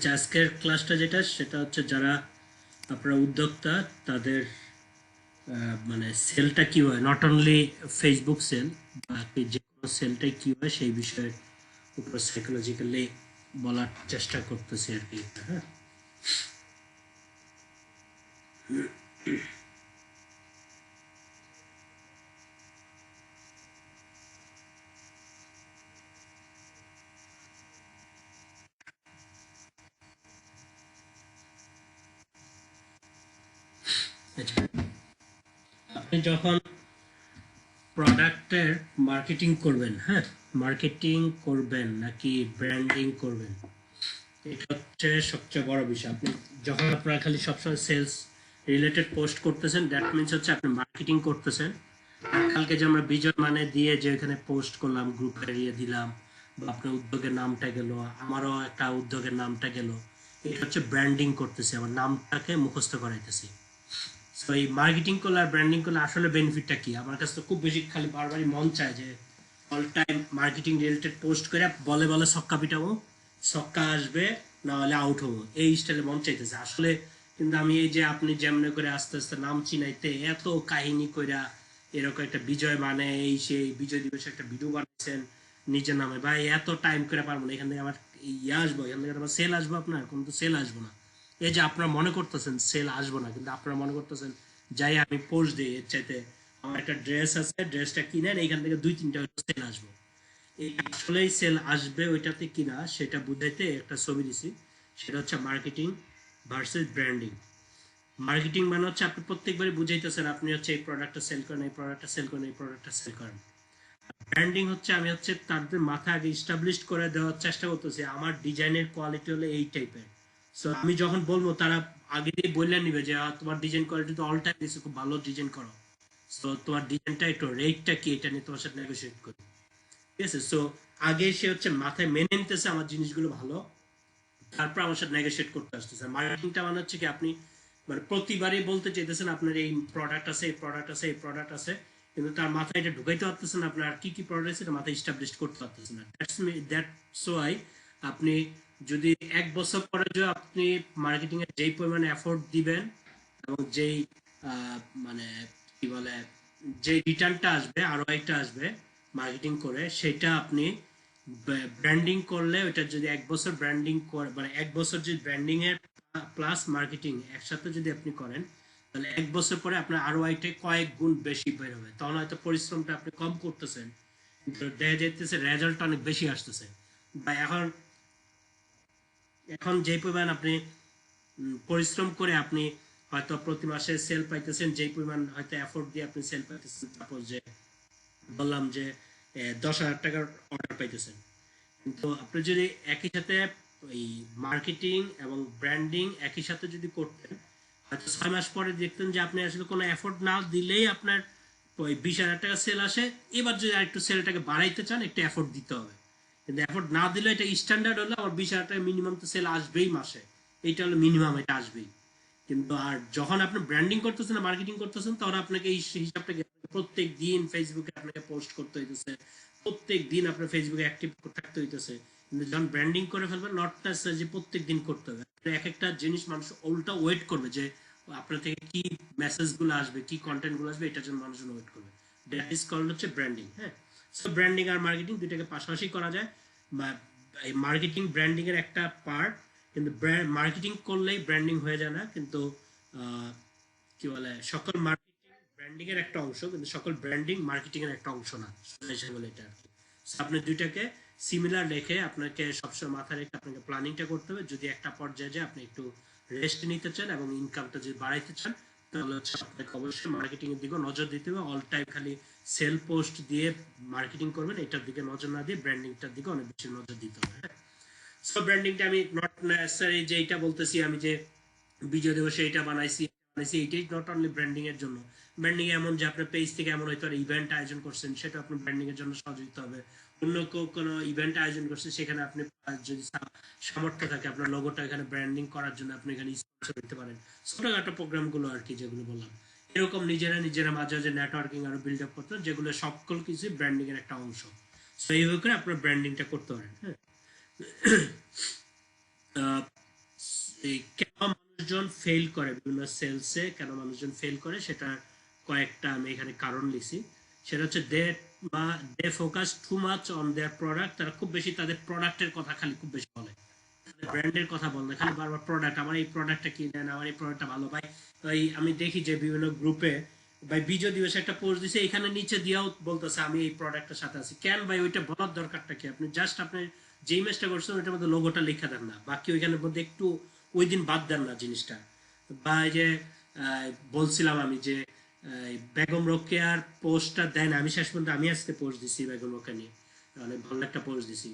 আজকের ক্লাসটা যেটা সেটা হচ্ছে যারা আপনারা উদ্যোক্তা তাদের মানে সেলটা কি হয়, নট অনলি ফেসবুক সেল, বাকি যে কোনো সেলটাই কি হয় সেই বিষয়ের উপর সাইকোলজিক্যালি বলার চেষ্টা করতেছি আর কি। হ্যাঁ, আচ্ছা, আপনি যখন প্রোডাক্টের মার্কেটিং করবেন, হ্যাঁ, মার্কেটিং করবেন নাকি ব্র্যান্ডিং করবেন, এটা হচ্ছে সবচেয়ে বড় বিষয়। আপনি যখন আপনারা খালি সবসময় সেলস রিলেটেড পোস্ট করতেছেন, দ্যাট মিনস হচ্ছে আপনি মার্কেটিং করতেছেন। আর কালকে যে আমরা বিজয় মানে দিয়ে যে এখানে পোস্ট করলাম, গ্রুপে ইয়ে দিলাম, বা আপনার উদ্যোগের নামটা গেল, আমারও একটা উদ্যোগের নামটা গেল, এটা হচ্ছে ব্র্যান্ডিং করতেছি, আমার নামটাকে মুখস্থ করাইতেছি। সো এই মার্কেটিং করলে আর ব্র্যান্ডিং করলে আসলে বেনিফিটটা কি? আমার কাছে তো খুব বেশি খালি বারবারই মন চায় যে all time marketing related post করে বলে বলে ছক্কা পিটাবো, ছক্কা আসবে, না হলে আউট হবো, এই স্টাইলে মন চাইতেছে আসলে। কিন্তু আমি এই যে আপনি যেমনি করে আস্তে আস্তে নাম চিনাইতে এত কাহিনী কইরা এরকম একটা বিজয় মানে এই সেই বিজয় দিবসে একটা ভিডিও বানাইছেন নিজের নামে, ভাই এত টাইম করে পারবো না। এখান থেকে আমার ইয়ে আসবো, এখান থেকে আমার সেল আসবো, আপনার কিন্তু সেল আসবো না। এই যে আপনারা মনে করতেছেন সেল আসবো না, কিন্তু আপনারা মনে করতেছেন যাই আমি পোস্ট দিই, এর চাইতে আমার একটা ড্রেস আছে, ড্রেসটা কিনেন, এইখান থেকে 2-3টা সেল আসবো। এই আসলেই সেল আসবে ওইটাতে কিনা সেটা বুঝাইতে একটা ছবি দিছি। সেটা হচ্ছে মার্কেটিং ভার্সেস ব্র্যান্ডিং। মার্কেটিং মানে হচ্ছে আপনি প্রত্যেকবারই বুঝাইতেছেন আপনি হচ্ছে এই প্রোডাক্টটা সেল করেন, এই প্রোডাক্টটা সেল করেন, এই প্রোডাক্টটা সেল করেন। ব্র্যান্ডিং হচ্ছে আমি হচ্ছে তাদের মাথা আগে ইস্টাবলিশ করে দেওয়ার চেষ্টা করতেছি আমার ডিজাইনের কোয়ালিটি হলো এই টাইপের। সো আমি যখন বলবো তারা আগে দিয়ে বললে নিবে যে তোমার ডিজাইন কোয়ালিটি তো অল টাইম দিচ্ছে, খুব ভালো ডিজাইন করো, সো তোমার ডিজাইনটা একটু রেটটা কি এটা নিয়ে তোমার সাথে নেগোশিয়েট করি। ঠিক আছে, সো আগে সে হচ্ছে মাথায় মেনে নিতেছে আমার জিনিসগুলো ভালো, তারপর আমার সাথে নেগোশিয়েট করতে আসতেছে। মার্কেটিংটা মানে হচ্ছে কি আপনি মানে প্রতিবারই বলতে চাইতেছেন আপনার এই প্রোডাক্ট আছে, এই প্রোডাক্ট আছে, এই প্রোডাক্ট আছে, কিন্তু তার মাথায় এটা ঢুকাইতে পারতেছেন আপনার কি কি প্রোডাক্ট আছে এটা মাথায় এস্টাবলিশ করতে পারতেছেন না। দ্যাটস ওয়াই আপনি যদি 1 বছর পরে যে আপনি মার্কেটিং এর যেই পরিমাণে এফোর্ট দিবেন এবং যেই মানে কি বলে যে রিটার্নটা আসবে, আরো একটা আসবে মার্কেটিং করে, সেটা আপনি ব্র্যান্ডিং করলে ওটা যদি 1 বছর ব্র্যান্ডিং মানে 1 বছর যদি ব্র্যান্ডিং এর প্লাস মার্কেটিং একসাথে যদি আপনি করেন, তাহলে 1 বছর পরে আপনার আরো আইটা কয়েক গুণ বেশি বের হবে। তখন হয়তো পরিশ্রমটা আপনি কম করতেছেন, কিন্তু দেখা যাইতেছে রেজাল্ট অনেক বেশি আসতেছে। বা এখন এখন যে পরিমাণ আপনি পরিশ্রম করে আপনি হয়তো প্রতি মাসে সেল পাইতেছেন, যেই পরিমাণ হয়তো এফোর্ট দিয়ে আপনি সেল পাইতেছেন, সাপোজ যে বললাম যে 10,000 টাকার অর্ডার পাইতেছেন, কিন্তু আপনি যদি একই সাথে ওই মার্কেটিং এবং ব্র্যান্ডিং একই সাথে যদি করতেন, হয়তো 6 মাস পরে দেখতেন যে আপনি আসলে কোনো এফোর্ট না দিলেই আপনার ওই 20,000 টাকা সেল আসে। এবার যদি আরেকটু সেলটাকে বাড়াইতে চান একটু এফোর্ট দিতে হবে, কিন্তু এফোর্ট না দিলে এটা স্ট্যান্ডার্ড হলে আমার 20,000 টাকা মিনিমাম তো সেল আসবেই মাসে, এইটা হলো মিনিমাম, এটা আসবেই। কিন্তু আর যখন আপনি ব্র্যান্ডিং করতেছেন না মার্কেটিং করতেছেন, তখন আপনাকে এই হিসাবটাকে প্রত্যেক দিন ফেসবুকে আপনাকে পোস্ট করতে হইতেছে, প্রত্যেক দিন আপনার ফেসবুকে অ্যাক্টিভ থাকতে হইতেছে। কিন্তু যখন ব্র্যান্ডিং করে ফেলবেন, নট যে প্রত্যেক দিন করতে হবে, এক একটা জিনিস মানুষ উল্টা ওয়েট করবে যে আপনার থেকে কি মেসেজ গুলো আসবে, কি কন্টেন্ট গুলো আসবে, এটার জন্য মানুষজন ওয়েট করবে। দ্যাট ইজ কল্ড হচ্ছে ব্র্যান্ডিং। হ্যাঁ, সো ব্র্যান্ডিং আর মার্কেটিং দুইটাকে পাশাপাশি করা যায়, বা এই মার্কেটিং ব্র্যান্ডিং এর একটা পার্ট, কিন্তু মার্কেটিং করলেই ব্র্যান্ডিং হয়ে যায় না। কিন্তু কি বলে সকল মার্কেটিং ব্র্যান্ডিং এর একটা অংশ, কিন্তু সকল ব্র্যান্ডিং মার্কেটিং এর একটা অংশ না, বলে এটা আর কি। আপনি দুইটাকে সিমিলার রেখে আপনাকে সবসময় মাথায় রেখে আপনাকে প্ল্যানিংটা করতে হবে। যদি একটা পর্যায়ে যে আপনি একটু রেস্ট নিতে চান এবং ইনকামটা যদি বাড়াইতে চান, তাহলে হচ্ছে আপনাকে অবশ্যই মার্কেটিং এর দিকে নজর দিতে হবে। অল টাইম খালি সেল পোস্ট দিয়ে মার্কেটিং করবেন এটার দিকে নজর না দিয়ে ব্র্যান্ডিংটার দিকে অনেক বেশি নজর দিতে হবে। সো ব্র্যান্ডিংটা আমি নট নেসেসারি যে এইটা বলতেছি আমি যে বিজয় দিবসে এইটা বানাইছি বানাইছি, এইটাই নট অনলি ব্র্যান্ডিং এর জন্য। ব্র্যান্ডিং এমন যে আপনার পেজ থেকে এমন হয়তো ইভেন্ট আয়োজন করছেন, সেটা আপনার ব্র্যান্ডিং এর জন্য সহযোগিতা হবে। অন্য কেউ কোনো ইভেন্ট আয়োজন করছে, সেখানে আপনি যদি সামর্থ্য থাকে আপনার লোগোটা এখানে ব্র্যান্ডিং করার জন্য আপনি এখানে স্পন্সর দিতে পারেন। ছোটখাটো প্রোগ্রাম গুলো আর কি, যেগুলো বললাম, এরকম নিজেরা নিজেরা মাঝে মাঝে নেটওয়ার্কিং আরো বিল্ড আপ করতে, যেগুলো সকল কিছু ব্র্যান্ডিং এর একটা অংশ। সো এইভাবে করে আপনার ব্র্যান্ডিংটা করতে পারেন। হ্যাঁ, এই কেন মানুষজন ফেল করে বিভিন্ন সেলসে, কেন মানুষজন ফেল করে সেটা কয়েকটা আমি এখানে কারণ লিখছি। সেটা হচ্ছে they focus too much on their product. তারা খুব বেশি তাদের প্রোডাক্টের কথা খালি খুব বেশি বলে, ব্র্যান্ডের কথা বল না, খালি বারবার প্রোডাক্ট, আমার এই প্রোডাক্টটা কি দেন, আমার এই প্রোডাক্টটা ভালো ভাই। ওই আমি দেখি যে বিভিন্ন গ্রুপে ভাই বিজয় দিবসে একটা পোস্ট দিছে, এখানে নিচে দিয়েও বলতেছে আমি এই প্রোডাক্টের সাথে আছি। কেন ভাই? ওইটা বলার দরকারটা কি? আপনি জাস্ট আপনি যে ইমেজটা করছেন ওইটার মধ্যে লোগোটা লেখা দেন না, বাকি ওইখানের মধ্যে একটু ওই দিন বাদ দেন না জিনিসটা। বা এই যে বলছিলাম আমি যে বেগম রোকেয়ার পোস্টটা দেন, আমি শেষ পর্যন্ত আমি আজকে পোস্ট দিছি বেগম রোকেয়া নিয়ে, অনেক ভালো একটা পোস্ট দিছি।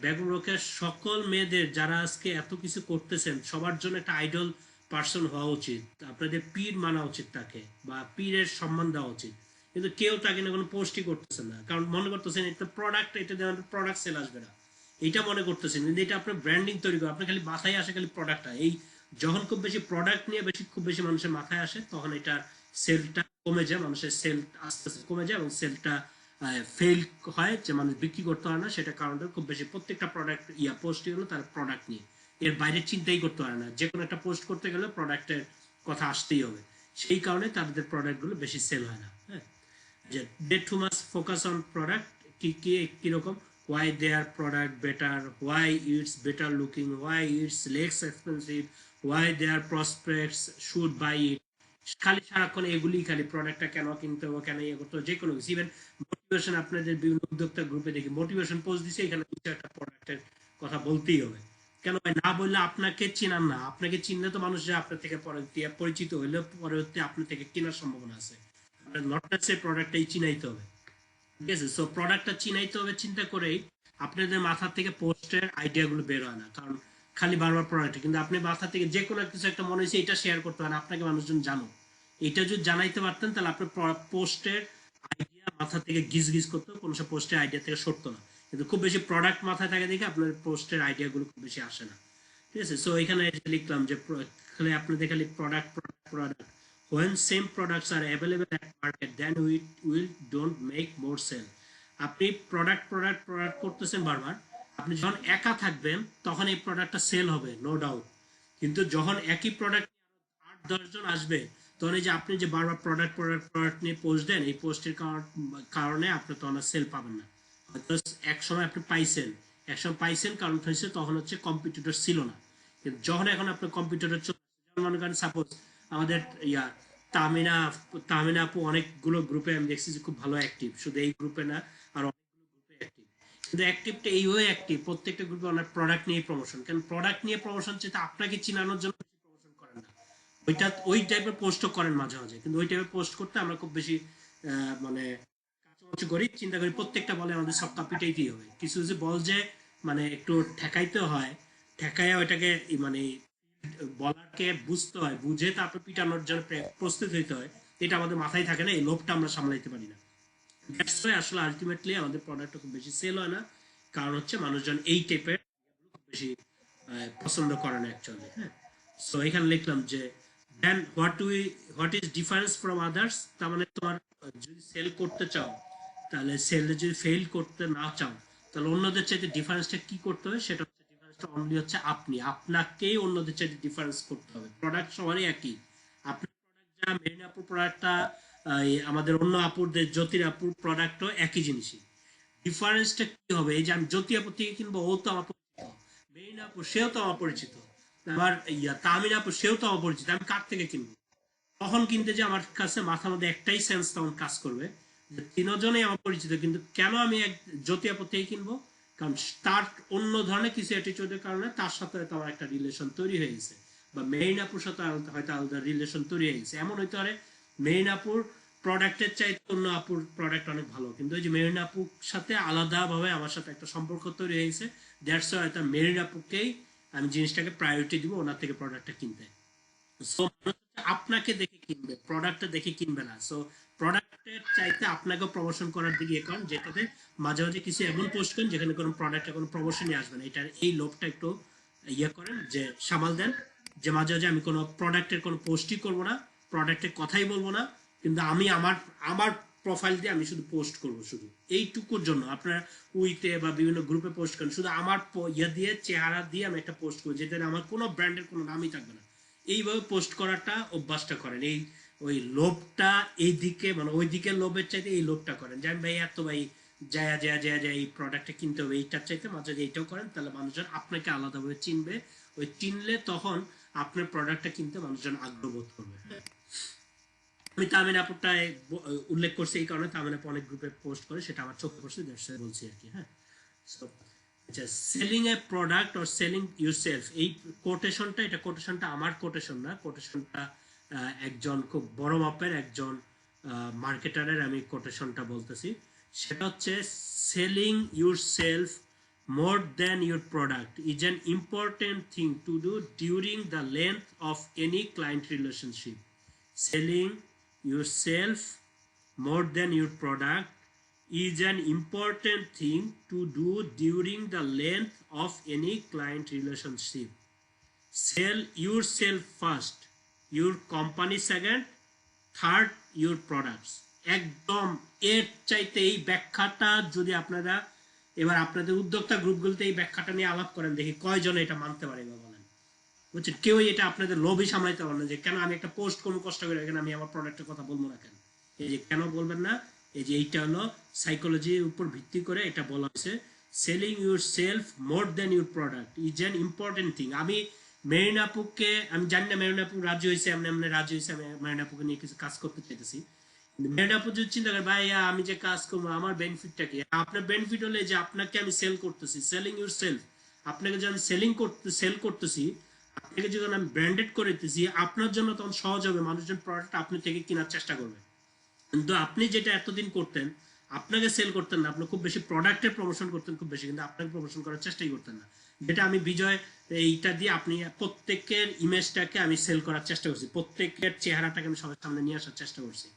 বেগম রোকেয়ার সকল মেয়েদের যারা আজকে এত কিছু করতেছেন সবার জন্য একটা আইডল পার্সন হওয়া উচিত, আপনাদের পীর মানা উচিত তাকে, বা পীরের সম্মান দেওয়া উচিত। কিন্তু কেউ তাকে না কোনো পোস্টই করতেছেন না, কারণ মনে করতেছেন এটা প্রোডাক্ট, এটা দিয়ে প্রোডাক্ট সেল আসবে না, এইটা মনে করতেছেন। কিন্তু এটা আপনার ব্র্যান্ডিং তৈরি করে, আপনার খালি মাথায় আসে খালি প্রোডাক্টটা। এই যখন খুব বেশি প্রোডাক্ট নিয়ে খুব বেশি মানুষের মাথায় আসে তখন এটা সেলটা কমে যায়, মানুষের সেল আস্তে আস্তে কমে যায় এবং সেলটা ফেল হয়, যে মানুষ বিক্রি করতে হয় না। সেটা কারণটা খুব বেশি প্রত্যেকটা প্রোডাক্ট পোস্টই হলো তার প্রোডাক্ট নিয়ে, এর বাইরে চিন্তাই করতে পারে না। যে কোনো একটা পোস্ট করতে গেলে প্রোডাক্টের কথা আসতেই হবে, সেই কারণে তাদের প্রোডাক্টগুলো বেশি সেল হয় না। হ্যাঁ, যে they too much focus on product, কি কি কিরকম, why their product better, why it's better looking, why it's less expensive, why their prospects should buy it। খালি সারাক্ষণ এগুলি, খালি প্রোডাক্টটা কেন কিনতে হবে, কেন ইয়ে করতে হবে, যে কোনো কিছু। ইভেন মোটিভেশন, আপনাদের বিভিন্ন উদ্যোক্তা গ্রুপে দেখি মোটিভেশন পোস্ট দিচ্ছে, এখানে কিছু একটা প্রোডাক্টের কথা বলতেই হবে। কেন ভাই? না বললে আপনাকে চিনান না, আপনাকে চিনলে তো মানুষ যে আপনার থেকে পরিচিত হইলে পরবর্তী আপনার থেকে কেনার সম্ভাবনা আছে। আপনার নট সে প্রোডাক্টটাই চিনাইতে হবে, ঠিক আছে? সো প্রোডাক্টটা চিনাইতে হবে চিন্তা করেই আপনাদের মাথা থেকে পোস্টের আইডিয়া গুলো বের হয় না, কারণ খালি বারবার প্রোডাক্ট। কিন্তু আপনি মাথা থেকে যে কোনো কিছু একটা মনে হয়েছে এটা শেয়ার করতে পারেন, আপনাকে মানুষজন জানো, এটা যদি জানাইতে পারতেন তাহলে আপনার পোস্টের আইডিয়া মাথা থেকে গিজ গিজ করতো, কোনো সব পোস্টের আইডিয়া থেকে সরতো না। কিন্তু খুব বেশি প্রোডাক্ট মাথায় থাকে দেখে আপনার পোস্টের আইডিয়া গুলো খুব বেশি আসে না, ঠিক আছে? সো এখানে লিখলাম যে খালি আপনাদের খালি product product product, when same products are available at market then we will don't make more sale। আপনি প্রোডাক্ট প্রোডাক্ট প্রোডাক্ট করতেছেন বারবার, আপনি যখন একা থাকবেন তখন এই প্রোডাক্টটা সেল হবে নো ডাউট। কিন্তু যখন একই প্রোডাক্ট 8-10 জন আসবে, তখন এই যে আপনি যে বারবার প্রোডাক্ট প্রোডাক্ট প্রোডাক্ট নিয়ে পোস্ট দেন, এই পোস্টের কারণে আপনি তখন সেল পাবেন না। হয়তো এক সময় আপনি পাইছেন, এক সময় পাইছেন, কারণ হয়েছে তখন হচ্ছে কম্পিটিটর ছিল না। কিন্তু যখন এখন আপনার কম্পিটিটর চলে, মনে করেন সাপোজ আমাদের ইয়া তামিনা তামিনা আপু অনেকগুলো গ্রুপে আমি দেখছি যে খুব ভালো অ্যাক্টিভ, শুধু এই গ্রুপে না আর অনেকগুলো গ্রুপে অ্যাক্টিভ। কিন্তু অ্যাক্টিভটা এইভাবে অ্যাক্টিভ, প্রত্যেকটা গ্রুপে অনেক প্রোডাক্ট নিয়ে প্রমোশন, কারণ প্রোডাক্ট নিয়ে প্রমোশন যেটা আপনাকে চিনানোর জন্য প্রমোশন করেন না, ওইটা ওই টাইপের পোস্টও করেন মাঝে মাঝে। কিন্তু ওই টাইপের পোস্ট করতে আমরা খুব বেশি মানে কাছাকাছি করি, চিন্তা করি প্রত্যেকটা বলে আমাদের সব কাপিটাইতেই হবে। কিছু কিছু বল যে মানে একটু ঠেকাইতে হয়, ঠেকাইয়া ওইটাকে মানে বলারকে বুঝতে হয়, বুঝে তারপর পিটানোর জন্য প্রস্তুত হইতে হয়। এটা আমাদের মাথায় থাকে না, এই লোভটা আমরা সামলাইতে পারি না। দ্যাটস ওয়াই আসলে আলটিমেটলি আমাদের প্রোডাক্টটা খুব বেশি সেল হয় না, কারণ হচ্ছে মানুষজন এই টাইপের খুব বেশি পছন্দ করে না অ্যাকচুয়ালি। হ্যাঁ, সো এখানে লিখলাম যে then what is difference from others. তার মানে তোমার যদি সেল করতে চাও, তাহলে সেলে যদি ফেল করতে না চাও, তাহলে অন্যদের চাইতে ডিফারেন্সটা কি করতে হবে? সেটা হচ্ছে ডিফারেন্সটা অনলি হচ্ছে আপনি, আপনাকেই অন্যদের চাইতে ডিফারেন্স করতে হবে। প্রোডাক্ট সবারই একই, আপনার প্রোডাক্ট যা মেরিন আপুর প্রোডাক্টটা, আমাদের অন্য আপুরদের জ্যোতির আপুর প্রোডাক্টও একই জিনিসই। ডিফারেন্সটা কি হবে? এই যে আমি জ্যোতি আপুর থেকে কিনবো, ও তো আমার পরিচিত, মেরিন আপু সেও তো আমার পরিচিত, আমার তামিন আপু সেও তো আমার পরিচিত, আমি কার থেকে কিনবো? তখন কিনতে যে আমার কাছে মাথার মধ্যে একটাই সেন্স তখন কাজ করবে যে তিনজনেই আমার পরিচিত, কিন্তু কেন আমি এক জ্যোতি আপু থেকে কিনবো? কারণ তার অন্য ধরনের কিছু অ্যাটিটিউডের কারণে তার সাথে হয়তো আমার একটা রিলেশন তৈরি হয়ে গেছে, বা মেরিন আপুর সাথে হয়তো আলাদা রিলেশন তৈরি হয়ে গেছে। এমন হইতে পারে মেরিন আপুর প্রোডাক্টের চাইতে অন্য আপুর প্রোডাক্ট অনেক ভালো, কিন্তু ওই যে মেরিন আপুর সাথে আলাদাভাবে আমার সাথে একটা সম্পর্ক তৈরি হয়েছে, দ্যাটস ওয়াই হয়তো মেরিন আপুকেই আমি জিনিসটাকে প্রায়োরিটি দিব ওনার থেকে প্রোডাক্টটা কিনতে। সো আপনাকে দেখে কিনবে, প্রোডাক্টটা দেখে কিনবে না। সো প্রোডাক্টের চাইতে আপনাকেও প্রমোশন করার দিকে, কারণ যেটাতে মাঝে মাঝে কিছু এমন পোস্ট করেন যেখানে কোনো প্রোডাক্টে কোনো প্রমোশনই আসবে না, এটার এই লোভটা একটু করেন, যে সামাল দেন, যে মাঝে মাঝে আমি কোনো প্রোডাক্টের কোনো পোস্টই করবো না, প্রোডাক্টের কথাই বলবো না, কিন্তু আমি আমার আমার প্রোফাইল দিয়ে আমি শুধু পোস্ট করব, শুধু এইটুকুর জন্য আপনারা উইতে বা বিভিন্ন গ্রুপে পোস্ট করেন, শুধু আমার ইয়ে দিয়ে চেহারা দিয়ে আমি একটা পোস্ট করি, যেটা আমার কোনো ব্র্যান্ডের কোনো নামই থাকবে না। এইভাবে পোস্ট করাটা অভ্যাসটা করেন। এই ওই লোভটা এই দিকে মানে ওই দিকে লোভের চাইতে এই লোভটা করেন যে আমি ভাই এত ভাই যায় এই প্রোডাক্টটা কিনতে হবে, এইটার চাইতে মাঝে এইটাও করেন, তাহলে মানুষজন আপনাকে আলাদাভাবে চিনবে। ওই চিনলে তখন আপনার প্রোডাক্টটা কিনতে মানুষজন আগ্রহ বোধ করবে। আমি তামিন আপুরটায় উল্লেখ করছি এই কারণে, তামিন আপু অনেক গ্রুপে পোস্ট করে, সেটা আমার চোখে পড়ছে, বলছি আর কি। হ্যাঁ, আচ্ছা, selling A product or selling yourself, এই কোটেশনটা আমার কোটেশন না, কোটেশনটা একজন খুব বড় মাপের একজন মার্কেটারের আমি কোটেশনটা বলতেছি। সেটা হচ্ছে selling yourself more than your product is an important thing to do during the length of any client relationship. Selling yourself more than your product is an important thing to do during the length of any client relationship. Sell yourself first, your company second, third your products. একদম এর চাইতে এই ব্যাখ্যাটা যদি আপনারা এবার আপনাদের উদ্যোক্তা গ্রুপগুলোতে এই ব্যাখ্যাটা নিয়ে আলাপ করেন, দেখি কয়জন এটা মানতে পারে বা বলেন। বুঝছেন, কেউ এটা আপনাদের লোভই সামলাইতে পারেন না যে কেন আমি একটা পোস্ট করবো কষ্ট করে, এখানে আমি আমার প্রোডাক্টের কথা বলবো না কেন। এই যে কেন বলবেন না, এই যে এইটা হলো সাইকোলজির উপর ভিত্তি করে এটা বলা হয়েছে। Selling yourself more than your product is an important thing. আমি মেরিনা আপুকে, আমি জানি না মেরিনা আপু রাজি হয়েছে, এমনি রাজি হয়েছে, আমি মেরিনা আপুকে নিয়ে কিছু কাজ করতে চাইতেছি। মেরিনা আপু যদি চিন্তা করে ভাই আমি যে কাজ করবো আমার বেনিফিটটা কি, আপনার বেনিফিট হলে যে আপনাকে আমি সেল করতেছি, সেলিং ইউর সেলফ, আপনাকে যে আমি সেল করতেছি, আপনাকে যখন আমি ব্র্যান্ডেড করে দিতেছি, আপনার জন্য তখন সহজ হবে, মানুষজন প্রোডাক্ট আপনি থেকে কেনার চেষ্টা করবে। কিন্তু আপনি যেটা এতদিন করতেন, আপনাকে সেল করতেন না, আপনি খুব বেশি প্রোডাক্টের প্রমোশন করতেন খুব বেশি, কিন্তু আপনাকে প্রমোশন করার চেষ্টাই করতেন না। যেটা আমি বিজয় এইটা দিয়ে আপনি প্রত্যেকের ইমেজটাকে আমি সেল করার চেষ্টা করছি, প্রত্যেকের চেহারাটাকে আমি সবার সামনে নিয়ে আসার চেষ্টা করছি।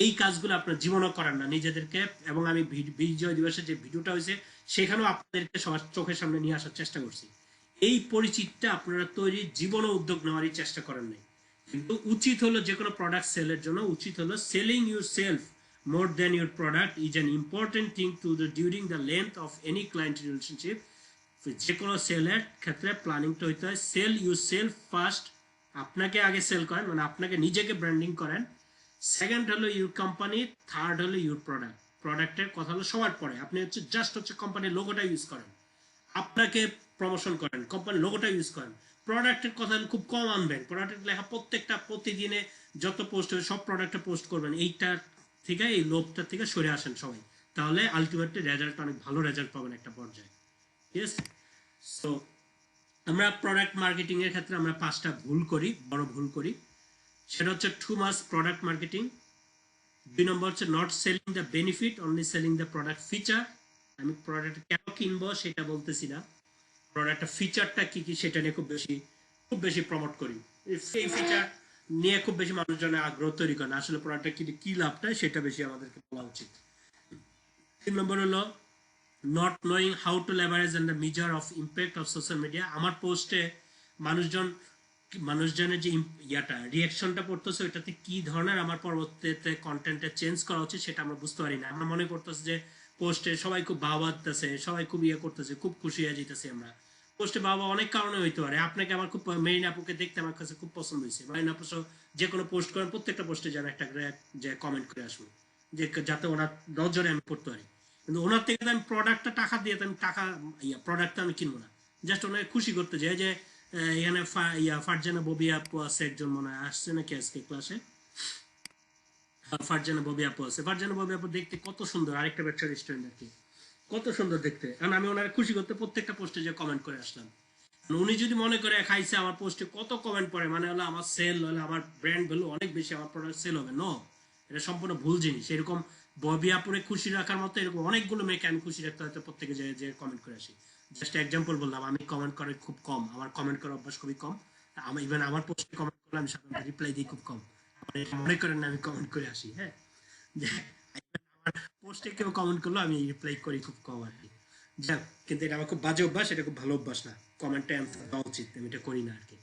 এই কাজগুলো আপনার জীবনও করেন না নিজেদেরকে, এবং আমি বিজয় দিবসে যে ভিডিওটা হয়েছে সেখানেও আপনাদেরকে সবার চোখের সামনে নিয়ে আসার চেষ্টা করছি। এই পরিচিতিটা আপনারা তৈরি জীবনও উদ্যোগ নেওয়ারই চেষ্টা করেন নাই। কিন্তু উচিত হলো যে কোনো প্রোডাক্ট সেলের জন্য উচিত হলো selling yourself more than your product is an important thing to the during the length of any client relationship. যে কোনো সেলের ক্ষেত্রে প্ল্যানিংটা হইতে হয় সেল ইউর সেলফ ফার্স্ট, আপনাকে আগে সেল করেন, মানে আপনাকে নিজেকে ব্র্যান্ডিং করেন। সেকেন্ড হলো ইউর কোম্পানি, থার্ড হলো ইউর প্রোডাক্ট। প্রোডাক্টের কথা হলো সবার পরে, আপনি হচ্ছে জাস্ট হচ্ছে কোম্পানির লোগোটা ইউজ করেন, আপনাকে প্রমোশন করেন, কোম্পানির লোগোটা ইউজ করেন। প্রোডাক্টের কথা খুব কম আনবেন, প্রোডাক্টের লেখা প্রত্যেকটা প্রতিদিনে যত পোস্ট হবে সব প্রোডাক্টে পোস্ট করবেন। এইটার থেকে এই লোভটার থেকে সরে আসেন সবাই, তাহলে আলটিমেটলি রেজাল্ট অনেক ভালো রেজাল্ট পাবেন একটা পর্যায়ে। ঠিক আছে, সো আমরা প্রোডাক্ট মার্কেটিং এর ক্ষেত্রে আমরা 5টা ভুল করি, বড় ভুল করি। সেটা হচ্ছে টু মাস প্রোডাক্ট মার্কেটিং। 2 নম্বর হচ্ছে not selling the benefit, only selling the product feature. আমি প্রোডাক্ট কেন কিনবো সেটা বলতেছি না, প্রোডাক্টের ফিচারটা কি কি সেটা নিয়ে খুব বেশি প্রমোট করি। এই ফিচার নিয়ে খুব বেশি মানুষজনের আগ্রহ তৈরি করে না, আসলে প্রোডাক্টটা কি লাভটা সেটা বেশি আমাদেরকে বলা উচিত। 3 নম্বর হলো not knowing how to leverage and the measure of impact of social media. আমার পোস্টে মানুষজনের যে ইয়াটা রিয়াকশনটা পড়তেছে ওইটাতে কি ধরনের আমার পরবর্তীতে কন্টেন্টে চেঞ্জ করা উচিত সেটা আমরা বুঝতে পারি না। আমরা মনে করতেছি যে পোস্টে সবাই খুব ভাবা দিতেছে, সবাই খুব ইয়ে করতেছে, খুব খুশি হয়ে যেতেছি আমরা। পোস্টে বাবা অনেক কারণে হইতে পারে, আপনাকে আমার খুব মেরিন আপুকে দেখতে আমার কাছে খুব পছন্দ হয়েছে, মেরিন আপু যে কোনো পোস্ট করেন প্রত্যেকটা পোস্টে যেন একটা যে কমেন্ট করে আসবো, যে যাতে ওনার নজরে আমি পড়তে পারি। কিন্তু ওনার থেকে আমি প্রোডাক্টটা টাকা দিয়ে আমি প্রোডাক্টটা আমি কিনবো না, জাস্ট ওনাকে খুশি করতে চাই। যে এখানে ফারজানা ববি আপু আছে একজন, মনে হয় আসছে নাকি আজকে ক্লাসে, ফারজানা ববি আপু আছে। ফারজানা ববি আপু দেখতে কত সুন্দর, আরেকটা ব্যবসা রেস্টুরেন্ট আর কি, কত সুন্দর দেখতে। কারণ আমি ওনার খুশি করতে প্রত্যেকটা পোস্টে যে কমেন্ট করে আসলাম। উনি যদি মনে করে খাইছে আমার পোস্টে কত কমেন্ট পড়ে মানে হলো আমার সেল হলে আমার ব্র্যান্ড ভ্যালু অনেক বেশি, আমার প্রোডাক্ট সেল হবে, নো, এটা সম্পূর্ণ ভুল জিনিস। এরকম ববি আপুরে খুশি রাখার মতো এরকম অনেকগুলো মেয়েকে আমি খুশি রাখতে হয়তো প্রত্যেকে যে কমেন্ট করে আসি। জাস্ট এক্সাম্পল বললাম, আমি কমেন্ট করে খুব কম, আমার কমেন্ট করার অভ্যাস খুবই কম। আমি ইভেন আমার পোস্টে কমেন্ট করলে আমি সাধারণত রিপ্লাই দিই খুব কম, মনে করেন না আমি কমেন্ট করে আসি। হ্যাঁ, আমার পোস্টে কেউ কমেন্ট করলো আমি রিপ্লাই করি খুব কম আর কি। যাক, কিন্তু এটা আমার খুব বাজে অভ্যাস, এটা খুব ভালো অভ্যাস না, কমেন্টে অ্যান্সার দেওয়া উচিত, আমি এটা করি না আর কি।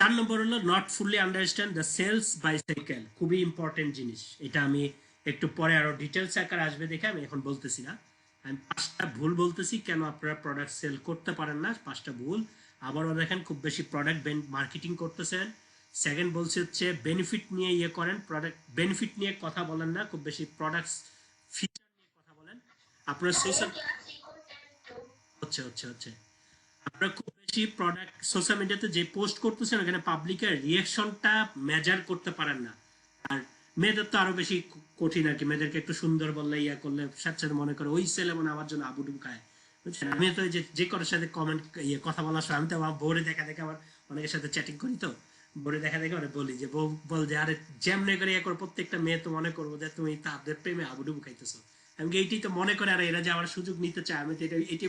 4 নম্বর হলো not fully understand the sales bicycle, খুবই ইম্পর্টেন্ট জিনিস। এটা আমি একটু পরে আরো ডিটেলস আকার আসবে দেখে আমি এখন বলতেছি না। আমি 5টা ভুল বলতেছি কেন আপনারা প্রোডাক্ট সেল করতে পারেন না, 5টা ভুল। আবারও দেখেন, খুব বেশি প্রোডাক্ট মার্কেটিং করতেছেন। সেকেন্ড বলছি হচ্ছে বেনিফিট নিয়ে ইয়ে করেন, প্রোডাক্ট বেনিফিট নিয়ে কথা বলেন না, খুব বেশি প্রোডাক্টস ফিচার নিয়ে কথা বলেন। আপনার সোশ্যাল হচ্ছে হচ্ছে হচ্ছে আপনারা খুব বেশি প্রোডাক্ট সোশ্যাল মিডিয়াতে যে পোস্ট করতেছেন ওখানে পাবলিকের রিয়াকশনটা মেজার করতে পারেন না। আর মেয়েদের তো আরো বেশি কঠিন আর কি, মেয়েদেরকে একটু সুন্দর বললে ইয়া করলে সাথে সাথে মনে করে ওই ছেলে মনে আমার জন্য আবুডুবু খায়, বুঝছেন। আমি তো যে যে কারোর সাথে কমেন্ট ইয়ে কথা বলার সময় আমি তো আমার বউরে দেখা দেখে আমার অনেকের সাথে চ্যাটিং করি, তো বউরে দেখা দেখে ওরা বলি যে বউ বল যে আরে যেমনে করে ইয়ে করে প্রত্যেকটা মেয়ে তো মনে করবো যে তুমি তাদের প্রেমে আবুডুবু খাইতেছো। আমি এইটাই তো মনে করে, আর এরা যে আমার সুযোগ নিতে চায়, আমি তো এটা এটি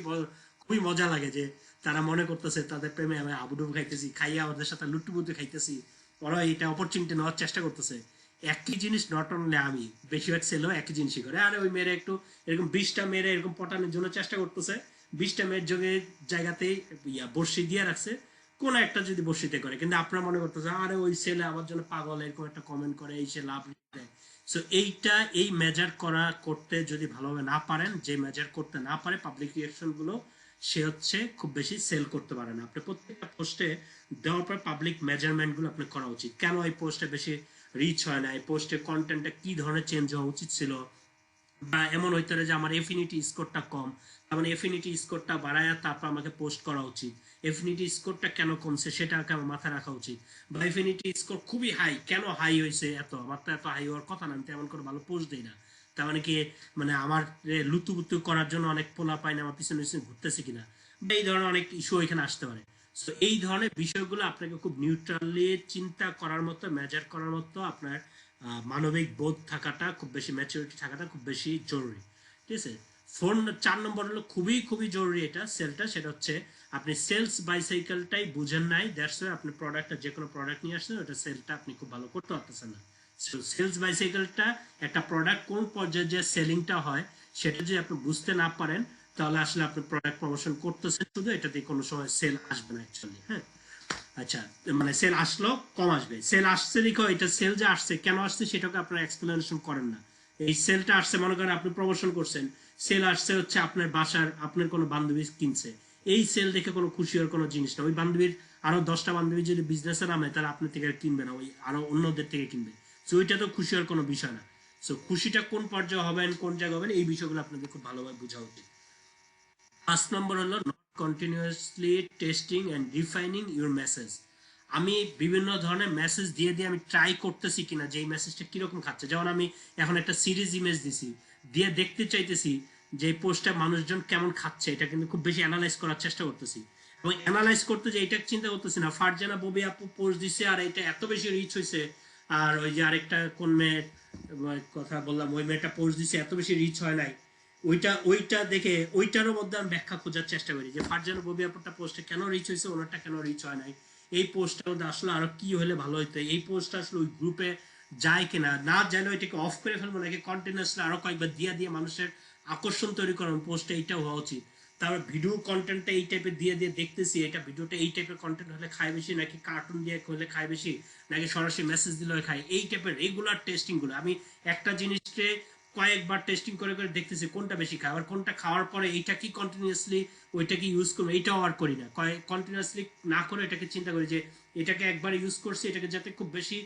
খুবই মজা লাগে যে তারা মনে করতেছে তাদের প্রেমে আমি আবুডুবু খাইতেছি, খাইয়া ওদের সাথে লুটুপুটু খাইতেছি, ওরা এটা অপরচুনিটি নেওয়ার চেষ্টা করতেছে। একই জিনিস নট অনলি আমি, বেশিরভাগ ছেলেও একই জিনিসই করে। আরে ওই মেয়েরা একটু এরকম 20টা মেয়েরা এরকম পটানোর জন্য চেষ্টা করতেছে, 20টা মেয়ের যোগে জায়গাতেই বর্ষি দিয়ে রাখছে, কোন একটা যদি বর্ষিতে করে, কিন্তু আপনারা মনে করতেছে আরে ওই ছেলে আমার জন্য পাগল, এরকম একটা কমেন্ট করে এই সে লাভ দেয়। সো এইটা এই মেজার করা করতে যদি ভালোভাবে না পারেন, যে মেজার করতে না পারে পাবলিক রিয়াকশন গুলো, সে হচ্ছে খুব বেশি সেল করতে পারে না। আপনি প্রত্যেকটা পোস্টে দেওয়ার পর পাবলিক মেজারমেন্ট গুলো আপনার করা উচিত, কেন এই পোস্টে বেশি রিচ হয় না, এই পোস্টের কন্টেন্টটা কি ধরনের চেঞ্জ হওয়া উচিত ছিল, বা এমন হইতে পারে যে আমার এফিনিটি স্কোরটা কম, তার মানে এফিনিটি স্কোরটা বাড়ায় তারপর আমাকে পোস্ট করা উচিত। এফিনিটি স্কোরটা কেন কমছে সেটাকে আমার মাথায় রাখা উচিত। বা এফিনিটি স্কোর খুবই হাই, কেন হাই হয়েছে এত, আমার তো এত হাই হওয়ার কথা না, আমি তেমন করে ভালো পোস্ট দিই না। তার মানে কি, মানে আমার লুতুপুতু করার জন্য অনেক পোলা পায় না, আমার পিছনে পিছনে ঘুরতেছে কিনা, বা এই ধরনের অনেক ইস্যু এখানে আসতে পারে। তো এই ধরনের বিষয়গুলো আপনাকে খুব নিউট্রালি চিন্তা করার মতো, মেজার করার মতো আপনার মানবিক বোধ থাকাটা খুব বেশি, ম্যাচুরিটি থাকাটা খুব বেশি জরুরি। ঠিক আছে। 4 নম্বর হলো খুবই খুবই জরুরি এটা সেলটা, সেটা হচ্ছে আপনি সেলস বাইসাইকেলটাই বুঝেন নাই, দ্যাটস ওয়াই আপনি প্রোডাক্টটা যে কোনো প্রোডাক্ট নিয়ে আসছেন ওটা সেলটা আপনি খুব ভালো করতে পারতেছেন না। সেলস বাইসাইকেলটা একটা প্রোডাক্ট কোন পর্যায়ে যে সেলিংটা হয় সেটা যদি আপনি বুঝতে না পারেন, তাহলে আসলে আপনি প্রোডাক্ট প্রমোশন করতেছেন শুধু, এটাতে কোনো সময় সেল আসবে না অ্যাকচুয়ালি। হ্যাঁ, আচ্ছা, মানে সেল আসলো কম আসবে, সেল আসছে দেখো, এটা সেল যে আসছে কেন আসছে সেটাকে আপনারা এক্সপ্লেনেশন করেন না। এই সেলটা আসছে মনে করেন আপনি প্রমোশন করছেন, সেল আসছে হচ্ছে আপনার বাসার আপনার কোনো বান্ধবী কিনছে, এই সেল দেখে কোনো খুশি হওয়ার কোনো জিনিস না। ওই বান্ধবীর আরো 10টা বান্ধবী যদি বিজনেসে নামে তাহলে আপনার থেকে কিনবে না, ওই আরো অন্যদের থেকে কিনবে। সো ওইটা তো খুশি হওয়ার কোনো বিষয় না। সো খুশিটা কোন পর্যায়ে হবেন, কোন জায়গায় হবেন, এই বিষয়গুলো আপনাদের খুব ভালোভাবে বোঝা উচিত। 5 নম্বর হলো not continuously testing and refining your message. আমি বিভিন্ন ধরনের মেসেজ দিয়ে দিয়ে আমি ট্রাই করতেছি কিনা যে এই মেসেজটা কিরকম খাচ্ছে। যেমন আমি এখন একটা সিরিজ ইমেজ দিছি, দিয়ে দেখতে চাইতেছি যে এই পোস্টটা মানুষজন কেমন খাচ্ছে, এটা কিন্তু খুব বেশি অ্যানালাইজ করার চেষ্টা করতেছি। এবং অ্যানালাইজ করতে যে এটা চিন্তা করতেছি না ফারজানা ববি আপু পোস্ট দিছে আর এটা এত বেশি রিচ হয়েছে, আর ওই যে আরেকটা কোন মেয়ের কথা বললাম ওই মেয়েটা পোস্ট দিছে এত বেশি রিচ হয় নাই, ওইটা ওইটা দেখে ওইটারও মধ্যে আমি ব্যাখ্যা খোঁজার চেষ্টা করি যে ফারজানা ববি আপুরটা পোস্টে কেন রিচ হয়েছে, ওনারটা কেন রিচ হয় নাই, এই পোস্টটার মধ্যে আসলে আরো কি হলে ভালো হইতো, এই পোস্টটা আসলে ওই গ্রুপে যায় কিনা, না জানে ওইটাকে অফ করে ফেলবো নাকি কন্টিনিউসলি আরো কয়েকবার দিয়ে দিয়ে মানুষের আকর্ষণ তৈরি করার পোস্টে এইটাও হওয়া উচিত। তারপর ভিডিও কন্টেন্টটা এই টাইপের দিয়ে দিয়ে দেখতেছি এটা ভিডিওটা এই টাইপের কন্টেন্ট হলে খায় বেশি নাকি কার্টুন দিয়ে হলে খায় বেশি, নাকি সরাসরি মেসেজ দিলে খায়, এই টাইপের রেগুলার টেস্টিং গুলো আমি একটা জিনিসকে কয়েকবার টেস্টিং করে করে দেখতেছি কোনটা বেশি খায়, আবার কোনটা খাওয়ার পরে এইটা কি কন্টিনিউয়াসলি ওইটা কি ইউজ করবো, এইটাও আর করি না, কন্টিনিউয়াসলি না করে এটাকে চিন্তা করি যে এটাকে একবার ইউজ করছি এটাকে যাতে খুব বেশি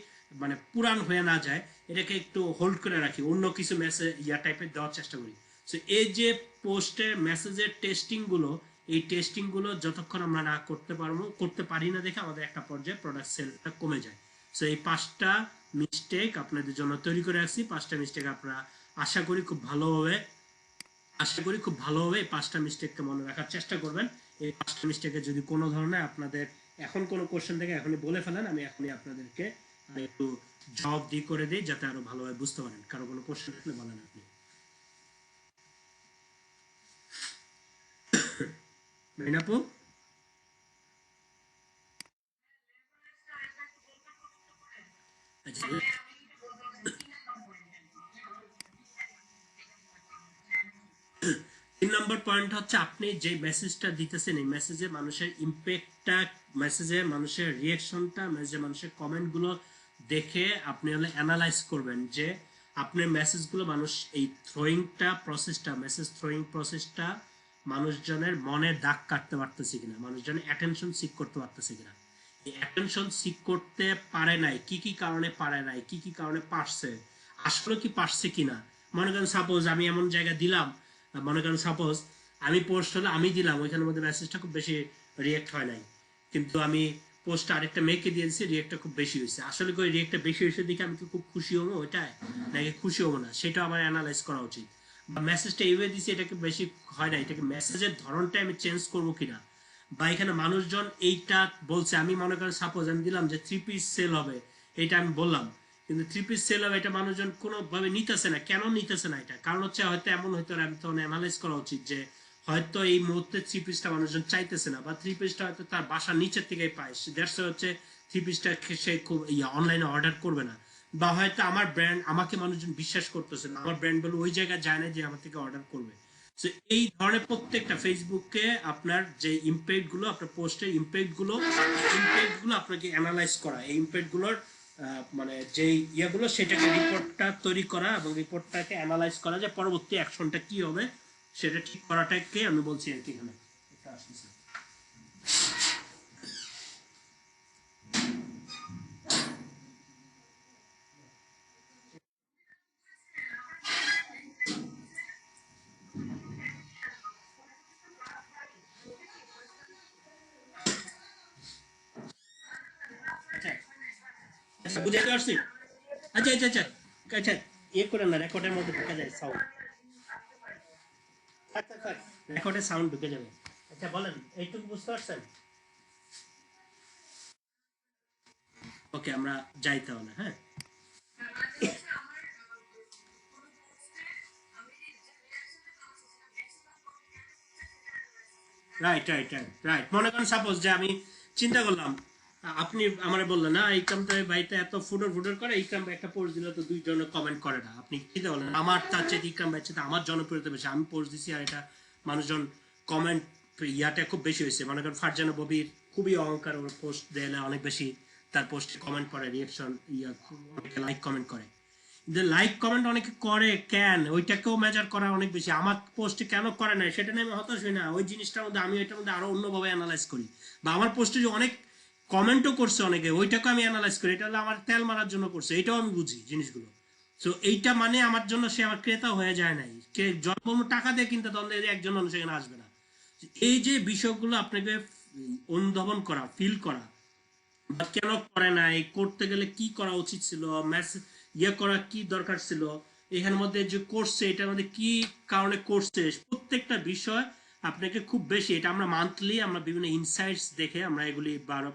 মানে পুরান হয়ে না যায়, এটাকে একটু হোল্ড করে রাখি, অন্য কিছু মেসেজ ইয়া টাইপের দেওয়ার চেষ্টা করি। সো এই যে পোস্টের মেসেজের টেস্টিং গুলো, এই টেস্টিং গুলো যতক্ষণ আমরা না করতে পারবো, করতে পারি না দেখে আমাদের একটা পর্যায়ে প্রোডাক্ট সেলটা কমে যায়। সো এই 5টা মিস্টেক আপনাদের জন্য তৈরি করে রাখছি, 5টা মিস্টেক আপনারা আশা করি খুব ভালোভাবে, আশা করি খুব ভালোভাবে এই 5টা মিস্টেককে মনে রাখার চেষ্টা করবেন। এই 5টা মিস্টেকে যদি কোনো ধরনের আপনাদের এখন কোনো কোশ্চেন থেকে এখনই বলে ফেলেন, আমি এখনই আপনাদেরকে একটু জবাব দিয়ে করে দিই যাতে আরো ভালোভাবে বুঝতে পারেন। কারো কোনো কোশ্চেন থাকলে বলেন আপনি। আপু, আচ্ছা, 3 নম্বর পয়েন্ট হচ্ছে আপনি যে মেসেজটা দিতেছেন এই মেসেজে মানুষের ইম্প্যাক্টটা, মেসেজে মানুষের রিয়াকশনটা, মেসেজে মানুষের কমেন্টগুলো দেখে আপনি হলে অ্যানালাইজ করবেন যে আপনার মেসেজগুলো মানুষ এই থ্রোয়িংটা প্রসেসটা, মেসেজ থ্রোয়িং প্রসেসটা মানুষজনের মনে দাগ কাটতে পারতেছে কিনা, মানুষজনের অ্যাটেনশন সিক করতে পারতেছে কিনা। এই অ্যাটেনশন সিক করতে পারে নাই, কি কি কারণে পারে নাই, কি কি কারণে পারছে, আসলে কি পারছে কিনা। মনে করেন সাপোজ আমি এমন জায়গা দিলাম, মনে করেন সাপোজ আমি পোস্ট হলে আমি দিলাম, ওইখানের মধ্যে মেসেজটা খুব বেশি রিয়েক্ট হয় নাই, কিন্তু আমি পোস্টটা আরেকটা মেয়েকে দিয়ে দিচ্ছি, রিয়েক্টটা খুব বেশি হয়েছে। আসলে কি ওই রিয়েক্টটা বেশি হয়েছে দেখে আমি কি খুব খুশি হবো ওইটাই, নাকি খুশি হবো না, সেটা আমার অ্যানালাইজ করা উচিত। বা মেসেজটা এইভাবে দিচ্ছি, এটাকে বেশি হয় না, এটাকে মেসেজের ধরনটা আমি চেঞ্জ করবো কিনা। বা এখানে মানুষজন এইটা বলছে, আমি মনে করেন সাপোজ আমি দিলাম যে 3 পিস সেল হবে, এটা আমি বললাম, কিন্তু 3 পিস সেল হবে এটা মানুষজন কোনোভাবে নিতেছে না। কেন নিতেছে না? এটা কারণ হচ্ছে হয়তো এমন হয়তো আমি তখন অ্যানালাইজ করা উচিত যে হয়তো এই মুহূর্তে 3 পিসটা মানুষজন চাইতেছে না, বা 3 পিসটা হয়তো তার বাসার নিচের থেকেই পায়, দ্যাটস হচ্ছে 3 পিসটা সে খুব অনলাইনে অর্ডার করবে না। বা হয়তো আমার ব্র্যান্ড, আমাকে মানুষজন বিশ্বাস করতেছে না, আমার ব্র্যান্ড বলে ওই জায়গায় যায় না যে আমার থেকে অর্ডার করবে। সো এই ধরনের প্রত্যেকটা ফেসবুকে আপনার যে ইম্প্যাক্ট গুলো, আপনার পোস্টের ইম্প্যাক্ট গুলো আপনাকে অ্যানালাইজ করা, এই ইম্প্যাক্ট গুলোর মানে যে ইয়েগুলো সেটাকে রিপোর্টটা তৈরি করা এবং রিপোর্টটাকে অ্যানালাইজ করা, যে পরবর্তী অ্যাকশনটা কি হবে সেটা ঠিক করাটাকে আমি বলছি আর কি। এখানে এটা আসছে। আচ্ছা বুঝাইতে পারছি। আচ্ছা আচ্ছা আচ্ছা আচ্ছা, ইয়ে করেন না, রেকর্ডের মধ্যে ঢুকে যায় সাউন্ড, থাক থাক থাক, রেকর্ডে সাউন্ড ঢুকে যাবে। আচ্ছা বলেন, এইটুকু বুঝতে পারছেন? ওকে, আমরা যাই তাহলে। হ্যাঁ, রাইট রাইট রাইট রাইট। মনে করেন সাপোজ যে আমি চিন্তা করলাম, আপনি আমার বললেন না ইকরাম তো ভাইটা এত ফুডর ফুডর করে, ইকরাম ভাই একটা পোস্ট দিলে তো দুইজনে কমেন্ট করে না, আপনি চিন্তা করলেন আমার তার চেয়ে ইকরাম ভাই চেয়ে আমার জনপ্রিয়তা বেশি, আমি পোস্ট দিছি আর এটা মানুষজন কমেন্ট ইয়াটা খুব বেশি হয়েছে। মনে করেন ফারজানা ববির খুবই অহংকার, ওর পোস্ট দিলে অনেক বেশি তার পোস্টে কমেন্ট করে, রিয়াকশন অনেকে লাইক কমেন্ট করে। যে লাইক কমেন্ট অনেকে করে কেন, ওইটাকেও মেজার করা অনেক বেশি। আমার পোস্টে কেন করে না সেটা নিয়ে আমি হতাশ হই না, ওই জিনিসটার মধ্যে আমি এটার মধ্যে আরো অন্যভাবে অ্যানালাইজ করি। বা আমার পোস্টে যে অনেক কমেন্টও করছে অনেকে, ওইটাকে আমি অ্যানালাইজ করি, এটা হলো আমার তেল মারার জন্য করছে, এটাও আমি বুঝি জিনিসগুলো। তো এইটা মানে আমার জন্য সে আমার ক্রেতা হয়ে যায় নাই, কে জন্ম টাকা দিয়ে কিনতে তখন একজন মানুষ এখানে আসবে না। এই যে বিষয়গুলো আপনাকে অনুধাবন করা, ফিল করা, বা কেন করে নাই, করতে গেলে কি করা উচিত ছিল, মেসেজ ইয়ে করা কি দরকার ছিল, এখানের মধ্যে যে করছে এটার মধ্যে কি কারণে করছে, প্রত্যেকটা বিষয় আপনাকে খুব বেশি, এটা আমরা মান্থলি আমরা বিভিন্ন ইনসাইটস দেখে আমরা এগুলি,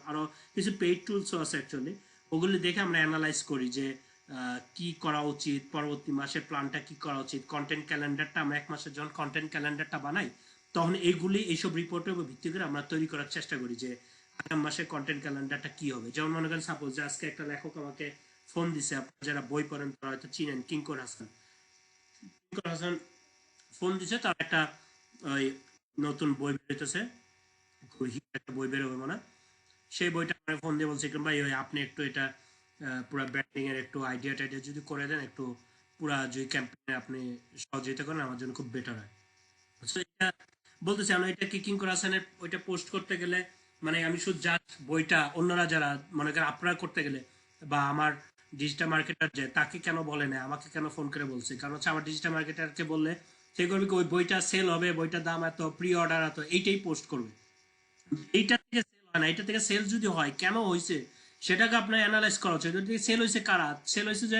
আরো কিছু পেইড টুলসও আছে অ্যাকচুয়ালি, ওগুলি দেখে আমরা অ্যানালাইজ করি যে কি করা উচিত, পরবর্তী মাসের প্ল্যানটা কি করা উচিত, কন্টেন্ট ক্যালেন্ডারটা আমরা এক মাসের যখন কন্টেন্ট ক্যালেন্ডারটা বানাই তখন এইগুলি এইসব রিপোর্টের উপর ভিত্তি করে আমরা তৈরি করার চেষ্টা করি যে আগামী মাসের কন্টেন্ট ক্যালেন্ডারটা কি হবে। যেমন মনে করেন সাপোজ যে আজকে একটা লেখক আমাকে ফোন দিছে, আপনারা যারা বই পড়েন তারা হয়তো চিনেন, কিঙ্কর হাসান। কিঙ্কর হাসান ফোন দিছে, তার একটা ওই নতুন বই বেরোতেছে, খুব হিট একটা বই বেরোবে মনে হয়। সেই বইটা আমার ফোন দিয়ে বলছে ভাই ওই আপনি একটু এটা পুরো ব্র্যান্ডিং এর একটু আইডিয়া টাইডিয়া যদি করে দেন, একটু পুরা যদি ক্যাম্পেইনে আপনি সহযোগিতা করেন আমার জন্য খুব বেটার হয়। So, এটা বলতেছি আমরা এটা কিকিং হাসানের ওইটা পোস্ট করতে গেলে, মানে আমি শুধু জাস্ট বইটা অন্যরা যারা মনে করেন আপনারা করতে গেলে, বা আমার ডিজিটাল মার্কেটার যে তাকে কেন বলে না, আমাকে কেন ফোন করে বলছে, কারণ হচ্ছে আমার ডিজিটাল মার্কেটারকে বললে সে করবে কি, ওই বইটা সেল হবে, বইটার দাম এত, প্রি অর্ডার এত, এইটাই পোস্ট করবে। এইটা থেকে সেল হয় না, এটা থেকে সেল যদি হয় কেন হয়েছে সেটাকে আপনার অ্যানালাইজ করা উচিত। সেল হয়েছে কারা, সেল হয়েছে যে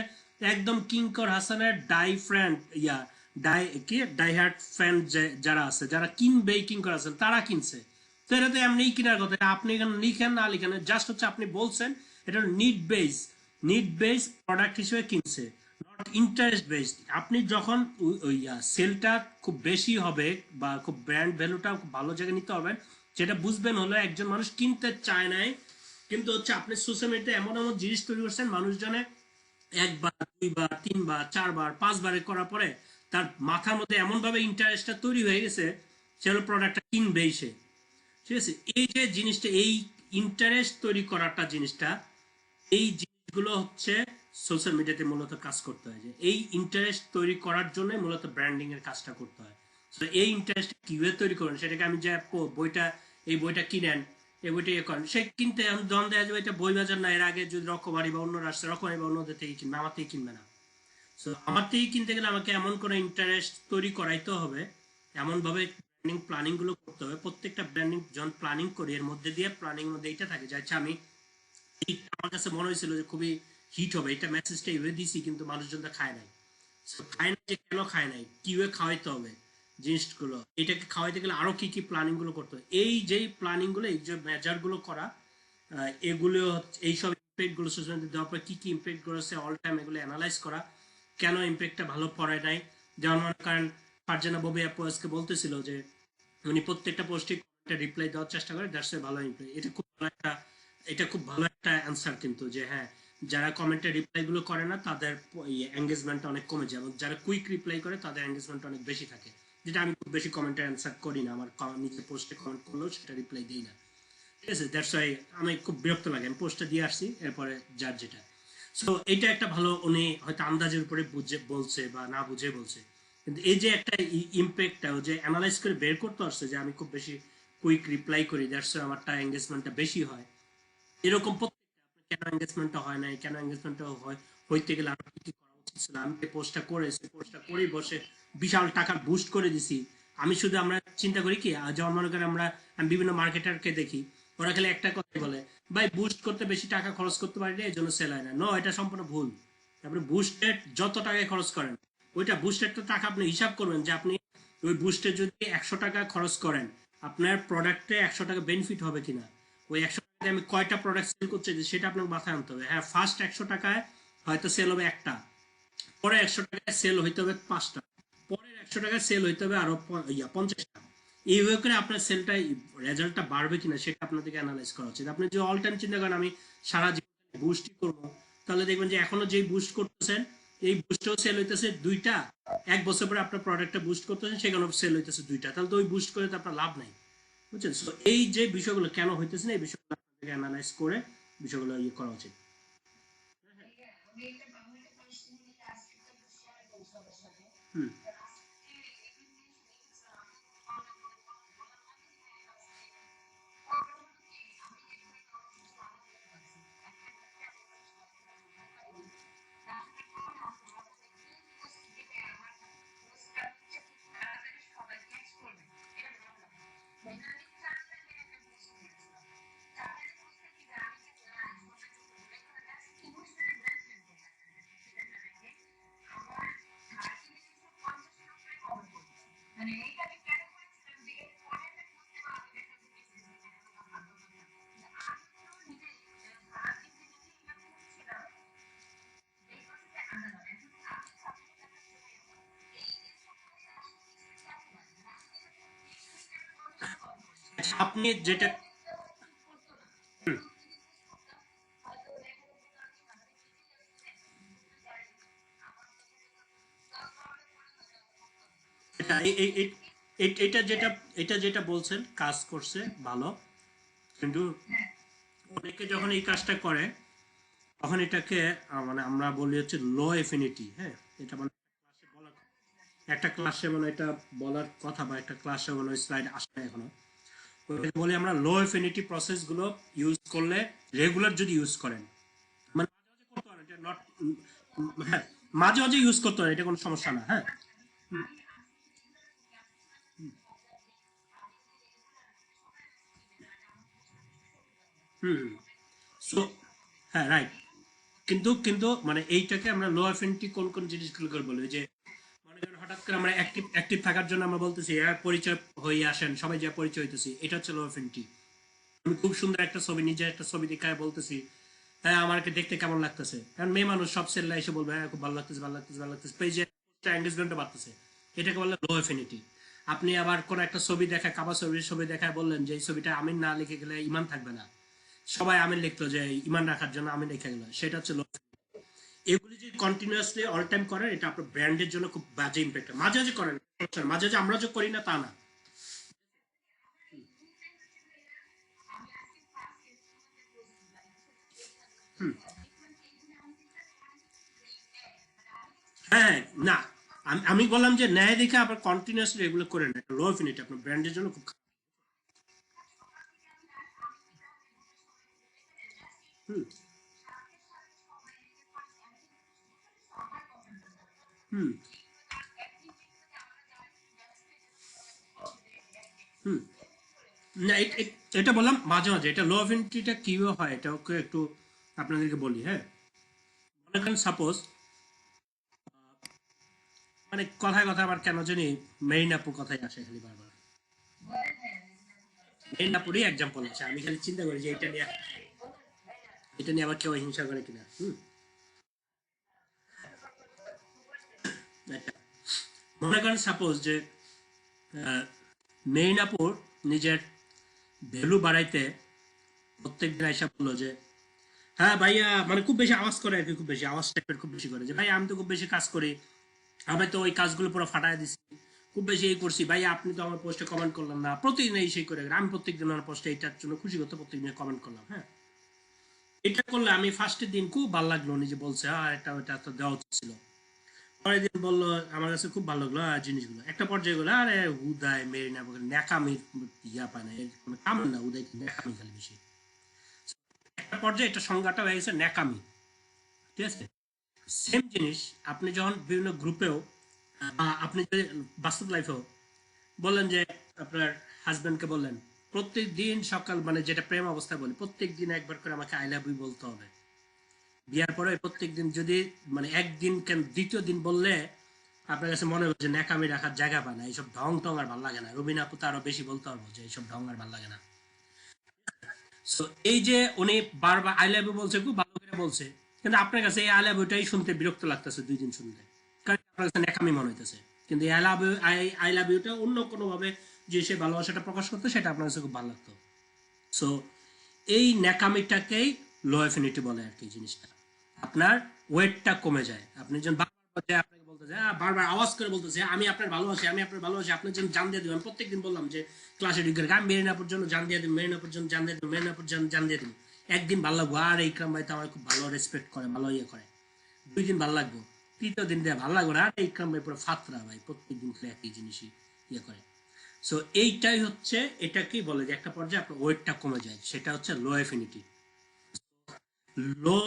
একদম কিঙ্কর হাসানের ডাই ফ্রেন্ড, ডাই কি ডাই হার্ট ফ্রেন্ড যারা আছে, যারা কিনবে কিঙ্কর হাসান তারা কিনছে। তো এটা তো এমনি কেনার কথা, আপনি এখানে লিখেন না লিখেন, জাস্ট হচ্ছে আপনি বলছেন এটা নিড বেস প্রোডাক্ট হিসেবে কিনছে, নট ইন্টারেস্ট বেসড। আপনি যখন সেলটা খুব বেশি হবে বা খুব ব্র্যান্ড ভ্যালুটা খুব ভালো জায়গায় নিতে হবে, যেটা বুঝবেন হলো একজন মানুষ কিনতে চায় নাই, কিন্তু হচ্ছে আপনি সোশ্যাল মিডিয়াতে এমন এমন জিনিস তৈরি করছেন মানুষজনে একবার দুইবার তিনবার চারবার পাঁচবারে করার পরে তার মাথার মধ্যে এমন ভাবে ইন্টারেস্টটা তৈরি হয়ে গেছে সে প্রোডাক্টটা কিনবেই সে, ঠিক আছে। এই যে জিনিসটা, এই ইন্টারেস্ট তৈরি করাটা জিনিসটা, এই জিনিসগুলো হচ্ছে সোশ্যাল মিডিয়াতে মূলত কাজ করতে হয়, যে এই ইন্টারেস্ট তৈরি করার জন্য মূলত ব্র্যান্ডিং এর কাজটা করতে হয়। তো এই ইন্টারেস্ট কিভাবে তৈরি করেন, সেটাকে আমি যে বইটা, এই বইটা কিনেন, এই বইটা ইয়ে করেন, সে কিনতে আমি দন দেওয়া যাবে, এটা বই বাজার না, এর আগে যদি রকমারি বা অন্য রাষ্ট্রের রকমারি বা অন্যদের থেকে কিনবে, আমার থেকে কিনবে না। সো আমার থেকে কিনতে গেলে আমাকে এমন কোনো ইন্টারেস্ট তৈরি করাইতে হবে, এমনভাবে ব্র্যান্ডিং প্ল্যানিং গুলো করতে হবে। প্রত্যেকটা ব্র্যান্ডিং যখন প্ল্যানিং করি, এর মধ্যে দিয়ে প্ল্যানিং এর মধ্যে এটা থাকে যে আচ্ছা আমি, আমার কাছে মনে হয়েছিল যে খুবই হিট হবে, এটা মেসেজটা এভাবে দিছি, কিন্তু মানুষজন তো খায় নাই। খায় না, যে কেন খায় নাই, কিভাবে খাওয়াইতে হবে জিনিসগুলো, এটাকে খাওয়াইতে গেলে আরো কি কি প্ল্যানিং গুলো করতে হবে, এই যে প্ল্যানিং গুলো, এই যে মেজার গুলো করা, এগুলো এইসব ইম্প্যাক্ট গুলো সোশ্যাল মিডিয়া দেওয়ার পর কি কি ইম্প্যাক্ট করেছে অল টাইম, এগুলো অ্যানালাইজ করা, কেন ইম্প্যাক্টটা ভালো পড়ে নাই। যেমন মনে করেন ফারজানা ববি আপু আজকে বলতেছিল যে উনি প্রত্যেকটা পোস্টে রিপ্লাই দেওয়ার চেষ্টা করে, দ্যাটস এ ভালো ইমপ্লাই। এটা খুব ভালো একটা, এটা খুব ভালো একটা অ্যান্সার কিন্তু, যে হ্যাঁ, যারা কমেন্টে রিপ্লাই গুলো করে না তাদের এঙ্গেজমেন্টটা অনেক কমে যায়, এবং যারা কুইক রিপ্লাই করে তাদের এঙ্গেজমেন্ট অনেক বেশি থাকে। যেটা আমি খুব বেশি কমেন্টের অ্যান্সার করি না, আমার নিজের পোস্টে কমেন্ট করলেও সেটা রিপ্লাই দিই না, ঠিক আছে। দ্যাটস ওয়াই আমি খুব বিরক্ত লাগে, আমি পোস্টটা দিয়ে আসছি, এরপরে যার যেটা। সো এটা একটা ভালো, উনি হয়তো আন্দাজের উপরে বুঝে বলছে বা না বুঝে বলছে, কিন্তু এই যে একটা ইম্প্যাক্টটা যে অ্যানালাইজ করে বের করতে পারছে যে আমি খুব বেশি কুইক রিপ্লাই করি, দ্যাটস ওয়াই আমারটা এঙ্গেজমেন্টটা বেশি হয়। এরকম প্রত্যেকটা, আপনার কেন এঙ্গেজমেন্টটা হয় নাই, কেন এঙ্গেজমেন্টটা হয়, হইতে গেলে আর কি কি করা উচিত ছিল, আমি যে পোস্টটা করেছি, পোস্টটা করেই বসে বিশাল টাকার বুস্ট করে দিছি। আমি শুধু, আমরা চিন্তা করি কি, যেমন মনে করেন আমরা, আমি বিভিন্ন মার্কেটারকে দেখি, ওরা খালি একটা কথা বলে, ভাই বুস্ট করতে বেশি টাকা খরচ করতে পারি না, এই জন্য সেল হয় না। নো, এটা সম্পূর্ণ ভুল। তারপরে বুস্টেড যত টাকায় খরচ করেন, ওইটা বুস্টেড তো টাকা আপনি হিসাব করবেন, যে আপনি ওই বুস্টে যদি 100 টাকা খরচ করেন, আপনার প্রোডাক্টে 100 টাকা বেনিফিট হবে কিনা, ওই 100 টাকায় আমি কয়টা প্রোডাক্ট সেল করছি, যে সেটা আপনার মাথায় আনতে হবে। হ্যাঁ, ফার্স্ট 100 টাকায় হয়তো সেল হবে একটা, পরে 100 টাকায় সেল হইতে হবে 5টা, পরের 100 টাকায় সেল হইতে হবে আরো 50টা। এইভাবে করে আপনার সেলটা, রেজাল্টটা বাড়বে কিনা সেটা আপনাদেরকে অ্যানালাইজ করা উচিত। আপনি যে অল টাইম চিন্তা করেন আমি সারা জীবন বুস্টই করবো, তাহলে দেখবেন যে এখনো যেই বুস্ট করতেছেন, এই বুস্টেও সেল হইতেছে 2টা, 1 বছর পরে আপনার প্রোডাক্টটা বুস্ট করতেছেন, সেখানেও সেল হইতেছে 2টা, তাহলে তো ওই বুস্ট করে তো আপনার লাভ নাই, বুঝছেন। তো এই যে বিষয়গুলো কেন হইতেছে না, এই বিষয়গুলো আপনাদেরকে অ্যানালাইজ করে বিষয়গুলো ইয়ে করা উচিত। হুম। আচ্ছা, আপনি যেটা, এটা এটা যেটা, এটা যেটা বলছেন কাজ করছে ভালো, কিন্তু অনেকে যখন এই কাজটা করে, তখন এটাকে মানে আমরা বলি হচ্ছে লো এফিনিটি। হ্যাঁ, এটা মানে ক্লাসে বলার, একটা ক্লাসে মানে এটা বলার কথা, বা একটা ক্লাসে মানে স্লাইড আসে না এখনো, ওইটাকে বলি আমরা লো এফিনিটি প্রসেস গুলো ইউজ করলে, রেগুলার যদি ইউজ করেন, মানে মাঝে মাঝে করতে পারেন, এটা নট, হ্যাঁ, মাঝে মাঝে ইউজ করতে পারেন, এটা কোনো সমস্যা না। হ্যাঁ। হুম। সো, হ্যাঁ, রাইট। কিন্তু কিন্তু মানে এইটাকে আমরা লো অ্যাফিনিটি কোন কোন জিনিসগুলো করে বলি, যে মনে করেন হঠাৎ করে আমরা অ্যাক্টিভ অ্যাক্টিভ থাকার জন্য আমরা বলতেছি হ্যাঁ পরিচয় হয়ে আসেন, সবাই যা পরিচয় হইতেছি, এটা হচ্ছে লো অ্যাফিনিটি। আমি খুব সুন্দর একটা ছবি, নিজে একটা ছবি দেখায় বলতেছি হ্যাঁ আমাকে দেখতে কেমন লাগতেছে, কারণ মেয়ে মানুষ সব সেল্লা এসে বলবে হ্যাঁ খুব ভালো লাগতেছে, ভালো লাগতেছে, ভালো লাগতেছে, পেজে এঙ্গেজমেন্টটা বাড়তেছে, এটাকে বলে লো অ্যাফিনিটি। আপনি আবার কোন একটা ছবি দেখা, কাবা ছবির ছবি দেখায় বললেন যে এই ছবিটা আমিন না লিখে গেলে ইমান থাকবে না, সবাই আমিন লিখলো, যে ইমান রাখার জন্য আমিন লিখে গেল, সেটা হচ্ছে লো। এগুলি যদি কন্টিনিউয়াসলি অল টাইম করেন, এটা আপনার ব্র্যান্ডের জন্য খুব বাজে ইম্প্যাক্ট। মাঝে মাঝে করেন, মাঝে মাঝে আমরা যে করি না তা না, হ্যাঁ, না, আমি বললাম যে ন্যায় দেখে আবার কন্টিনিউয়াসলি এগুলো করে না, লো অ্যাফিনিটি আপনার ব্র্যান্ডের জন্য খুব হুম হুম হুম না, এটা বললাম মাঝে মাঝে, এটা লো অ্যাফিনিটিটা কিভাবে হয় এটা ওকে একটু আপনাদেরকে বলি। হ্যাঁ, মনে করেন সাপোজ, মানে কথায় কথায় আবার কেন জানি মেরিন আপুর কথাই আসে খালি বারবার। মেরিন আপুরই এক্সাম্পল আছে, আমি খালি চিন্তা করি যে এটা নিয়ে আবার কেউ হিংসা করে কিনা। আচ্ছা, মনে করেন সাপোজ যে মেরিন আপুর নিজের ভ্যালু বাড়াইতে প্রত্যেকদিন আইসা বললো যে হ্যাঁ ভাইয়া, মানে খুব বেশি আওয়াজ করে আর কি, খুব বেশি আওয়াজ টাইপের খুব বেশি করে যে ভাই আমি তো খুব বেশি কাজ করি, আমি তো ওই কাজগুলো পুরো ফাটাই দিছি, খুব বেশি এই করছি ভাই, আপনি তো আমার পোস্টে কমেন্ট করলেন না, প্রতিদিন এই সেই করে আমি প্রত্যেকদিন আমার পোস্টে এইটার জন্য খুশি করতে প্রত্যেকদিন কমেন্ট করলাম। হ্যাঁ, এটা করলে আমি ফার্স্টের দিন খুব ভালো লাগলো, নিজে বলছে হ্যাঁ এটা ওটা তো দেওয়া উচিত ছিল। পরের দিন বললো আমার কাছে খুব ভালো লাগলো জিনিসগুলো, একটা পর্যায়ে গেলো আরে উদয় মেরে না ন্যাকামি ইয়া পায় না, এর কোনো কাম না, উদয় ন্যাকামি খালি বেশি। একটা পর্যায়ে এটা সংজ্ঞাটা হয়ে গেছে ন্যাকামি। ঠিক আছে, সেম জিনিস আপনি যখন বিভিন্ন গ্রুপেও, আপনি যদি বাস্তব লাইফেও বললেন যে আপনার হাজব্যান্ডকে বললেন প্রত্যেক দিন সকাল, মানে যেটা প্রেম অবস্থায় বলি, প্রত্যেক দিন একবার করে আমাকে আই লাভ ইউ বলতে হবে। বিয়ার পরে প্রত্যেক দিন যদি, মানে একদিন কেন দ্বিতীয় দিন বললে আপনার কাছে মনে হবে যে ন্যাকামি রাখার জায়গা পায় না, এইসব ঢং টং আর ভাল লাগে না, রবিনা আপু তো আরো বেশি বলতে পারবো যে এইসব ঢং আর ভাল লাগে না। তো এই যে উনি বারবার আই লাভ ইউ বলছে, খুব ভালো করে বলছে, কিন্তু আপনার কাছে এই আই লাভ ইউটাই শুনতে বিরক্ত লাগতেছে 2 দিন শুনতে, কারণ আপনার কাছে ন্যাকামি মনে হইতেছে। কিন্তু I love you, I love ইউটা অন্য কোনো ভাবে যে সে ভালোবাসাটা প্রকাশ করতো সেটা আপনার কাছে খুব ভালো লাগতো। সো এই ন্যাকামিটাকেই লো অ্যাফিনিটি বলে আর কি জিনিসটা। আপনার ওয়েটটা কমে যায়, আপনি যখন বারবার যে আপনাকে বলতেছে বারবার আওয়াজ করে বলতেছে আমি আপনার ভালোবাসি, আমি আপনার ভালোবাসি, আপনার জন্য জান দিয়ে দেবেন, প্রত্যেকদিন বললাম যে ক্লাসে ঢুকে আমি মেরিনাপুর জন্য জান দিয়ে দিন, মেরিনাপুর জন্য জান দিয়ে দিন, মেরিনাপুর জন্য জান দিয়ে দিন। একদিন ভালো লাগবো, আর ইকরাম ভাই তো আমার খুব ভালো রেসপেক্ট করে, ভালো ইয়ে করে। 2 দিন ভালো লাগবো, তৃতীয় দিন দিয়ে ভালো লাগবে না, আর ইকরাম ভাই পুরো ফাতরা ভাই, প্রত্যেকদিন খালি একই জিনিসই ইয়ে করে। সো এইটাই হচ্ছে, এটাকেই বলে যে একটা পর্যায়ে আপনার ওয়েটটা কমে যায়, সেটা হচ্ছে লো এফিনিটি। লো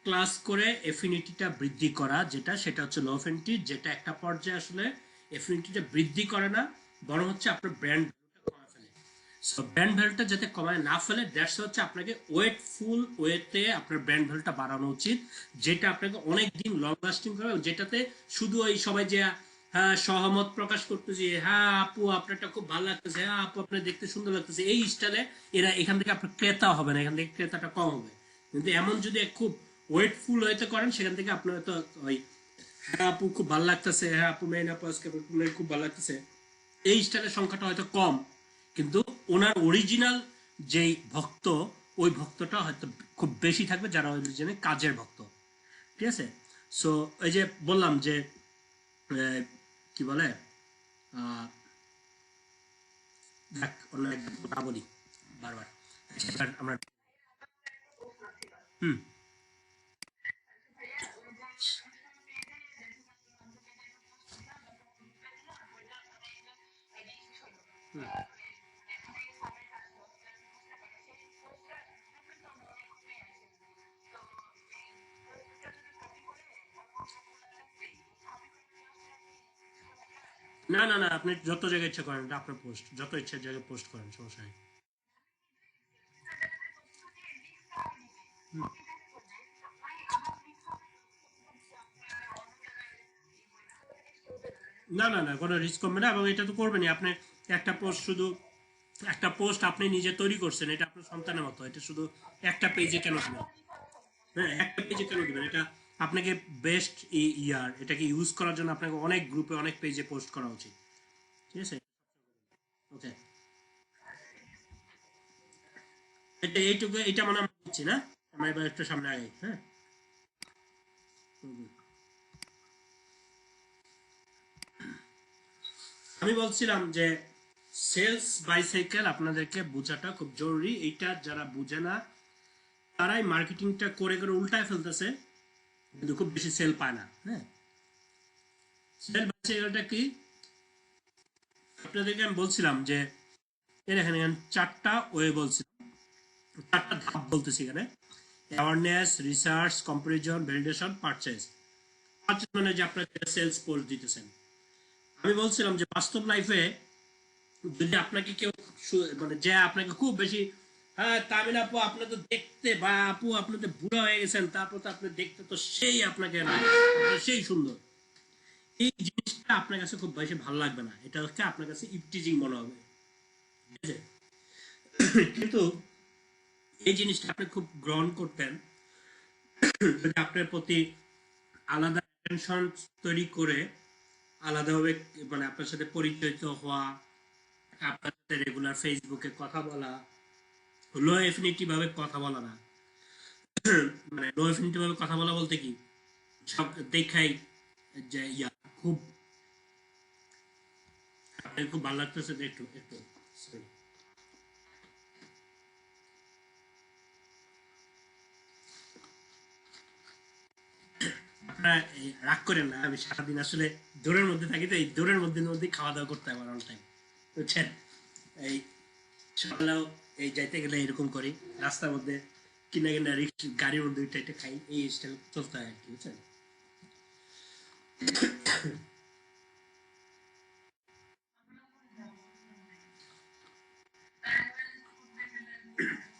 ক্লাস করে এফিনিটিটা বৃদ্ধি করা যেটা, সেটা হচ্ছে লো এফিনিটি, যেটা একটা পর্যায়ে আসলে এফিনিটিটা বৃদ্ধি করে না, বরং হচ্ছে আপনার ব্র্যান্ড ভ্যালুটা কমায় ফেলে। সো ব্র্যান্ড ভ্যালুটা যাতে কমায় না ফেলে, দ্যাটস হচ্ছে আপনাকে ওয়েটফুল ওয়েতে আপনার ব্র্যান্ড ভ্যালুটা বাড়ানো উচিত, যেটা আপনাকে অনেক দিন লং লাস্টিং করবে, যেটাতে শুধু ওই সবাই যে হ্যাঁ সহমত প্রকাশ করতেছে, হ্যাঁ আপু আপনারটা খুব ভালো লাগতেছে, হ্যাঁ আপু আপনার দেখতে সুন্দর লাগতেছে, এই স্টাইলে এরা এখান থেকে আপনার ক্রেতা হবে না, এখান থেকে ক্রেতাটা কম হবে। কিন্তু এমন যদি খুব ওয়েটফুল হইতে করেন, সেখান থেকে আপনার তো ওই হ্যাঁ আপু খুব ভালো লাগতেছে, হ্যাঁ আপু মেন আপু আজকে খুব ভালো লাগতেছে, এই স্টাইলের সংখ্যাটা হয়তো কম, কিন্তু ওনার অরিজিনাল যেই ভক্ত, ওই ভক্তটা হয়তো খুব বেশি থাকবে, যারা অরিজিনালি কাজের ভক্ত। ঠিক আছে, সো এই যে বললাম যে কি বলে, আহ, দেখ অন্য একদম না বলি বারবার, এবার আমরা হুম না না না, আপনি যত জায়গায় ইচ্ছা করেন, এটা আপনার পোস্ট, যত ইচ্ছা জায়গায় পোস্ট করেন, সমস্যা নেই। না না না, কোনো রিস্ক কমবে না, এবং এটা তো করবেনই আপনি। একটা পোস্ট শুধু, একটা পোস্ট আপনি নিজে তৈরি করছেন, এটা আপনার সন্তানের মতো, এটা শুধু একটা পেজে কেন দিবেন? হ্যাঁ, একটা পেজে কেন দিবেন এটা? আপনাকে বেস্ট ইয়ার এটাকে ইউজ করার জন্য আপনাকে অনেক গ্রুপে অনেক পেজে পোস্ট করা উচিত। ঠিক আছে, ওকে, এটা এইটুকু, এটা মানে আমি বুঝছি না, আমরা এবার একটু সামনে আগাই। হ্যাঁ, হুম। আমি বলছিলাম যে সেলস বাইসাইকেল আপনাদেরকে বোঝাটা খুব জরুরি, এইটা যারা বুঝে না তারাই মার্কেটিংটা করে করে উল্টায় ফেলতেছে, কিন্তু খুব বেশি সেল পায় না। হ্যাঁ, সেল বাইসাইকেলটা কি আপনাদেরকে আমি বলছিলাম যে এখানে চারটা ওয়ে বলছিলাম, চারটা ধাপ বলতেছি এখানে: awareness, research, comparison, validation, purchase. Purchase মানে যে আপনাকে সেলস পোস্ট দিতেছেন। আমি বলছিলাম যে বাস্তব লাইফে যদি আপনাকে কেউ মানে যে আপনাকে খুব বেশি, হ্যাঁ তামিল আপু আপনি তো দেখতে, বা আপু আপনি তো বুড়া হয়ে গেছেন, তারপর তো আপনি দেখতে তো সেই আপনাকে সেই সুন্দর, এই জিনিসটা আপনার কাছে খুব বেশি ভালো লাগবে না, এটা হচ্ছে আপনার কাছে ইপটিজিং মনে হবে, ঠিক আছে? কিন্তু এই জিনিসটা আপনি খুব গ্রহণ করতেন যদি আপনার প্রতি আলাদা অ্যাটেনশন তৈরি করে, আলাদাভাবে মানে আপনার সাথে পরিচিত হওয়া, আপনার সাথে রেগুলার ফেসবুকে কথা বলা, লো এফিনিটি ভাবে কথা বলা না, মানে লো এফিনিটি ভাবে কথা বলা বলতে কি, সব দেখাই যে ইয়া খুব আপনার খুব ভালো লাগতেছে, একটু একটু sorry। আপনারা রাগ করেন না, আমি সারাদিন আসলে দৌড়ের মধ্যে থাকি, তো এই দৌড়ের মধ্যে খাওয়া দাওয়া করতে হয় আমার অল টাইম, বুঝছেন? এই সকালেও এই যাইতে গেলে এরকম করি, রাস্তার মধ্যে কিনা কিনা গাড়ির মধ্যে উঠে এটা খাই, এই স্টাইল চলতে হয় আর কি, বুঝছেন?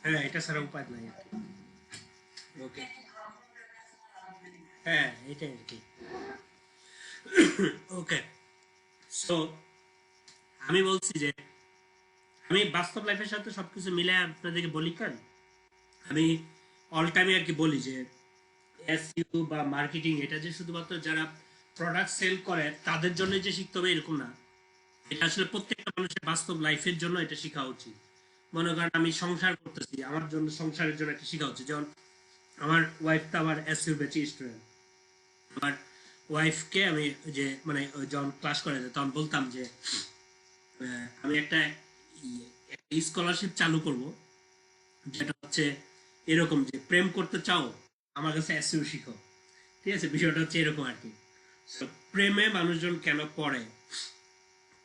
হ্যাঁ এটা ছাড়া উপায় নাই আর কি। ওকে, হ্যাঁ এটাই আর কি। ওকে, সো আমি বলছি যে আমি বাস্তব লাইফের সাথে সবকিছু মিলে আপনাদেরকে বলি কেন, আমি অল টাইমে আর কি বলি যে এসইও বা মার্কেটিং এটা যে শুধুমাত্র যারা প্রোডাক্ট সেল করে তাদের জন্য যে শিখতে হবে এরকম না, এটা আসলে প্রত্যেকটা মানুষের বাস্তব লাইফের জন্য এটা শেখা উচিত। মনে করেন আমি সংসার করতেছি, আমার জন্য সংসারের জন্য এটা শেখা উচিত। যেমন আমার ওয়াইফ তো আমার এসইও ব্যাচে স্টুডেন্ট, আমার ওয়াইফকে আমি যে মানে যখন ক্লাস করে তখন বলতাম যে আমি একটা স্কলারশিপ চালু করব, যেটা হচ্ছে এরকম যে প্রেম করতে চাও আমার কাছে এসইও শিখো, ঠিক আছে? বিষয়টা হচ্ছে এরকম আর কি। So, প্রেমে মানুষজন কেন পড়ে,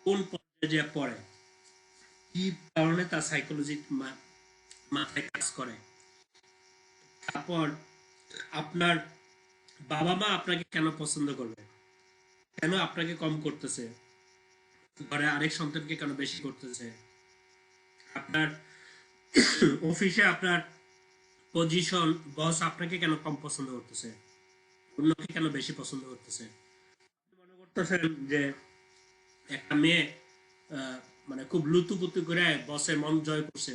কোন পর্যায়ে পড়ে, কি কারণে তার সাইকোলজি মাথায় কাজ করে, তারপর আপনার বাবা মা আপনাকে কেন পছন্দ করবে, কেন আপনাকে কম করতেছে, ঘরে আরেক সন্তানকে কেন বেশি করতেছে, আপনার অফিসে আপনার পজিশন বস আপনাকে কেন কম পছন্দ করতেছে, অন্যকে কেন বেশি পছন্দ করতেছে। মনে করতেছেন যে একটা মেয়ে মানে খুব লুতুপুতু করে বসের মন জয় করছে,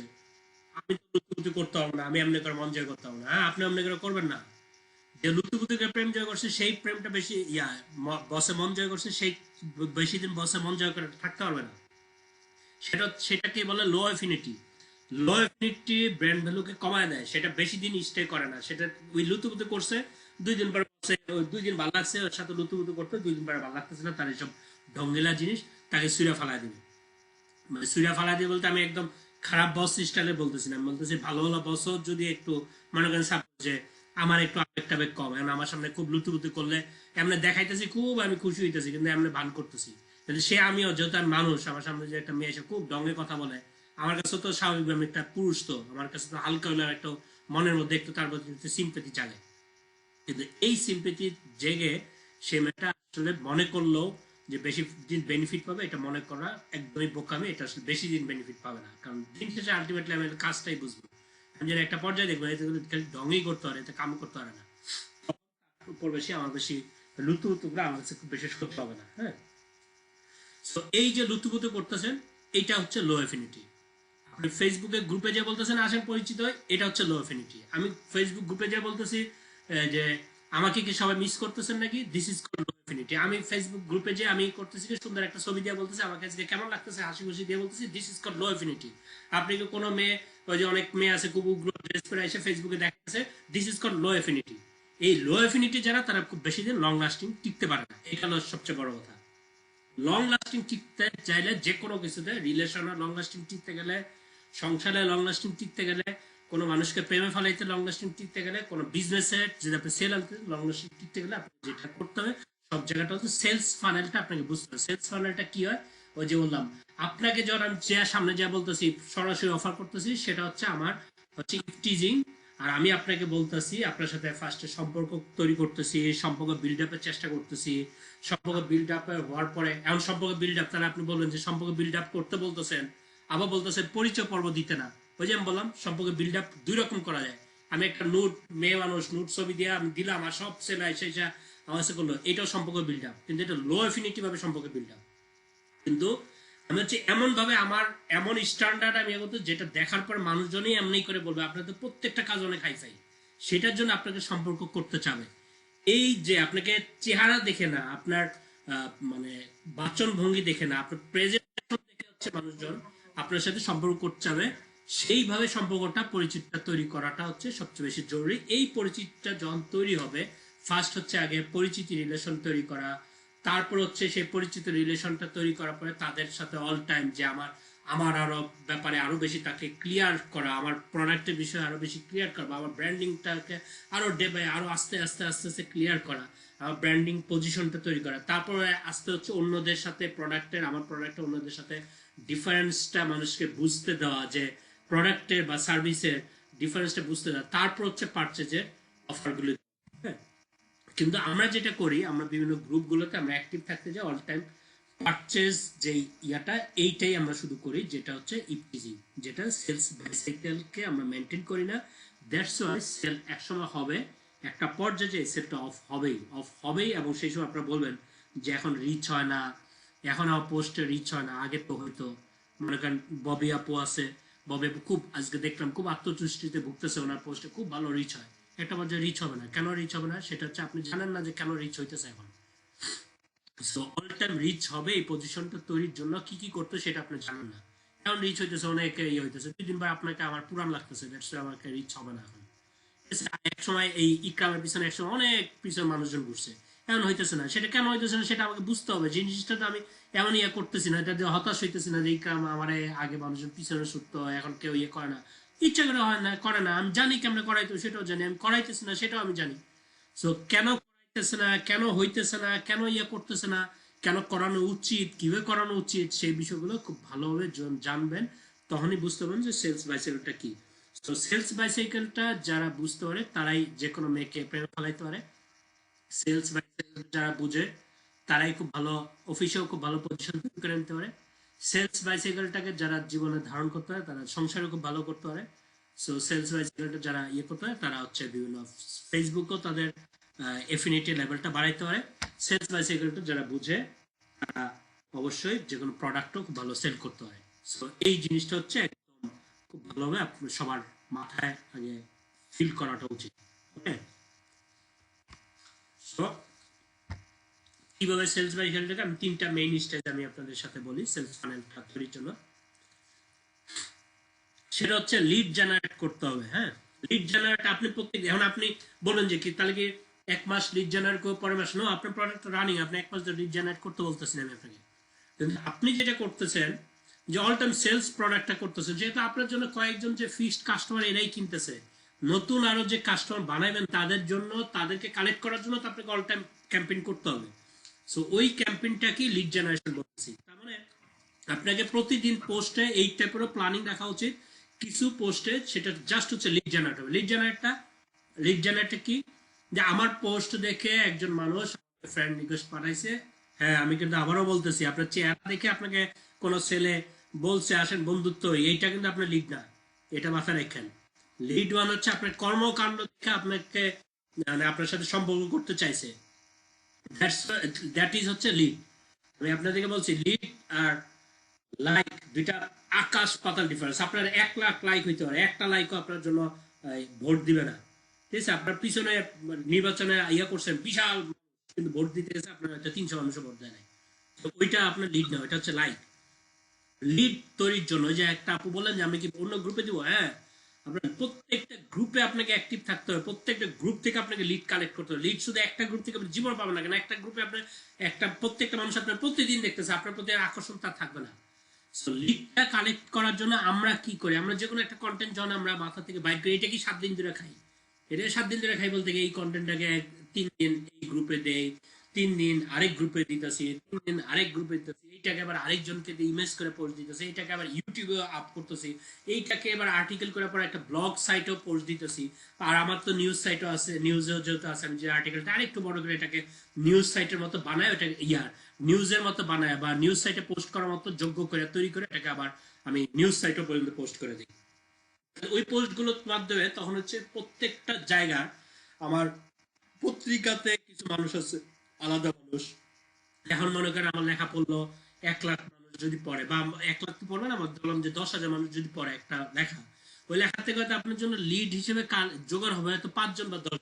আমি তো লুতুপুতু করতে হবে না, আমি এমনি করে মন জয় করতে হবে না। হ্যাঁ আপনি এমনি করে করবেন না, যে লুতুপুতু করে প্রেম জয় করছে সেই প্রেমটা বেশি বসে মন জয় করছে সেই বেশি দিন বসে মন জয় করে থাকতে পারবে না। সেটাকে বলে লো অ্যাফিনিটি। লো অ্যাফিনিটি ব্র্যান্ড ভ্যালুকে কমায় দেয়, সেটা বেশি দিন স্টে করে না। সেটা ওই লুতুপুতু করছে, 2 দিন পর বসে 2 দিন ভালো লাগছে ওর সাথে লুতুপুতু করতে, 2 দিন পরে ভালো লাগতেছে না, তার এইসব ঢঙ্গিলা জিনিস তাকে সুইরা ফালা দিবে। মানে সুইরা ফালা দিয়ে বলতে আমি একদম খারাপ বস স্টাইলে বলতেছি না, আমি বলতেছি ভালো ভালো বসও যদি একটু মনে করেন সাপোজ যে আমার একটু আবেগটা বেগ কম, এখন আমার সামনে খুব লুতুপুতু করলে এমনি দেখাইতেছি খুব আমি খুশি হইতেছি, কিন্তু এমনি ভান করতেছি, কিন্তু সে আমিও যেহেতু আমি মানুষ, আমার সামনে যে একটা মেয়ে এসে খুব ডঙ্গে কথা বলে, আমার কাছে তো স্বাভাবিক, আমি একটা পুরুষ, তো আমার কাছে তো হালকা হলে একটা মনের মধ্যে একটু তার প্রতি সিম্পেথি জাগে। কিন্তু এই সিম্পেথি জেগে সে মেয়েটা আসলে মনে করলো যে বেশি দিন বেনিফিট পাবে, এটা মনে করা একদমই বোকামি, এটা আসলে বেশি দিন বেনিফিট পাবে না, কারণ দিন শেষে আলটিমেটলি আমি কাজটাই বুঝবো। আমি যেন একটা পর্যায়ে দেখবো এতে ঢঙ্গই করতে পারে, এতে কাম করতে পারে না, উপর বেশি আমার বেশি লুতুপুতু করে আমার কাছে খুব বেশি সত্য হবে না। হ্যাঁ, তো এই যে লুতুপুতু করতেছেন এটা হচ্ছে লো এফিনিটি। আপনি ফেসবুকে গ্রুপে যে বলতেছেন আসেন পরিচিত হয়, এটা হচ্ছে লো এফিনিটি। আমি ফেসবুক গ্রুপে যে বলতেছি যে আমাকে কি সবাই মিস করতেছেন নাকি, this is called low affinity. আমি ফেসবুক গ্রুপে যে আমি করতেছি কি সুন্দর একটা ছবি দিয়ে বলতেছি আমাকে আজকে কেমন লাগতেছে হাসি খুশি দিয়ে বলতেছি, this is called low affinity. আপনি কি কোনো মেয়ে, ওই যে অনেক মেয়ে আছে খুব উগ্র ড্রেস পরে এসে ফেসবুকে দেখাচ্ছে, this is called low affinity. এই লো এফিনিটি যারা, তারা খুব বেশি দিন লং লাস্টিং টিকতে পারে না, এটা হলো সবচেয়ে বড় কথা। লং লাস্টিং টিকতে চাইলে যে কোনো কিছুতে, রিলেশনে লং লাস্টিং টিকতে গেলে, সংসারে লং লাস্টিং টিকতে গেলে, কোনো মানুষকে প্রেমে ফেলাইতে লং লাস্টিং টিকতে গেলে, কোনো বিজনেসে যদি আপনি সেল আনতে লং লাস্টিং টিকতে গেলে আপনি যেটা করতে হবে সব জায়গাটা হচ্ছে সেলস ফানেলটা আপনাকে বুঝতে হবে। সেলস ফানেলটা কি হয়, ওই যে বললাম আপনাকে যখন আমি যে সামনে যা বলতেছি সরাসরি অফার করতেছি, সেটা হচ্ছে আমার হচ্ছে টিজিং। আর আমি আপনাকে বলতেছি আপনার সাথে ফার্স্টে সম্পর্ক তৈরি করতেছি, সম্পর্ক বিল্ড আপের চেষ্টা করতেছি। সম্পর্ক বিল্ড আপ হওয়ার পরে এমন সম্পর্ক বিল্ড আপ, তাহলে আপনি বলবেন যে সম্পর্ক বিল্ড আপ করতে বলতেছেন, আবার বলতেছেন পরিচয় পর্ব দিতে না। ওই যে আমি বললাম সম্পর্ক বিল্ড আপ দুই রকম করা যায়। আমি একটা নোট, মেয়ে মানুষ নোট ছবি দিয়ে আমি দিলাম আর সব ছেলে এসে আমার সাথে করলো, এটাও সম্পর্ক বিল্ড আপ, কিন্তু এটা লো এফিনিটি ভাবে সম্পর্ক বিল্ড আপ। কিন্তু আমি হচ্ছে এমন ভাবে আমার এমন স্ট্যান্ডার্ড আমি এগোতে, যেটা দেখার পর মানুষজনই এমনি করে বলবে আপনাদের প্রত্যেকটা কাজ অনেক হাইফাই, সেটার জন্য আপনাকে সম্পর্ক করতে চাবে। এই যে আপনাকে চেহারা দেখে না, আপনার মানে বাচন ভঙ্গি দেখে না, আপনার প্রেজেন্টেশন দেখে হচ্ছে মানুষজন আপনার সাথে সম্পর্ক করতে চাবে। সেইভাবে সম্পর্কটা পরিচিতটা তৈরি করাটা হচ্ছে সবচেয়ে বেশি জরুরি। এই পরিচিতিটা যখন তৈরি হবে, ফার্স্ট হচ্ছে আগে পরিচিতি রিলেশন তৈরি করা, তারপর হচ্ছে সেই পরিচিত রিলেশনটা তৈরি করার পরে তাদের সাথে অল টাইম যে আমার আমার আরো ব্যাপারে আরো বেশি তাকে ক্লিয়ার করা, আমার প্রোডাক্টের বিষয়ে আরো বেশি ক্লিয়ার করা, আমার ব্র্যান্ডিংটাকে আরো ডেবে আরো আস্তে আস্তে আস্তে আস্তে ক্লিয়ার করা, আমার ব্র্যান্ডিং পজিশনটা তৈরি করা। তারপরে আস্তে হচ্ছে অন্যদের সাথে প্রোডাক্টের, আমার প্রোডাক্টের অন্যদের সাথে ডিফারেন্সটা মানুষকে বুঝতে দেওয়া, যে প্রোডাক্টের বা সার্ভিসের ডিফারেন্সটা বুঝতে দেওয়া। তারপর হচ্ছে পারচেজের অফারগুলো। হ্যাঁ, কিন্তু আমরা যেটা করি, আমরা বিভিন্ন গ্রুপগুলোতে আমরা অ্যাক্টিভ থাকতে যাই অল টাইম। পারচেজ যে ইয়াটা, এইটাই আমরা শুধু করি, যেটা হচ্ছে ইপিজি, যেটা সেলস সাইকেলকে আমরা মেনটেন করি না। দ্যাটস ওয়াই সেল একসময় হবে, একটা পর্যায়ে যে সেলটা অফ হবেই। এবং সেই সময় আপনারা বলবেন যে এখন রিচ হয় না, এখন আমার পোস্টে রিচ হয় না, আগে তো হয়তো। মনে করেন ববি আপু আছে, ববি আপু খুব আজকে দেখলাম খুব আত্মতুষ্টিতে ভুগতেছে, ওনার পোস্টে খুব ভালো রিচ হয়। একটা পর্যায়ে রিচ হবে না, কেন রিচ হবে না সেটা হচ্ছে আপনি জানেন না যে কেন রিচ হইতেছে এখন। সো অল টাইম রিচ হবে এই পজিশনটা তৈরির জন্য কি কি করতে সেটা আপনি জানেন না। এখন রিচ হইতেছে অনেক ইয়ে হইতেছে, 2 দিন পর আপনাকে আমার পুরান লাগতেছে, দ্যাটস আমাকে রিচ হবে না এখন। এক সময় এই ইকরামের পিছনে একসময় অনেক পিছনে মানুষজন ঘুরছে, এমন হইতেছে না। সেটা কেন হইতেছে না সেটা আমাকে বুঝতে হবে। জিনিসটা তো আমি এমন ইয়ে করতেছি না, এটা দিয়ে হতাশ হইতেছি না যে ইকরাম আমার আগে মানুষজন পিছনে ছুটতো, এখন কেউ ইয়ে করে না, ইচ্ছা করে হয় না, করে না। আমি জানি কেমনে করাইতো সেটাও জানি, আমি করাইতেছি না সেটাও আমি জানি। সো কেন করাইতেছে না, কেন হইতেছে না, কেন ইয়ে করতেছে না, কেন করানো উচিত, কিভাবে করানো উচিত, সেই বিষয়গুলো খুব ভালোভাবে জানবেন। তখনই বুঝতে পারবেন যে সেলস বাইসাইকেলটা কি। তো সেলস বাইসাইকেলটা যারা বুঝতে পারে তারাই যে কোনো মেয়েকে প্রেমে ফেলাইতে পারে। সেলস বাইসাইকেল যারা বুঝে তারাই খুব ভালো অফিসেও খুব ভালো পজিশন করে নিতে পারে। সেলস বাইসাইকেলটাকে যারা জীবনে ধারণ করতে পারে তারা সংসারে খুব ভালো করতে পারে। সো সেলস বাইসাইকেলটা যারা ইয়ে করতে পারে তারা হচ্ছে বিভিন্ন ফেসবুকও তাদের এফিনিটি লেভেলটা বাড়াইতে পারে। সেলস বাইসাইকেলটা যারা বুঝে তারা অবশ্যই যে কোনো প্রোডাক্টও খুব ভালো সেল করতে হয়। সো এই জিনিসটা হচ্ছে একদম খুব ভালোভাবে আপনার সবার মাথায় আগে ফিল করাটা উচিত। ওকে, সো কিভাবে সেলস বাইসাইকেলটাকে আমি 3টা মেইন স্টেজ আমি আপনাদের সাথে বলি সেলস ফানেলটা তৈরির জন্য। সেটা হচ্ছে লিড জেনারেট করতে হবে। হ্যাঁ, লিড জেনারেট আপনি প্রত্যেক, এখন আপনি বলেন যে কি তাহলে কি 1 মাস লিড জেনারেট করে পরের মাস, নো, আপনার প্রোডাক্ট রানিং, আপনি 1 মাস ধরে লিড জেনারেট করতে বলতেছেন আমি আপনাকে। কিন্তু আপনি যেটা করতেছেন যে অল টাইম সেলস প্রোডাক্টটা করতেছেন, যেহেতু আপনার জন্য কয়েকজন যে ফিক্সড কাস্টমার এরাই কিনতেছে, নতুন আরো যে কাস্টমার বানাবেন তাদের জন্য, তাদেরকে কালেক্ট করার জন্য তো আপনাকে অল টাইম ক্যাম্পেইন করতে হবে। সো ওই ক্যাম্পেইনটাকে লিড জেনারেশন বলতেছি। তার মানে আপনাকে প্রতিদিন পোস্টে এই টাইপেরও প্ল্যানিং রাখা উচিত। কিছু পোস্টে সেটা জাস্ট হচ্ছে লিড জেনারেট হবে। লিড জেনারেটটা কি, যে আমার পোস্ট দেখে একজন মানুষ ফ্রেন্ড রিকোয়েস্ট পাঠাইছে, হ্যাঁ আমি কিন্তু আবারও বলতেছি আপনার চেহারা দেখে আপনাকে কোনো ছেলে বলছে আসেন বন্ধুত্ব, এইটা কিন্তু আপনার লিড না, এটা মাথায় রাখেন। লিড ওয়ান হচ্ছে আপনার কর্মকাণ্ড দেখে আপনাকে মানে আপনার সাথে সম্পর্ক করতে চাইছে, দ্যাট ইজ হচ্ছে লিড। আমি আপনাদেরকে বলছি লিড আর লাইক দুইটা আকাশ পাতাল ডিফারেন্স। আপনার 1 লাখ লাইক হইতে পারে, একটা লাইকও আপনার জন্য ভোট দিবে না। ঠিক আছে, আপনার পিছনে নির্বাচনে ইয়া করছেন বিশাল, কিন্তু ভোট দিতে গেছে আপনার হয়তো 300 মানুষ ভোট দেয় নাই। তো ওইটা আপনার লিড না, ওইটা হচ্ছে লাইক। লিড তৈরির জন্য যে একটা আপু বললেন যে আমি কি অন্য গ্রুপে দিব, হ্যাঁ আপনার প্রত্যেকটা গ্রুপে আপনাকে অ্যাক্টিভ থাকতে হবে, প্রত্যেকটা গ্রুপ থেকে আপনাকে লিড কালেক্ট করতে হবে। লিড শুধু একটা গ্রুপ থেকে আপনি জীবন পাবেন না, কেন একটা গ্রুপে আপনার প্রত্যেকটা মানুষ আপনার প্রতিদিন দেখতেছে, আপনার প্রতি আকর্ষণ তার থাকবে না। সো লিডটা কালেক্ট করার জন্য আমরা কি করি, আমরা যে কোনো একটা কন্টেন্ট যখন আমরা মাথা থেকে বাইর করি, এটা কি 7 দিন ধরে খাই, এটা 7 দিন ধরে খাই বলতে গিয়ে এই কন্টেন্টটাকে 3 দিন এই গ্রুপে দেই, 3 দিন আরেক গ্রুপে দিতেছি, 3 দিন আরেক গ্রুপে দিতেছি, এইটাকে আবার আরেকজনকে দিয়ে ইমেজ করে পোস্ট দিতেছি, এইটাকে আবার ইউটিউবে আপ করতেছি, এইটাকে এবার আর্টিকেল করে পরে একটা ব্লগ সাইটেও পোস্ট দিতেছি। আর আমার তো নিউজ সাইটও আছে, নিউজেও যেহেতু আছে, আমি যে আর্টিকেলটা আরেকটু বড় করে এটাকে নিউজ সাইটের মতো বানায়, ওটা নিউজের মতো বানায় বা নিউজ সাইটে পোস্ট করার মতো যোগ্য করে তৈরি করে এটাকে আবার আমি নিউজ সাইটও পর্যন্ত পোস্ট করে দিই। ওই পোস্টগুলোর মাধ্যমে তখন হচ্ছে প্রত্যেকটা জায়গা, আমার পত্রিকাতে কিছু মানুষ আছে, আলাদা মানুষ, এখন মনে করেন আমার লেখা পড়লো 1 লাখ মানুষ যদি পড়ে, বা 1 লাখ তো পড়বে না, আমার ধরলাম যে 10,000 মানুষ যদি পড়ে একটা লেখা, ওই লেখা থেকে হয়তো আপনার জন্য লিড হিসেবে জোগাড় হবে হয়তো 5 জন বা 10।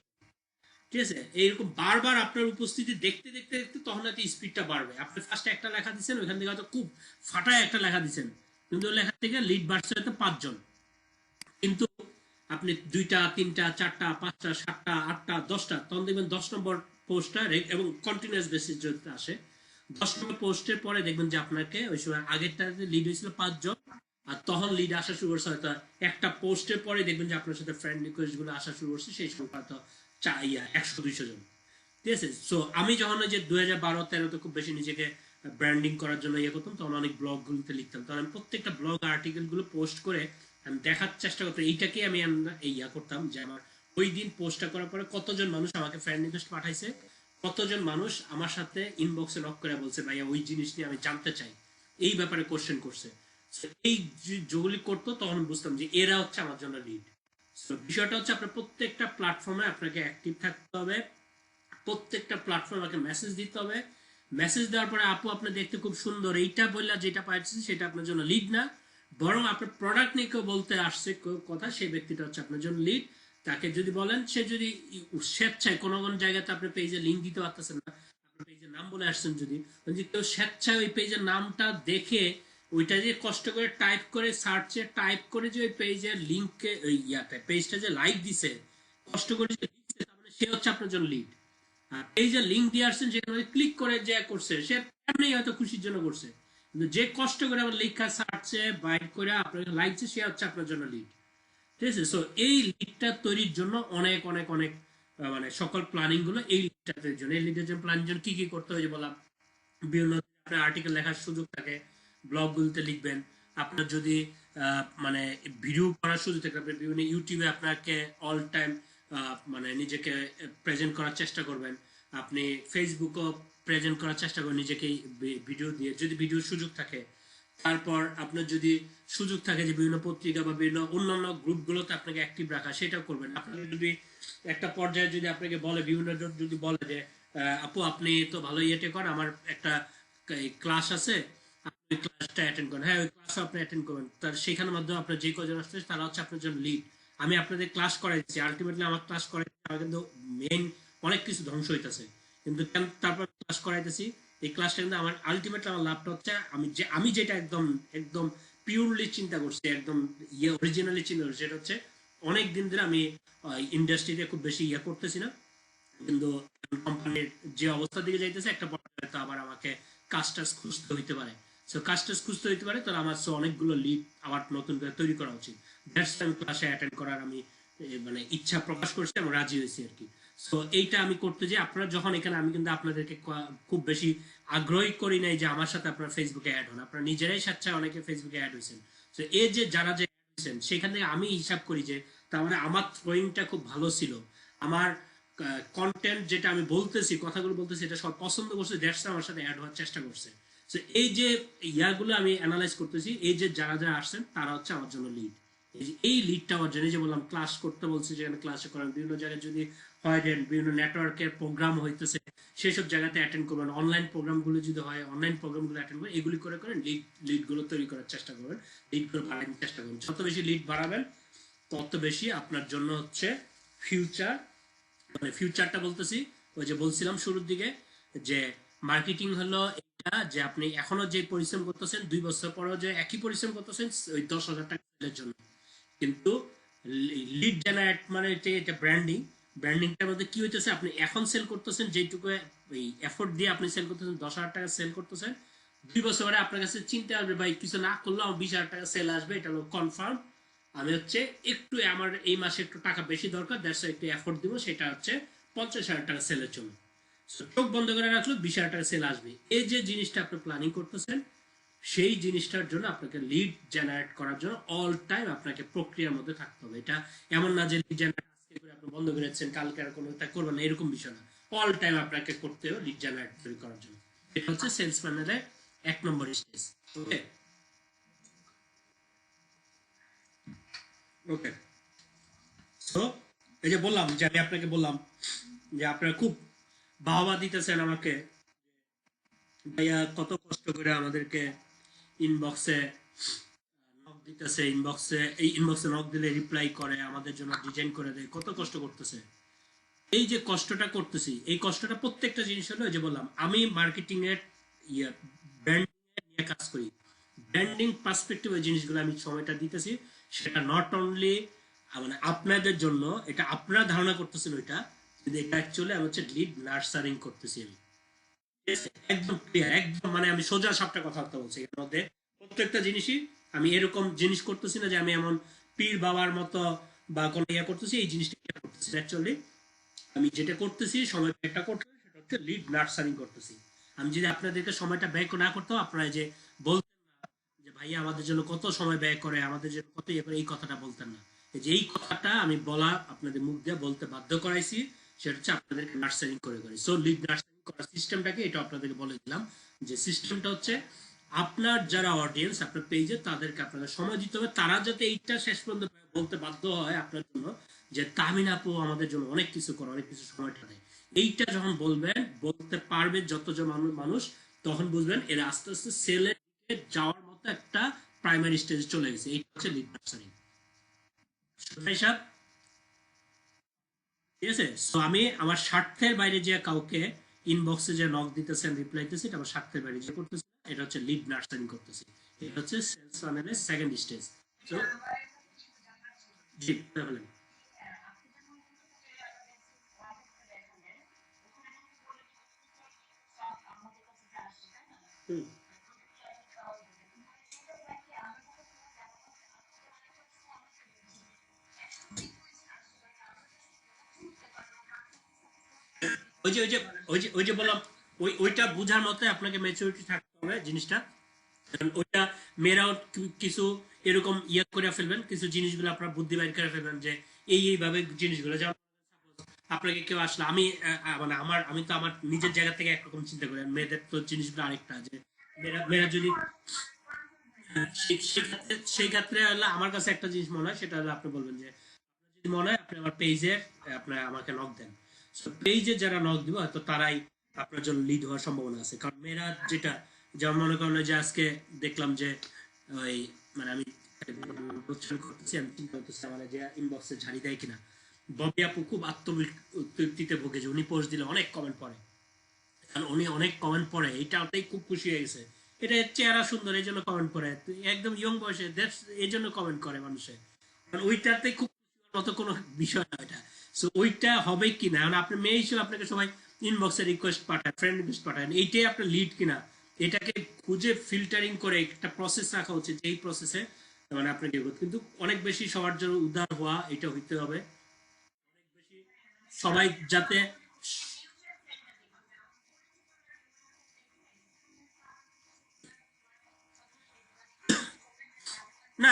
ঠিক আছে, এইরকম বারবার আপনার উপস্থিতি দেখতে দেখতে দেখতে তখন হয়তো স্পিডটা বাড়বে। আপনি ফার্স্টে একটা লেখা দিচ্ছেন, ওইখান থেকে হয়তো খুব ফাটায় একটা লেখা দিচ্ছেন, কিন্তু ওই লেখা থেকে লিড বাড়ছে হয়তো 5 জন। কিন্তু আপনি 2টা 3টা 4টা 5টা 7টা 8টা 10টা, তখন দেখবেন 10 নম্বর পোস্টটা এবং কন্টিনিউয়াস বেসিস যদি আসে, 10 নম্বর পোস্টের পরে দেখবেন যে আপনাকে ওই সময় আগেরটাতে লিড হয়েছিল 5 জন, আর তখন লিড আসা শুরু করছে হয়তো একটা পোস্টের পরে দেখবেন যে আপনার সাথে ফ্রেন্ড রিকোয়েস্ট গুলো আসা শুরু করছে, সেই সংখ্যা হয়তো 100-200 জন। ঠিক আছে, সো আমি যখন ওই যে 2012-13 খুব বেশি নিজেকে ব্র্যান্ডিং করার জন্য ইয়ে করতাম, তখন অনেক ব্লগ গুলোতে লিখতাম, তখন আমি প্রত্যেকটা ব্লগ আর্টিকেল গুলো পোস্ট করে আমি দেখার চেষ্টা করতাম, এইটাকে আমি ইয়া করতাম যে আমার ওই দিন পোস্টটা করার পরে কতজন মানুষ আমাকে ফ্রেন্ড রিকোয়েস্ট পাঠাইছে, কতজন মানুষ আমার সাথে ইনবক্সে নক করে বলছে ভাইয়া ওই জিনিস নিয়ে আমি জানতে চাই, এই ব্যাপারে কোশ্চেন করছে। এই যেগুলি করতো তখন বুঝতাম যে এরা হচ্ছে আমার জন্য লিড। বিষয়টা হচ্ছে আপনার প্রত্যেকটা প্ল্যাটফর্মে আপনাকে অ্যাক্টিভ থাকতে হবে, প্রত্যেকটা প্ল্যাটফর্মে আমাকে মেসেজ দিতে হবে। মেসেজ দেওয়ার পরে আপু আপনি দেখতে খুব সুন্দর, এইটা বললা যেটা পাচ্ছেন সেটা আপনার জন্য লিড না, বরং আপনার প্রোডাক্ট নিয়ে কেউ বলতে আসছে কথা, সেই ব্যক্তিটা হচ্ছে আপনার জন্য লিড। তাকে যদি বলেন, সে যদি স্বেচ্ছায় কোনো কোনো জায়গাতে আপনার পেজে লিঙ্ক দিতে পারতেছেন না, আপনার পেজের নাম বলে আসছেন, যদি কেউ স্বেচ্ছায় ওই পেজের নামটা দেখে ওইটা যে কষ্ট করে টাইপ করে সার্চে টাইপ করে যে ওই পেজের লিঙ্কে ওই ইয়াতে পেজটা যে লাইক দিছে, কষ্ট করে যে লিখছে, তার মানে সে হচ্ছে আপনার জন্য লিড। আর এই যে লিঙ্ক দিয়ে আসছেন সেখানে ক্লিক করে যে করছে, সে এমনি হয়তো খুশির জন্য করছে, কিন্তু যে কষ্ট করে আমার লেখা সার্চে বাইট করে আপনার লাইকছে, সে হচ্ছে আপনার জন্য লিড। ঠিক আছে, সো এই লিডটা তৈরির জন্য অনেক অনেক অনেক মানে সকল প্ল্যানিং গুলো এই লিডটা তৈরির জন্য, এই লিডের জন্য প্ল্যানিং জন্য কি কি করতে হয় যে বললাম, বিভিন্ন আপনার আর্টিকেল লেখার সুযোগ থাকে, ব্লগগুলোতে লিখবেন। আপনার যদি মানে ভিডিও করার সুযোগ থাকে, আপনি বিভিন্ন ইউটিউবে আপনাকে অল টাইম মানে নিজেকে প্রেজেন্ট করার চেষ্টা করবেন। আপনি ফেসবুকও প্রেজেন্ট করার চেষ্টা করবেন নিজেকে ভিডিও দিয়ে, যদি ভিডিওর সুযোগ থাকে। তারপর আপনার যদি সুযোগ থাকে যে বিভিন্ন পত্রিকা বা বিভিন্ন অন্যান্য গ্রুপগুলোতে আপনাকে অ্যাক্টিভ রাখা, সেটাও করবেন। আপনাকে যদি একটা পর্যায়ে যদি আপনাকে বলে, বিভিন্ন যদি বলে যে আপু আপনি তো ভালো ইয়েটে করেন, আমার একটা ক্লাস আছে, আপনি ক্লাসটা অ্যাটেন্ড করেন, হ্যাঁ ওই ক্লাসও আপনি অ্যাটেন্ড করবেন, তার সেখানের মাধ্যমে আপনার যে কজন আসছে তারা হচ্ছে আপনার জন্য লিড। আমি আপনাদের ক্লাস করাইছি, আলটিমেটলি আমার ক্লাস করাইছি, আমার কিন্তু মেইন অনেক কিছু ধ্বংস হইতেছে, কিন্তু তারপর ক্লাস করাইতেছি, এই ক্লাসটা কিন্তু আমার আলটিমেটলি আমার লাভটা হচ্ছে আমি যেটা একদম একদম পিওরলি চিন্তা করছি, একদম অরিজিনালি চিন্তা করছি, সেটা হচ্ছে অনেক দিন ধরে আমি ইন্ডাস্ট্রিতে খুব বেশি করতেছি না, কিন্তু কোম্পানির যে অবস্থার দিকে যাইতেছে, একটা পর্যায়ে তো আবার আমাকে কাজ টাজ খুঁজতে হইতে পারে। সো কাজ টাজ খুঁজতে হইতে পারে, তাহলে আমার অনেকগুলো লিড আবার নতুন করে তৈরি করা উচিত। দ্যাটস আমি ক্লাসে অ্যাটেন্ড করার আমি মানে ইচ্ছা প্রকাশ করছি এবং রাজি হয়েছি আর কি। সো এইটা আমি করতে যাই, আপনারা যখন এখানে, আমি কিন্তু আপনাদেরকে খুব বেশি আগ্রহী করি নাই যে আমার সাথে আপনারা ফেসবুকে অ্যাড হন, আপনারা নিজেরাই স্বেচ্ছায় অনেকে ফেসবুকে অ্যাড হয়েছেন। তো এই যে যারা যে অ্যাড হয়েছেন, সেখান থেকে আমি হিসাব করি যে তার মানে আমার থ্রোয়িংটা খুব ভালো ছিল, আমার কন্টেন্ট যেটা আমি বলতেছি, কথাগুলো বলতেছি, এটা সব পছন্দ করছে, দ্যাটস আমার সাথে অ্যাড হওয়ার চেষ্টা করছে। সো এই যে ইয়াগুলো আমি অ্যানালাইজ করতেছি, এই যে যারা যারা আসছেন তারা হচ্ছে আমার জন্য লিড। এই লিডটা আমার জন্য, যে বললাম ক্লাস করতে বলছি, যেখানে ক্লাসে করেন, বিভিন্ন জায়গায় যদি হয়, বিভিন্ন নেটওয়ার্কের প্রোগ্রাম হইতেছে, সেসব জায়গাতে অ্যাটেন্ড করবেন, অনলাইন প্রোগ্রামগুলো যদি হয় অনলাইন প্রোগ্রামগুলো অ্যাটেন্ড করবেন, এগুলি করে করে লিডগুলো তৈরি করার চেষ্টা করবেন, লিডগুলো বাড়ানোর চেষ্টা করবেন। যত বেশি লিড বাড়াবেন তত বেশি আপনার জন্য হচ্ছে ফিউচার, মানে ফিউচারটা বলতেছি, ওই যে বলছিলাম শুরুর দিকে যে মার্কেটিং হলো এটা, যে আপনি এখনো যে পরিশ্রম করতেছেন 2 বছর পরেও যে একই পরিশ্রম করতেছেন ওই 10,000 টাকা সেলের জন্য, কিন্তু লিড জেনারেট মানে এটা ব্র্যান্ডিং। ব্র্যান্ডিংটার মধ্যে কি হইতেছে, আপনি এখন সেল করতেছেন যেটুকু এই এফোর্ট দিয়ে আপনি সেল করতেছেন, 10,000 টাকা সেল করতেছেন, 2 বছর পরে আপনার কাছে চিন্তা আসবে ভাই কিছু না করলেও আমার 20,000 টাকা সেল আসবে, এটা হলো কনফার্ম। আমি হচ্ছে একটু আমার এই মাসে একটু টাকা বেশি দরকার, দ্যাটস একটু এফোর্ট দিব, সেটা হচ্ছে 50,000 টাকা সেলের জন্য। চোখ বন্ধ করে রাখলো 20,000 টাকা সেল আসবে। এই যে জিনিসটা আপনি প্ল্যানিং করতেছেন, সেই জিনিসটার জন্য আপনাকে লিড জেনারেট করার জন্য অল টাইম আপনাকে প্রক্রিয়ার মধ্যে থাকতে হবে। এটা এমন না যে লিড জেনারেট আজকে করে আপনি বন্ধ করে দিচ্ছেন, কালকে আর কোনো তা করবেন না, এরকম বিষয় না। অল টাইম আপনাকে করতে হবে লিড জেনারেট তৈরি করার জন্য। এটা হচ্ছে সেলস ম্যানেজারের 1 নম্বর স্টেজ। ওকে ওকে। সো এই যে বললাম যে আমি আপনাকে বললাম যে আপনারা খুব বাহবা দিতেছেন আমাকে, ভাইয়া কত কষ্ট করে আমাদেরকে ইনবক্সে নক দিতেছে, ইনবক্সে নক দিলে রিপ্লাই করে, আমাদের জন্য ডিজাইন করে দেয়, কত কষ্ট করতেছে। এই যে কষ্টটা করতেছি, এই কষ্টটা প্রত্যেকটা জিনিস হলো যে বললাম আমি মার্কেটিং এর ব্র্যান্ডিং নিয়ে কাজ করি। ব্র্যান্ডিং পার্সপেক্টিভ ওই জিনিসগুলো আমি সময়টা দিতেছি, সেটা নট অনলি মানে আপনাদের জন্য, এটা আপনারা ধারণা করতেছেন ওইটা, কিন্তু এটা অ্যাকচুয়ালি আমি হচ্ছে লিড নার্সারিং করতেছি আমি। একদম ক্লিয়ার, একদম মানে আমি সোজা সাপটা কথাবার্তা বলছি এর মধ্যে। প্রত্যেকটা জিনিসই আমি এরকম জিনিস করতেছি না যে আমি এমন পীর বাবার মতো বা কোনো ইয়া করতেছি, এই জিনিসটা করতেছি অ্যাকচুয়ালি আমি যেটা করতেছি সময় ব্যয়টা করতে, সেটা হচ্ছে লিড নার্সারিং করতেছি। আমি যদি আপনাদেরকে সময়টা ব্যয় না করতাম, আপনারা যে বলতেন না যে ভাইয়া আমাদের জন্য কত সময় ব্যয় করে, আমাদের জন্য কত ইয়ে করে, এই কথাটা বলতেন না। এই যে এই কথাটা আমি বলা আপনাদের মুখ দিয়ে বলতে বাধ্য করাইছি, সেটা হচ্ছে আপনাদেরকে নার্সারিং করে করে। সো লিড নার্সারিং করার সিস্টেমটাকে এটা আপনাদেরকে বলে দিলাম, যে সিস্টেমটা হচ্ছে আপনার যারা অডিয়েন্স আপনার পেজে, তাদেরকে আপনাদের সময় দিতে হবে, তারা যাতে এইটা শেষ পর্যন্ত বলতে বাধ্য হয় আপনার জন্য যে তামিন আপু আমাদের জন্য অনেক কিছু করে, অনেক কিছু সময়টা দেয়। এইটা যখন বলবেন, বলতে পারবে যতজন মানুষ, তখন বুঝবেন এরা আস্তে আস্তে সেলের দিকে যাওয়ার মতো একটা প্রাইমারি স্টেজে চলে গেছে। এইটা হচ্ছে লিড নার্সারিং। হিসাব ঠিক আছে। সো আমি আমার স্বার্থের বাইরে যে কাউকে ইনবক্সে যে নক দিতেছেন, রিপ্লাই দিতেছি, এটা আমার স্বার্থের বাইরে যে করতেছি, এটা হচ্ছে লিড নার্সারিং করতেছি। এটা হচ্ছে সেলস ফানেলের সেকেন্ড স্টেজ। তো জি বলেন। হুম। ওই যে ওই যে ওই যে বললাম, ওইটা বোঝার মতো আপনাকে ম্যাচুরিটি থাকতে হবে জিনিসটা। কারণ ওইটা মেয়েরাও কিছু এরকম ইয়া করে ফেলবেন, কিছু জিনিসগুলো আপনার বুদ্ধি বাইর করে ফেলবেন যে এইভাবে জিনিসগুলো, যেমন আপনাকে কেউ আসলে আমি মানে আমি তো আমার নিজের জায়গা থেকে একরকম চিন্তা করি, আর মেয়েদের তো জিনিসগুলো আরেকটা, যে মেয়েরা যদি সেই ক্ষেত্রে হলো আমার কাছে একটা জিনিস মনে হয়, সেটা হলো আপনি বলবেন যে যদি মনে হয় আপনি আমার পেজের আপনার আমাকে নক দেন। পেজে যারা নক দিব হয়তো তারাই আপনার জন্য লিড হওয়ার সম্ভাবনা আছে। কারণ মেয়েরা যেটা, যেমন মনে করেন যে আজকে দেখলাম যে ওই মানে আমি উচ্চারণ করতেছি, আমি চিন্তা করতেছি মানে যে ইনবক্সে ঝাড়ি দেয় কিনা। ববি আপু খুব আত্মতৃপ্তিতে ভোগে যে উনি পোস্ট দিলে অনেক কমেন্ট পড়ে, কারণ উনি অনেক কমেন্ট পড়ে, এইটাতেই খুব খুশি হয়ে গেছে। এটা চেহারা সুন্দর এই জন্য কমেন্ট পড়ে, একদম ইয়ং বয়সে এই জন্য কমেন্ট করে মানুষে, কারণ ওইটাতে খুব খুশি হওয়ার মতো কোনো বিষয় না এটা। সো ওইটা হবে কিনা, কারণ আপনি মেয়ে হিসেবে আপনাকে সবাই ইনবক্সে রিকোয়েস্ট পাঠায়, ফ্রেন্ড রিকোয়েস্ট পাঠায়, এইটাই আপনার লিড কিনা, এটাকে খুঁজে ফিল্টারিং করে একটা প্রসেস রাখা উচিত, যেই প্রসেসে মানে আপনাকে কিন্তু অনেক বেশি সবার জন্য উদার হওয়া, এটা হইতে হবে অনেক বেশি, সবাই যাতে না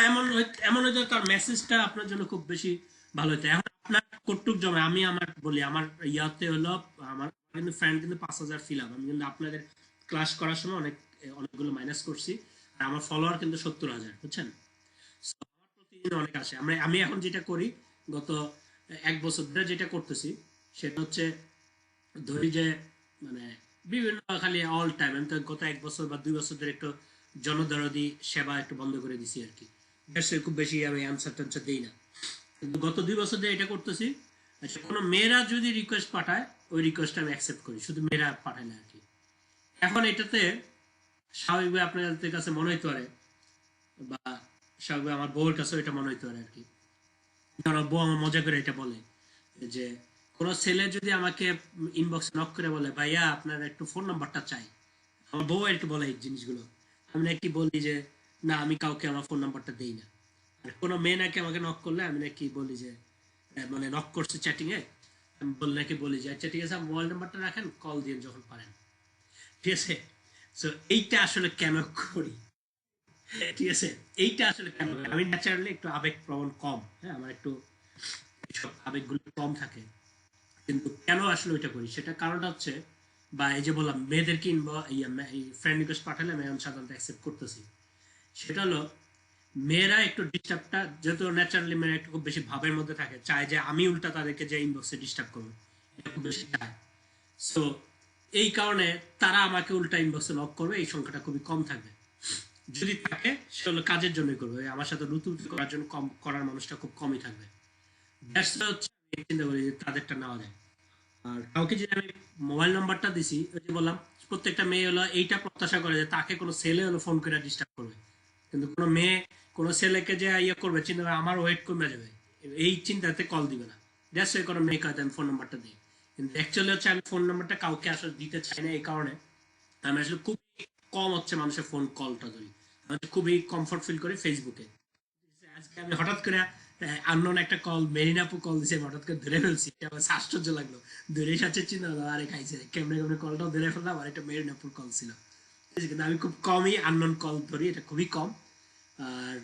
এমন হয়তো তার মেসেজটা আপনার জন্য খুব বেশি ভালো হতো। এখন আপনার কটুক জমে, আমি আমার বলি আমার ইয়াতে হলো, আমার কিন্তু ফ্রেন্ড কিন্তু 5,000 ফিল আপ, আমি কিন্তু আপনাদের ক্লাস করার সময় অনেকগুলো মাইনাস করছি, আর আমার ফলোয়ার কিন্তু 70,000, বুঝছেন। So, আমার প্রতিদিন অনেক আসে। আমি এখন যেটা করি, গত 1 বছর ধরে যেটা করতেছি, সেটা হচ্ছে ধরি যে মানে বিভিন্ন খালি অল টাইম, আমি তো গত 1 বছর বা 2 বছর ধরে একটু জনদরদি সেবা একটু বন্ধ করে দিছি আর কি। খুব বেশি আমি অ্যান্সার ট্যান্সার দিই না, কিন্তু গত 2 বছর ধরে এটা করতেছি। আচ্ছা, কোনো মেয়েরা যদি রিকোয়েস্ট পাঠায়, ওই রিকোয়েস্ট আমি অ্যাকসেপ্ট করি, শুধু মেয়েরা পাঠায় না আর কি। এখন এটাতে স্বাভাবিকভাবে আপনাদের কাছে মনে হইতে পারে, বা স্বাভাবিকভাবে আমার বউয়ের কাছে এটা মনে হইতে পারে আর কি, কারণ বউ আমার মজা করে এটা বলে যে কোন ছেলে যদি আমাকে ইনবক্সে নক করে বলে ভাইয়া আপনার একটু ফোন নাম্বারটা চাই, আমার বউ একটু বলে এই জিনিসগুলো, আমি নাকি বলি যে না আমি কাউকে আমার ফোন নাম্বারটা দেই না। আর কোনো মেয়ে নাকি আমাকে নক করলে আমি নাকি বলি যে মানে নক করছে চ্যাটিং এ, নাকি বলি যে আচ্ছা ঠিক আছে মোবাইল নাম্বারটা রাখেন, কল দিন যখন পারেন, ঠিক আছে। সো এইটা আসলে কেন করি, ঠিক আছে, এইটা আসলে কেন করি? আমি ন্যাচারালি একটু আবেগ প্রবণ কম, হ্যাঁ, আমার একটু এইসব আবেগগুলো কম থাকে। কিন্তু কেন আসলে ওইটা করি সেটা কারণটা হচ্ছে, বা এই যে বললাম মেয়েদেরকে ফ্রেন্ড রিকোয়েস্ট পাঠালে আমি সাধারণত অ্যাকসেপ্ট করতেছি, সেটা হলো মেয়েরা একটু ডিস্টার্বটা, যেহেতু ন্যাচারালি মেয়েরা একটু খুব বেশি ভাবের মধ্যে থাকে, চায় যে আমি উল্টা তাদেরকে যে ইনবক্সে ডিস্টার্ব করবো, এটা খুব বেশি চায়। সো এই কারণে তারা আমাকে উল্টা ইনবক্সে নক করবে, এই সংখ্যাটা খুবই কম থাকবে। যদি থাকে সে হলো কাজের জন্যই করবে, আমার সাথে লুতুপুতু করার জন্য কম করার মানুষটা খুব কমই থাকবে। দ্যাটস হচ্ছে আমি চিন্তা করি যে তাদেরটা নেওয়া যায়। আর কাউকে যদি আমি মোবাইল নাম্বারটা দিছি, ওই যে বললাম প্রত্যেকটা মেয়ে হলো এইটা প্রত্যাশা করে যে তাকে কোনো ছেলে হলো ফোন করে ডিস্টার্ব করবে, কিন্তু কোনো মেয়ে কোনো ছেলেকে যে ইয়ে করবে চিন্তা করে আমার ওয়েট কমে যাবে, এই চিন্তাতে কল দিবে না। দ্যাটস ওয়াই কোনো মেয়েকে হয়তো আমি ফোন নাম্বারটা দিই। কিন্তু অ্যাকচুয়ালি হচ্ছে আমি ফোন নাম্বারটা কাউকে আসলে দিতে চাই না, এই কারণে আমি আসলে খুব কম হচ্ছে মানুষের ফোন কলটা ধরি। আমি খুবই কমফর্ট ফিল করি ফেসবুকে। আজকে আমি হঠাৎ করে আননোন একটা কল, মেরিনাপু কল দিছে, আমি হঠাৎ করে ধরে ফেলছি, এটা আমার আশ্চর্য লাগলো। ধরে সাথে চিন্তা হলো আরে খাইছে কেমনে কেমনে কলটাও ধরে ফেললাম, আর একটা মেরিনাপুর কল ছিল। ঠিক আছে, কিন্তু আমি খুব কমই আননোন কল ধরি, এটা খুবই কম। আর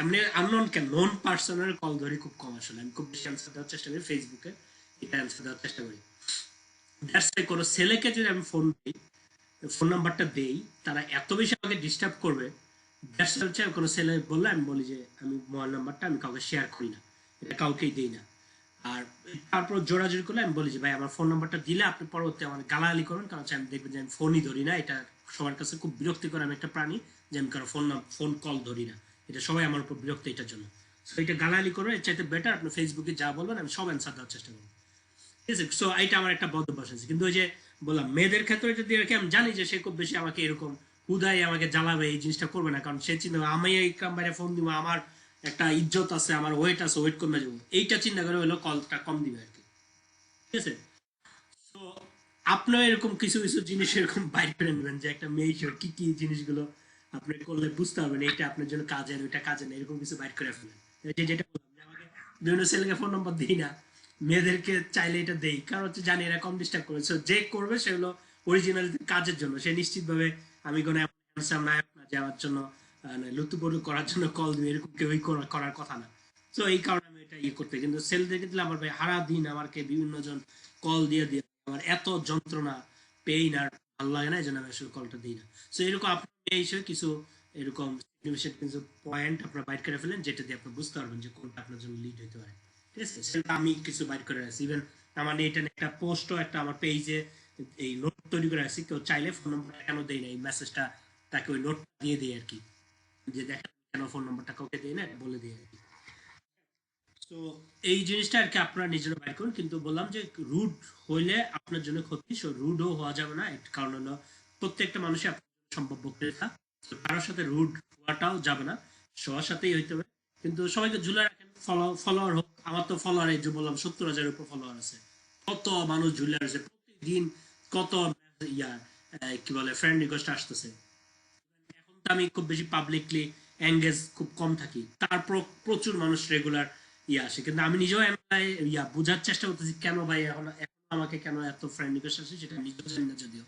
এমনি আননোন কেন, নোন পার্সনের কল ধরি খুব কম আসলে। আমি খুব বেশি অ্যান্সার দেওয়ার চেষ্টা করি ফেসবুকে, এটা অ্যান্সার দেওয়ার চেষ্টা করি। দ্যাটস ওয়াই কোনো ছেলেকে যদি আমি ফোন দিই, ফোন নাম্বারটা দেই, তারা এত বেশি আমাকে ডিস্টার্ব করবে। দ্যাটস হচ্ছে কোনো ছেলে বললে আমি বলি যে আমি মোবাইল নাম্বারটা আমি কাউকে শেয়ার করি না, এটা কাউকেই দিই না। আর তারপর জোরাজোরি করলে আমি বলি যে ভাই আমার ফোন নাম্বারটা দিলে আপনি পরবর্তী আমার গালাগালি করবেন, কারণ হচ্ছে আমি দেখবেন যে আমি ফোনই ধরি না। এটা সবার কাছে খুব বিরক্তিকর, আমি একটা প্রাণী যে আমি কারো ফোন কল ধরি না, এটা সবাই আমার উপর বিরক্ত এটার জন্য। সো এটা গালাগালি করবে, এর চাইতে বেটার আপনি ফেসবুকে যা বলবেন আমি সব অ্যান্সার দেওয়ার চেষ্টা করবো। ঠিক আছে, সো এটা আমার একটা বদ অভ্যাস আছে। কিন্তু ওই যে বললাম মেয়েদের ক্ষেত্রে যদি আর কি, আমি জানি যে সে খুব বেশি আমাকে এরকম হুদাই আমাকে জ্বালাবে, এই জিনিসটা করবে না, কারণ সে চিন্তা করে আমি এই বাইরে ফোন দিব, আমার একটা ইজ্জত আছে, আমার ওয়েট আছে, ওয়েট কমে যাবো, এইটা চিন্তা করে হলো কলটা কম দিবে আর কি। ঠিক আছে, তো আপনার এরকম কিছু কিছু জিনিস এরকম বাইর করে নেবেন যে একটা মেয়ে হিসেবে কি কি জিনিসগুলো আপনি করলে বুঝতে পারবেন এটা আপনার জন্য কাজের, ওইটা কাজে না, এরকম কিছু বাইর করে ফেলেন। যেটা বললাম যে আমাকে বিভিন্ন ছেলেকে ফোন নম্বর দিই না, মেয়েদেরকে চাইলে এটা দেই, কারণ হচ্ছে জানি এরা কম ডিস্টার্ব করবে। সো যে করবে সে হলো অরিজিনাল কাজের জন্য, সে নিশ্চিত ভাবে আমি কোনো হ্যান্ডসাম নায়ক না যে আমার জন্য লুতুপুতু করার জন্য কল দিবে, এরকম কেউই করার কথা না। তো এই কারণে আমি এটা ইয়ে করতে, কিন্তু ছেলেদেরকে দিলে আমার ভাই সারা দিন আমাকে বিভিন্ন জন কল দিয়ে দিয়ে আমার এত যন্ত্রণা, পেইন, আর ভালো লাগে না, এই জন্য আমি আসলে কলটা দিই না। সো এরকম আপনি এই হিসেবে কিছু এরকম কিছু পয়েন্ট আপনার বাইট করে ফেলেন, যেটা দিয়ে আপনি বুঝতে পারবেন যে কোনটা আপনার জন্য লিড হতে পারে। ঠিক আছে, সেটা আমি কিছু বাইট করে রাখছি। ইভেন আমার এটা একটা পোস্টও একটা আমার পেজে এই নোট তৈরি করে রাখছি, কেউ চাইলে ফোন নম্বরটা কেন দেয় না এই মেসেজটা তাকে ওই নোট দিয়ে দিই আর কি, যে দেখেন কেন ফোন নম্বরটা কাউকে দেয় না বলে দিই আর কি। তো এই জিনিসটা আর কি আপনারা নিজেরা বাইর করুন। কিন্তু বললাম যে রুড হইলে আপনার জন্য ক্ষতি, সো রুডও হওয়া যাবে না। এর কারণ হলো প্রত্যেকটা মানুষই আপনার জন্য সম্ভাব্য ক্রেতা, তো কারোর সাথে রুড হওয়াটাও যাবে না, সবার সাথেই হইতে হবে। কিন্তু সবাইকে ঝুলে রাখেন, ফলোয়ার হোক। আমার তো ফলোয়ার এই যে বললাম 70,000-এর উপর ফলোয়ার আছে, কত মানুষ ঝুলে আছে প্রতিদিন, কত ইয়া কি বলে ফ্রেন্ড রিকোয়েস্ট আসতেছে। এখন তো আমি খুব বেশি পাবলিকলি এঙ্গেজ খুব কম থাকি, তারপর প্রচুর মানুষ রেগুলার ইয়ে আসে, কিন্তু আমি নিজেও বোঝার চেষ্টা করতেছি কেন ভাই এখন এখন আমাকে কেন এত ফ্রেন্ড রিকোয়েস্ট আসে, সেটা নিজেও জানি না যদিও,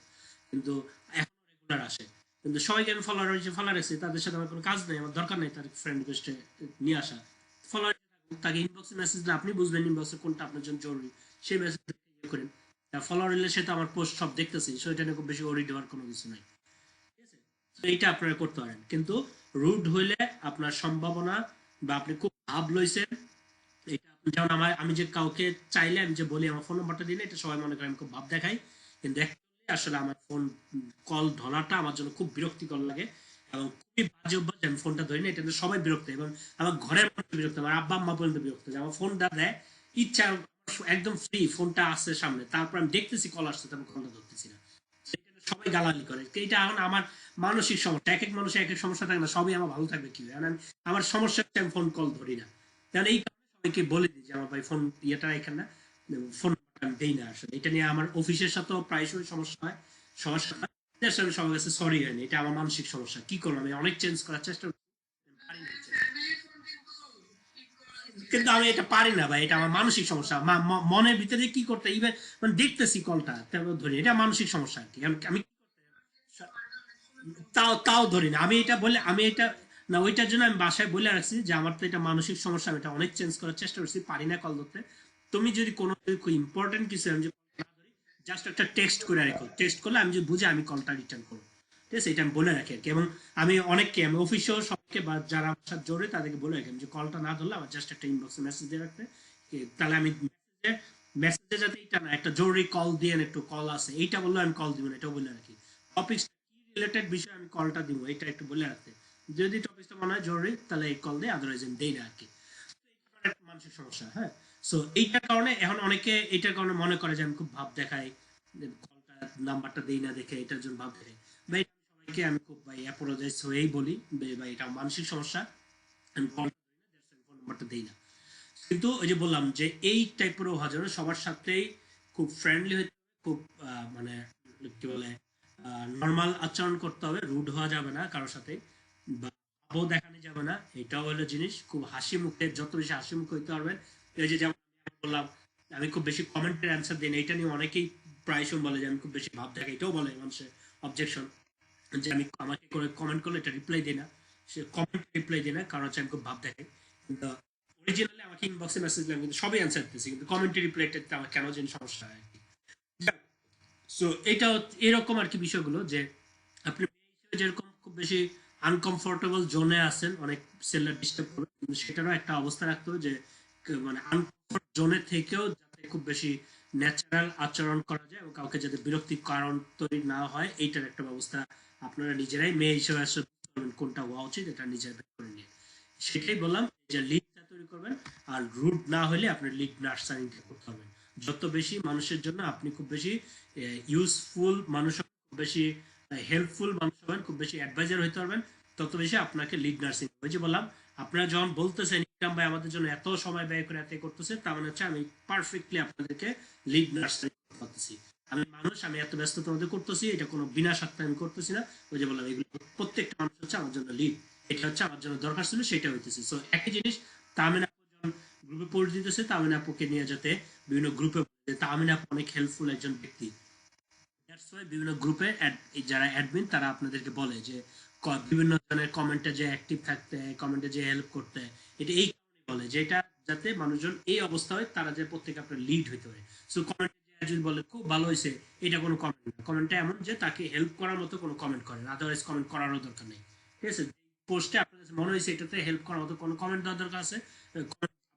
কিন্তু এখন রেগুলার আসে। কিন্তু সবাইকে আমি ফলোয়ার হয়েছে ফলোয়ার রেখেছি, তাদের সাথে আমার কোনো কাজ নেই, আমার দরকার নেই তার ফ্রেন্ড রিকোয়েস্টে নিয়ে আসা। ফলোয়ার তাকে ইনবক্সে মেসেজ দিলে আপনি বুঝবেন ইনবক্সে কোনটা আপনার জন্য জরুরি, সেই মেসেজ ইয়ে করেন। ফলোয়ার হলে সে তো আমার পোস্ট সব দেখতেছি, সো এটা নিয়ে খুব বেশি ওরিড হওয়ার কোনো কিছু নাই। ঠিক আছে, তো এইটা আপনারা করতে পারেন। কিন্তু রুড হইলে আপনার সম্ভাবনা, বা আপনি খুব ভাব লইছেন, এটা যেমন আমার, আমি যে কাউকে চাইলে আমি যে বলি আমার ফোন নাম্বারটা দিলে, এটা সবাই মনে করে আমি খুব ভাব দেখাই, কিন্তু actually আসলে আমার ফোন কল ধরাটা আমার জন্য খুব বিরক্তিকর লাগে, এবং খুবই বাজে অভ্যাস যে আমি ফোনটা ধরি না, এটা কিন্তু সবাই বিরক্ত, এবং আমার ঘরের মানুষ বিরক্ত, আমার আব্বা আম্মা পর্যন্ত বিরক্ত যে আমার ফোনটা দেয় ইচ্ছা, একদম ফ্রি ফোনটা আসছে সামনে, তারপর আমি দেখতেছি কল আসছে, আমি ফোনটা ধরতেছি না। সেটা সবাই গালাগালি করে, এটা এখন আমার মানসিক সমস্যা। এক এক মানুষের এক এক সমস্যা থাকে না, সবই আমার ভালো থাকবে কি, কারণ আমার সমস্যা হচ্ছে আমি ফোন কল ধরি না। কারণ এই কারণে সবাইকে বলে দিই যে আমার ভাই ফোন ইয়েটা এখানে না, ফোন আমি দেই না আসলে। এটা নিয়ে আমার অফিসের সাথেও প্রায়শই সমস্যা হয়, সবার সাথে। আমি সবার কাছে সরি হয়নি, এটা আমার মানসিক সমস্যা, কি করবো, আমি অনেক চেঞ্জ করার চেষ্টা করি, পারি না change। কিন্তু আমি এটা পারি না ভাই, এটা আমার মানসিক সমস্যা। মনের ভিতরে কি করতে ইভেন মানে দেখতেছি কলটা তারপর ধরি, এটা মানসিক সমস্যা আর কি। আমি তাও তাও ধরি না আমি এটা বলে, আমি এটা না, ওইটার জন্য আমি বাসায় বলে রাখছি যে আমার তো এটা মানসিক সমস্যা, আমি এটা অনেক চেঞ্জ করার চেষ্টা করছি, পারি না কল ধরতে। তুমি যদি কোনো খুব ইম্পর্টেন্ট কিছু আমি যে জাস্ট একটা টেক্সট করে রাখো, টেক্সট করলে আমি যদি বুঝে আমি কলটা রিটার্ন করবো, ঠিক আছে, এটা আমি বলে রাখি আর কি। এবং আমি অনেককে, আমি অফিসেও সবকে বা যারা আমার সাথে জোরে তাদেরকে বলে রাখি যে কলটা না ধরলে আমার জাস্ট একটা ইনবক্সে মেসেজ দিয়ে রাখতে, তাহলে আমি মেসেজে যাতে এটা না একটা জরুরি কল দিয়ে একটু কল আছে এইটা বললে আমি কল দিব না, এটাও বলে রাখি। টপিক রিলেটেড বিষয়ে আমি কলটা দিব এটা একটু বলে রাখতে, যদি টপিকটা মনে হয় জরুরি তাহলে এই কল দিয়ে, আদারওয়াইজ আমি দেই না আর কি। একটা মানসিক সমস্যা, হ্যাঁ। সো এইটার কারণে এখন অনেকে এইটার কারণে মনে করে যে আমি খুব ভাব দেখাই, কলটা নাম্বারটা দেই না দেখে এটার জন্য ভাব দেখাই। ভাই সবাইকে আমি খুব ভাই অ্যাপোলোজাইজ হয়েই বলি ভাই এটা মানসিক সমস্যা, আমি কলটা ফোন নাম্বারটা দেই না। কিন্তু ওই যে বললাম যে এই টাইপের হাজারো সবার সাথেই খুব ফ্রেন্ডলি হইতে হবে, খুব মানে কি বলে নর্মাল আচরণ করতে হবে, রুড হওয়া যাবে না কারোর সাথে, বা ভাবও দেখানো যাবে না, এটাও হলো জিনিস। খুব হাসি মুখে, যত বেশি হাসি মুখে হইতে পারবেন। এই যে যেমন আমি বললাম আমি খুব বেশি কমেন্টের অ্যান্সার দিই না, এটা নিয়ে অনেকেই প্রায় সময় বলে যে আমি খুব বেশি ভাব দেখাই, এটাও বলে মানুষের অবজেকশন যে আমি আমাকে করে কমেন্ট করলে এটা রিপ্লাই দিই না, সে কমেন্ট রিপ্লাই দিই না কারণ হচ্ছে আমি খুব ভাব দেখাই। কিন্তু অরিজিনালি আমাকে ইনবক্সে মেসেজ দিলাম কিন্তু সবই অ্যান্সার দিতেছি, কিন্তু কমেন্টে রিপ্লাইটা আমার কেন যেন সমস্যা হয় আর কি। সো এটা এরকম আর কি বিষয়গুলো, যে আপনি যেরকম খুব বেশি আনকমফোর্টেবল জোনে আছেন, অনেক সেলার ডিস্টার্ব করবে, কিন্তু সেটারও একটা অবস্থা রাখতে হবে যে মানে আনকমফোর্ট জোনে থেকেও যাতে খুব বেশি ন্যাচারাল আচরণ করা যায় এবং কাউকে যাতে বিরক্তির কারণ তৈরি না হয়, এইটার একটা ব্যবস্থা আপনারা নিজেরাই মেয়ে হিসেবে আসলে কোনটা হওয়া উচিত এটা নিজেরা করে নিয়ে, সেটাই বললাম যে লিডটা তৈরি করবেন। আর রুট না হলে আপনার লিড নার্সারিংটা করতে হবে। যত বেশি মানুষের জন্য আপনি খুব বেশি ইউজফুল মানুষ, খুব বেশি হেল্পফুল মানুষ হবেন, খুব বেশি অ্যাডভাইজার হইতে পারবেন, তত বেশি আপনাকে লিড নার্সিং। ওই যে বললাম আপনারা যখন বলতেছেন ইকরাম ভাই আমাদের জন্য এত সময় ব্যয় করে এত করতেছে, তার মানে হচ্ছে আমি পারফেক্টলি আপনাদেরকে লিড নার্সিং করতেছি। আমি মানুষ, আমি এত ব্যস্ত তোমাদের করতেছি, এটা কোনো বিনা স্বার্থে আমি করতেছি না। ওই যে বললাম এগুলো প্রত্যেকটা মানুষ হচ্ছে আমার জন্য লিড, এটা হচ্ছে আমার জন্য দরকার ছিল, সেটা হইতেছে। সো একই জিনিস তামিন আপু যখন গ্রুপে পোস্ট দিতেছে, তামিন আপুকে নিয়ে যাতে বিভিন্ন গ্রুপে, তামিন আপু অনেক হেল্পফুল একজন ব্যক্তি, বিভিন্ন গ্রুপে যারা অ্যাডমিন তারা আপনাদেরকে বলে যে বিভিন্ন ধরনের কমেন্টে যে অ্যাক্টিভ থাকতে, কমেন্টে যে হেল্প করতে, এটা এই কারণে বলে যে এটা যাতে মানুষজন এই অবস্থা হয় তারা যে প্রত্যেকে আপনার লিড হইতে পারে। সো কমেন্টে যদি বলে খুব ভালো হয়েছে, এটা কোনো কমেন্ট না, কমেন্টটা এমন যে তাকে হেল্প করার মতো কোনো কমেন্ট করেন, আদারওয়াইজ কমেন্ট করারও দরকার নেই, ঠিক আছে। পোস্টে আপনার কাছে মনে হয়েছে এটাতে হেল্প করার মতো কোনো কমেন্ট দেওয়ার দরকার আছে,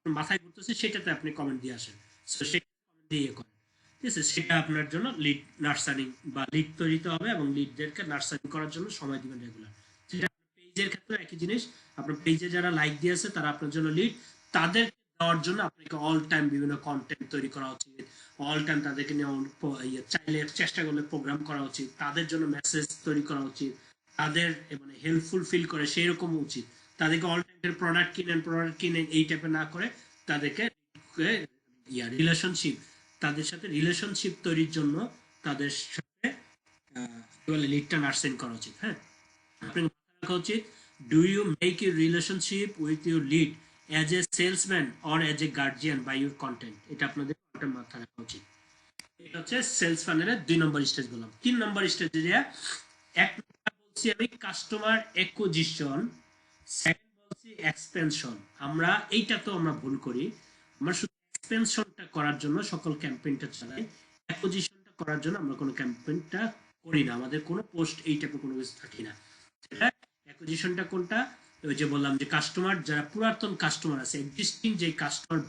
মাথায় ঘুরতেছে সেটাতে আপনি কমেন্ট দিয়ে আসেন, সো সেটা কমেন্ট দিয়ে করেন, ঠিক আছে। সেটা আপনার জন্য লিড নার্সারিং বা লিড তৈরিতে হবে এবং লিডদেরকে নার্সারিং করার জন্য সময় দিবেন রেগুলার। সেটা পেজের ক্ষেত্রে একই জিনিস, আপনার পেজে যারা লাইক দিয়েছে তারা আপনার জন্য লিড, তাদের দেওয়ার জন্য আপনাকে অল টাইম বিভিন্ন কন্টেন্ট তৈরি করা উচিত, অল টাইম তাদেরকে নিয়ে চাইলে চেষ্টা করলে প্রোগ্রাম করা উচিত, তাদের জন্য মেসেজ তৈরি করা উচিত, তাদের মানে হেল্পফুল ফিল করে সেই রকম উচিত। তাদেরকে অল টাইম প্রোডাক্ট কিনেন এই টাইপের না করে তাদেরকে রিলেশনশিপ, তাদের সাথে রিলেশনশিপ তৈরির জন্য তাদের সাথে কি বলে লিডটা নার্সিং করা উচিত। হ্যাঁ, আপনাকে মাথায় রাখা উচিত, do you make your relationship with your lead as a salesman or as a guardian by your content, এটা আপনাদের মাথায় রাখা উচিত। এটা হচ্ছে সেলস ফানেলের 2 নম্বর স্টেজ বললাম। 3 নম্বর স্টেজে যে এক নম্বর বলছি আমি কাস্টমার অ্যাকুইজিশন, সেকেন্ড বলছি এক্সপেনশন। আমরা এইটা তো আমরা ভুল করি, আমরা শুধু এক্সপেনশনটা করার জন্য সকল ক্যাম্পেইনটা চালাই, অ্যাকুইজিশনটা করার জন্য আমরা কোনো ক্যাম্পেইনটা করি না, আমাদের কোনো পোস্ট এই টাইপের কোনো কিছু থাকি না। সেটা অ্যাকুইজিশনটা কোনটা, ওই যে বললাম যে কাস্টমার যারা পুরাতন কাস্টমার আছে, এক্সিস্টিং যে কাস্টমার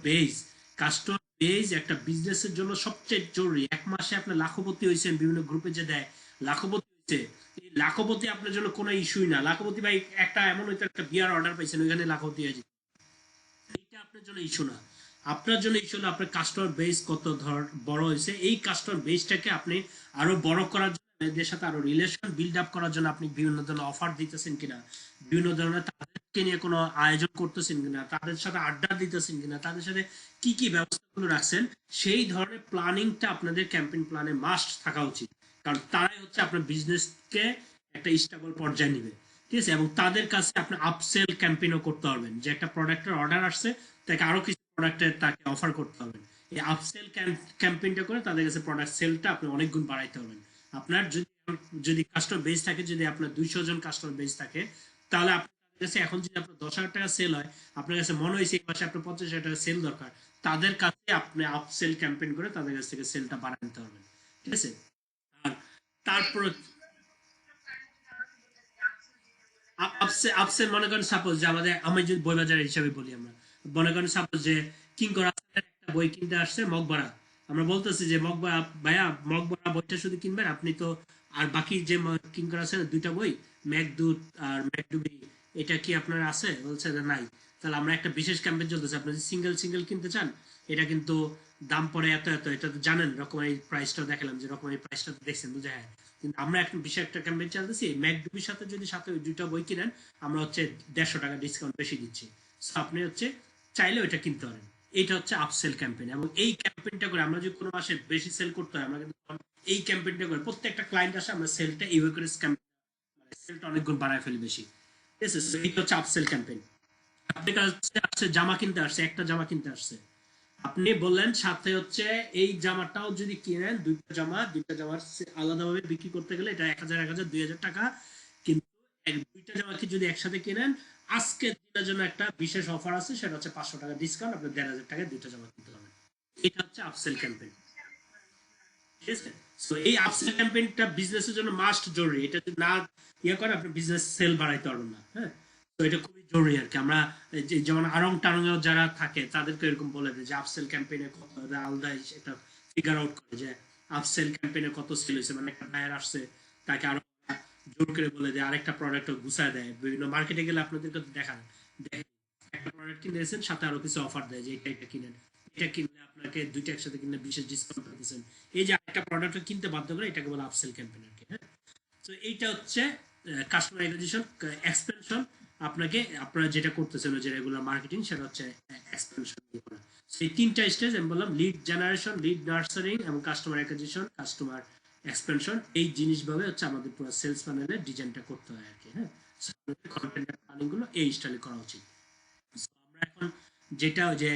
বেজ একটা বিজনেসের জন্য সবচেয়ে জরুরি। এক মাসে আপনি লাখপতি হয়েছেন, বিভিন্ন গ্রুপে যে দেয় লাখপতি হয়েছে, এই লাখপতি আপনার জন্য কোনো ইস্যুই না। লাখপতি ভাই একটা এমন হয়তো একটা বিয়ার অর্ডার পাইছেন ওইখানে লাখপতি হয়ে যেত, এইটা আপনার জন্য ইস্যু না। আপনার জন্য ইস্যু হলো আপনার কাস্টমার বেস কত বড় হয়েছে, এই কাস্টমার বেসটাকে আপনি আরো বড় করার জন্য, এদের সাথে আরো রিলেশন বিল্ড আপ করার জন্য আপনি বিভিন্ন ধরনের অফার দিতেছেন কিনা, বিভিন্ন ধরনের তাদেরকে নিয়ে কোনো আয়োজন করতেছেন কিনা, তাদের সাথে আড্ডা দিতেছেন কিনা, তাদের সাথে কি কি ব্যবস্থাগুলো রাখছেন, সেই ধরনের প্ল্যানিংটা আপনাদের ক্যাম্পেইন প্ল্যানে মাস্ট থাকা উচিত। কারণ তারাই হচ্ছে আপনার বিজনেসকে একটা স্টেবল পর্যায়ে নিবে, ঠিক আছে। এবং তাদের কাছে আপনি আপসেল ক্যাম্পেইনও করতে পারবেন, যে একটা প্রোডাক্টের অর্ডার আসছে তাকে আরো কিছু প্রোডাক্টের তাকে অফার করতে হবে। এই আপসেল ক্যাম্পেইনটা করে তাদের কাছে প্রোডাক্ট সেলটা আপনি অনেক গুণ বাড়াইতে হবেন। আপনার যদি যদি কাস্টমার বেস থাকে, যদি আপনার 200 জন কাস্টমার বেস থাকে, তাহলে আপনার কাছে এখন যদি আপনার 10,000 টাকা সেল হয়, আপনার কাছে মনে হয়েছে এই মাসে আপনার 50,000 টাকা সেল দরকার, তাদের কাছে আপনি আপসেল ক্যাম্পেইন করে তাদের কাছ থেকে সেলটা বাড়ায় নিতে পারবেন। ঠিক আছে? আর তারপর আপসেল মনে করেন সাপোজ যে আমাদের, আমি যদি বই বাজার হিসাবে বলি, আমরা মনে করেন সাপোজ যে কিঙ্কর একটা বই কিনতে আসছে মগবরা, আমরা বলতেছি যে মগবরা ভাইয়া, মগবরা বইটা শুধু কিনবেন আপনি তো, আর বাকি যে কিঙ্কর আছে দুইটা বই, মেঘদূত আর মেঘডুবি, এটা কি আপনার আছে? বলছে যে নাই। তাহলে আমরা একটা বিশেষ ক্যাম্পেইন চলতেছে, আপনি যদি সিঙ্গেল সিঙ্গেল কিনতে চান, এটা কিন্তু দাম পড়ে এত এত, এটা তো জানেন, রকমারি প্রাইসটাও দেখালাম যে রকমারি প্রাইসটা দেখছেন, বুঝে? হ্যাঁ। কিন্তু আমরা এখন বিশেষ একটা ক্যাম্পেইন চালাতেছি, ম্যাকডুবির সাথে যদি সাথে ওই দুইটা বই কিনেন, আমরা হচ্ছে 150 টাকা ডিসকাউন্ট বেশি দিচ্ছি। সো আপনি হচ্ছে চাইলে ওইটা কিনতে পারেন। এইটা হচ্ছে আপসেল ক্যাম্পেইন। এবং এই ক্যাম্পেইনটা করে আমরা যদি কোনো মাসে বেশি সেল করতে হয়, আমরা কিন্তু এই ক্যাম্পেইনটা করে প্রত্যেকটা ক্লায়েন্ট আসে, আমরা সেলটা এইভাবে করে মানে সেলটা অনেক গুণ বাড়ায় ফেলি বেশি। ঠিক আছে? So এইটা হচ্ছে আপসেল ক্যাম্পেইন। আপনার কাছে আসছে জামা কিনতে আসছে, একটা জামা কিনতে আসছে, আপনি বললেন সাথে হচ্ছে এই জামাটাও যদি কিনেন, দুইটা জামার আলাদাভাবে বিক্রি করতে গেলে এটা 1,000 2,000 টাকা। কিন্তু দুইটা জামাকে যদি একসাথে কিনেন, আজকের দিনের জন্য একটা বিশেষ অফার আছে, সেটা হচ্ছে 500 টাকা ডিসকাউন্ট, আপনি 1,500 টাকায় দুইটা জামা কিনতে পারবেন। এটা হচ্ছে আপসেল ক্যাম্পেইন। ঠিক আছে? সো এই আপসেল ক্যাম্পেইনটা বিজনেসের জন্য মাস্ট জরুরি। এটা যদি না ইয়ে করে, আপনি বিজনেস সেল বাড়াইতে পারবেন না। হ্যাঁ। তো এটা খুবই জরুরি আর কি। আমরা যেমন আড়ং টারং যারা থাকে তাদেরকে এরকম বলে দেয় যে আপসেল ক্যাম্পেইনে কত, আলাদা এটা ফিগার আউট করে যে আপসেল ক্যাম্পেইনে কত সেল হয়েছে, মানে একটা বায়ার আসছে, তাকে আরো জোর করে বলে দেয়, আরেকটা প্রোডাক্ট গুছায় দেয়। বিভিন্ন মার্কেটে গেলে আপনাদেরকে দেখান, দেখেন একটা প্রোডাক্ট কিনেছেন, সাথে আরো কিছু অফার দেয় যে এটা কিনেন, এটা কিনলে আপনাকে দুইটা একসাথে কিনলে বিশেষ ডিসকাউন্ট দিতেছেন। এই যে একটা প্রোডাক্ট কিনতে বাধ্য করে, এটাকে বলে আপসেল ক্যাম্পেইন আর কি। হ্যাঁ। তো এইটা হচ্ছে কাস্টমার অ্যাকুইজিশন, এক্সপেনশন। আপনাকে আপনারা যেটা করতেছেন যে রেগুলার মার্কেটিং, সেটা হচ্ছে এক্সপেনশন করা। সেই তিনটা স্টেজ আমি বললাম, লিড জেনারেশন, লিড নার্সারিং এবং কাস্টমার অ্যাকুইজিশন, কাস্টমার এক্সপেনশন। এই জিনিসভাবে হচ্ছে আমাদের পুরো সেলস প্যানেলের ডিজাইনটা করতে হয় আর কি। হ্যাঁ। কন্টেন্ট প্ল্যানিং গুলো এই স্টাইলে করা উচিত। আমরা এখন যেটা যে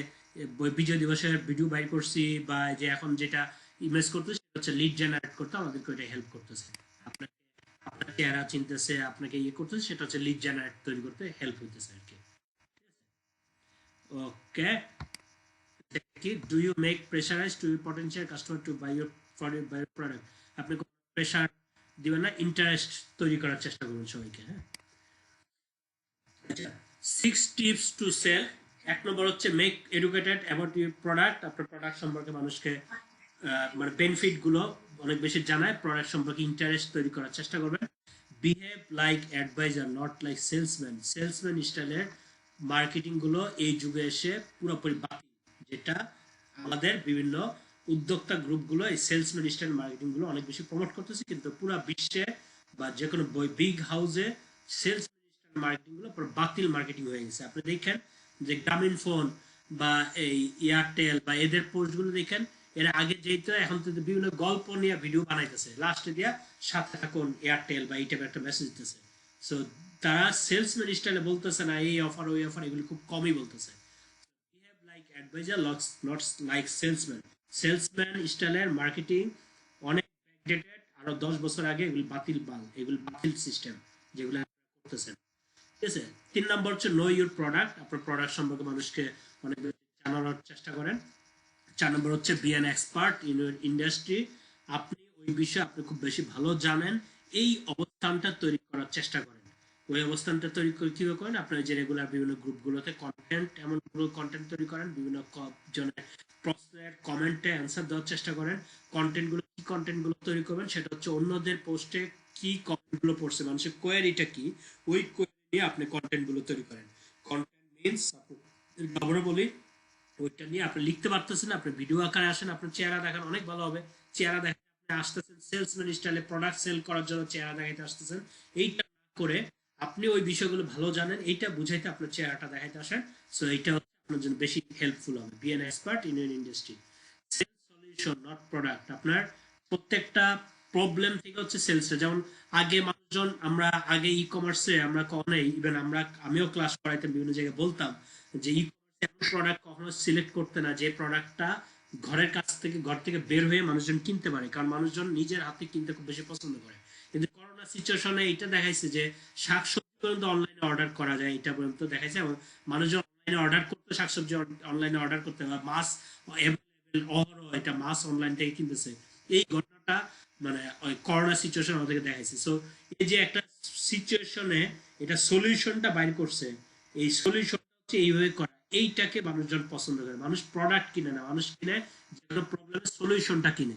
বিজয় দিবসের ভিডিও বাইর করছি, বা যে এখন যেটা ইমেজ করতেছি, সেটা হচ্ছে লিড জেনারেট করতে আমাদেরকে ওইটা হেল্প করতেছে। আপনাকে আপনার চেহারা চিনতেছে, আপনাকে ইয়ে করতেছে, সেটা হচ্ছে লিড জেনারেট তৈরি করতে হেল্প হইতেছে আর কি। ওকে। কি do you make pressurize to your potential customer to buy your product? আপনি কোনো প্রেশার দিবেন না, ইন্টারেস্ট তৈরি করার চেষ্টা করবেন সবাইকে। হ্যাঁ। আচ্ছা, 6 টিপস টু সেল। এক নম্বর হচ্ছে make educated about your product. আপনার প্রোডাক্ট সম্পর্কে মানুষকে মানে বেনিফিট গুলো অনেক বেশি জানায়, প্রোডাক্ট সম্পর্কে ইন্টারেস্ট তৈরি করার চেষ্টা করবেন। Behave like advisor, not like salesman. Salesman স্টাইলের মার্কেটিং গুলো এই যুগে এসে পুরোপুরি বাতিল। যেটা আমাদের বিভিন্ন উদ্যোক্তা গ্রুপগুলো এই সেলসম্যান স্টাইল মার্কেটিং গুলো অনেক বেশি প্রমোট করতেছে, কিন্তু পুরো বিশ্বে বা যে কোনো বিগ হাউসে সেলস মার্কেটিং গুলো পুরো বাতিল মার্কেটিং হয়ে গেছে। আপনি দেখেন যে গ্রামীণ ফোন বা এই এয়ারটেল বা এদের পোস্ট গুলো দেখেন, এর আগে যেহেতু এখন তো বিভিন্ন গল্প নিয়ে ভিডিও বানাইতেছে, লাস্টে দিয়া সাথে থাকুন এয়ারটেল বা এই টাইপের একটা মেসেজ দিতেছে। সো তারা সেলসম্যান স্টাইলে বলতেছে না এই অফার ওই অফার, এগুলো খুব কমই বলতেছে। Behave like advisor, not like salesman. Salesman স্টাইলের মার্কেটিং অনেক ব্যাকডেটেড, আরো 10 বছর আগে এগুলো বাতিল এগুলো বাতিল সিস্টেম যেগুলো করতেছেন। ঠিক আছে? 3 নম্বর হচ্ছে নো ইউর প্রোডাক্ট। আপনার প্রোডাক্ট সম্পর্কে মানুষকে অনেক বেশি জানানোর চেষ্টা করেন। 4 নম্বর হচ্ছে be an expert in your industry. আপনি ওই বিষয়ে আপনি খুব বেশি ভালো জানেন, এই অবস্থানটা তৈরি করার চেষ্টা করেন। ওই অবস্থানটা তৈরি করে কিভাবে করেন? আপনার যে রেগুলার বিভিন্ন গ্রুপগুলোতে কন্টেন্ট, এমন কন্টেন্ট তৈরি করেন, বিভিন্ন জনের প্রশ্নের কমেন্টে অ্যান্সার দেওয়ার চেষ্টা করেন। কন্টেন্টগুলো কি কন্টেন্টগুলো তৈরি করবেন, সেটা হচ্ছে অন্যদের পোস্টে কি কমেন্টগুলো পড়ছে, মানুষের কোয়ারিটা কি, ওই কোয়ারি নিয়ে আপনি কন্টেন্টগুলো তৈরি করেন। কন্টেন্ট মিনস আমরা বলি ওইটা নিয়ে আপনি লিখতে পারতেছেন, আপনি ভিডিও আকারে আসেন, আপনার চেহারা দেখান, অনেক ভালো হবে। চেহারা দেখেন আপনি আসতেছেন সেলসম্যান স্টাইলে প্রোডাক্ট সেল করার জন্য চেহারা দেখাইতে আসতেছেন। এইটা না করে আপনি ওই বিষয়গুলো ভালো জানেন, এইটা বুঝাইতে আপনার চেহারাটা দেখাইতে আসেন। সো এইটা হচ্ছে আপনার জন্য বেশি হেল্পফুল হবে। Be an expert in your industry. Sell solution not product. আপনার প্রত্যেকটা প্রবলেম থেকে হচ্ছে সেলসটা। যেমন আগে মানুষজন, আমরা আগে ই কমার্সে আমরা কখনোই, ইভেন আমিও ক্লাস করাইতাম বিভিন্ন জায়গায়, বলতাম যে ই এমন প্রোডাক্ট কখনো সিলেক্ট করতে না যে প্রোডাক্টটা ঘর থেকে বের হয়ে মানুষজন কিনতে পারে, কারণ মানুষজন নিজের হাতে কিনতে খুব বেশি পছন্দ করে। কিন্তু করোনা সিচুয়েশনে এটা দেখাইছে যে শাকসবজি পর্যন্ত অনলাইনে অর্ডার করা যায়, এটা পর্যন্ত দেখাইছে। এবং মানুষজন অনলাইনে অর্ডার করতে, শাকসবজি অনলাইনে অর্ডার করতে, বা মাছ অ্যাভেলেবেল অহরহ এটা মাছ অনলাইন থেকে কিনতেছে। এই ঘটনাটা মানে ওই করোনা সিচুয়েশন আমাদেরকে দেখাইছে। সো এই যে একটা সিচুয়েশনে এটা সলিউশনটা বাইর করছে, এই সলিউশন হচ্ছে এইভাবে করা। এইটাকে মানুষজন পছন্দ করে। মানুষ প্রোডাক্ট কিনে না, মানুষ কিনে যে কোনো প্রবলেমের সলিউশনটা কিনে।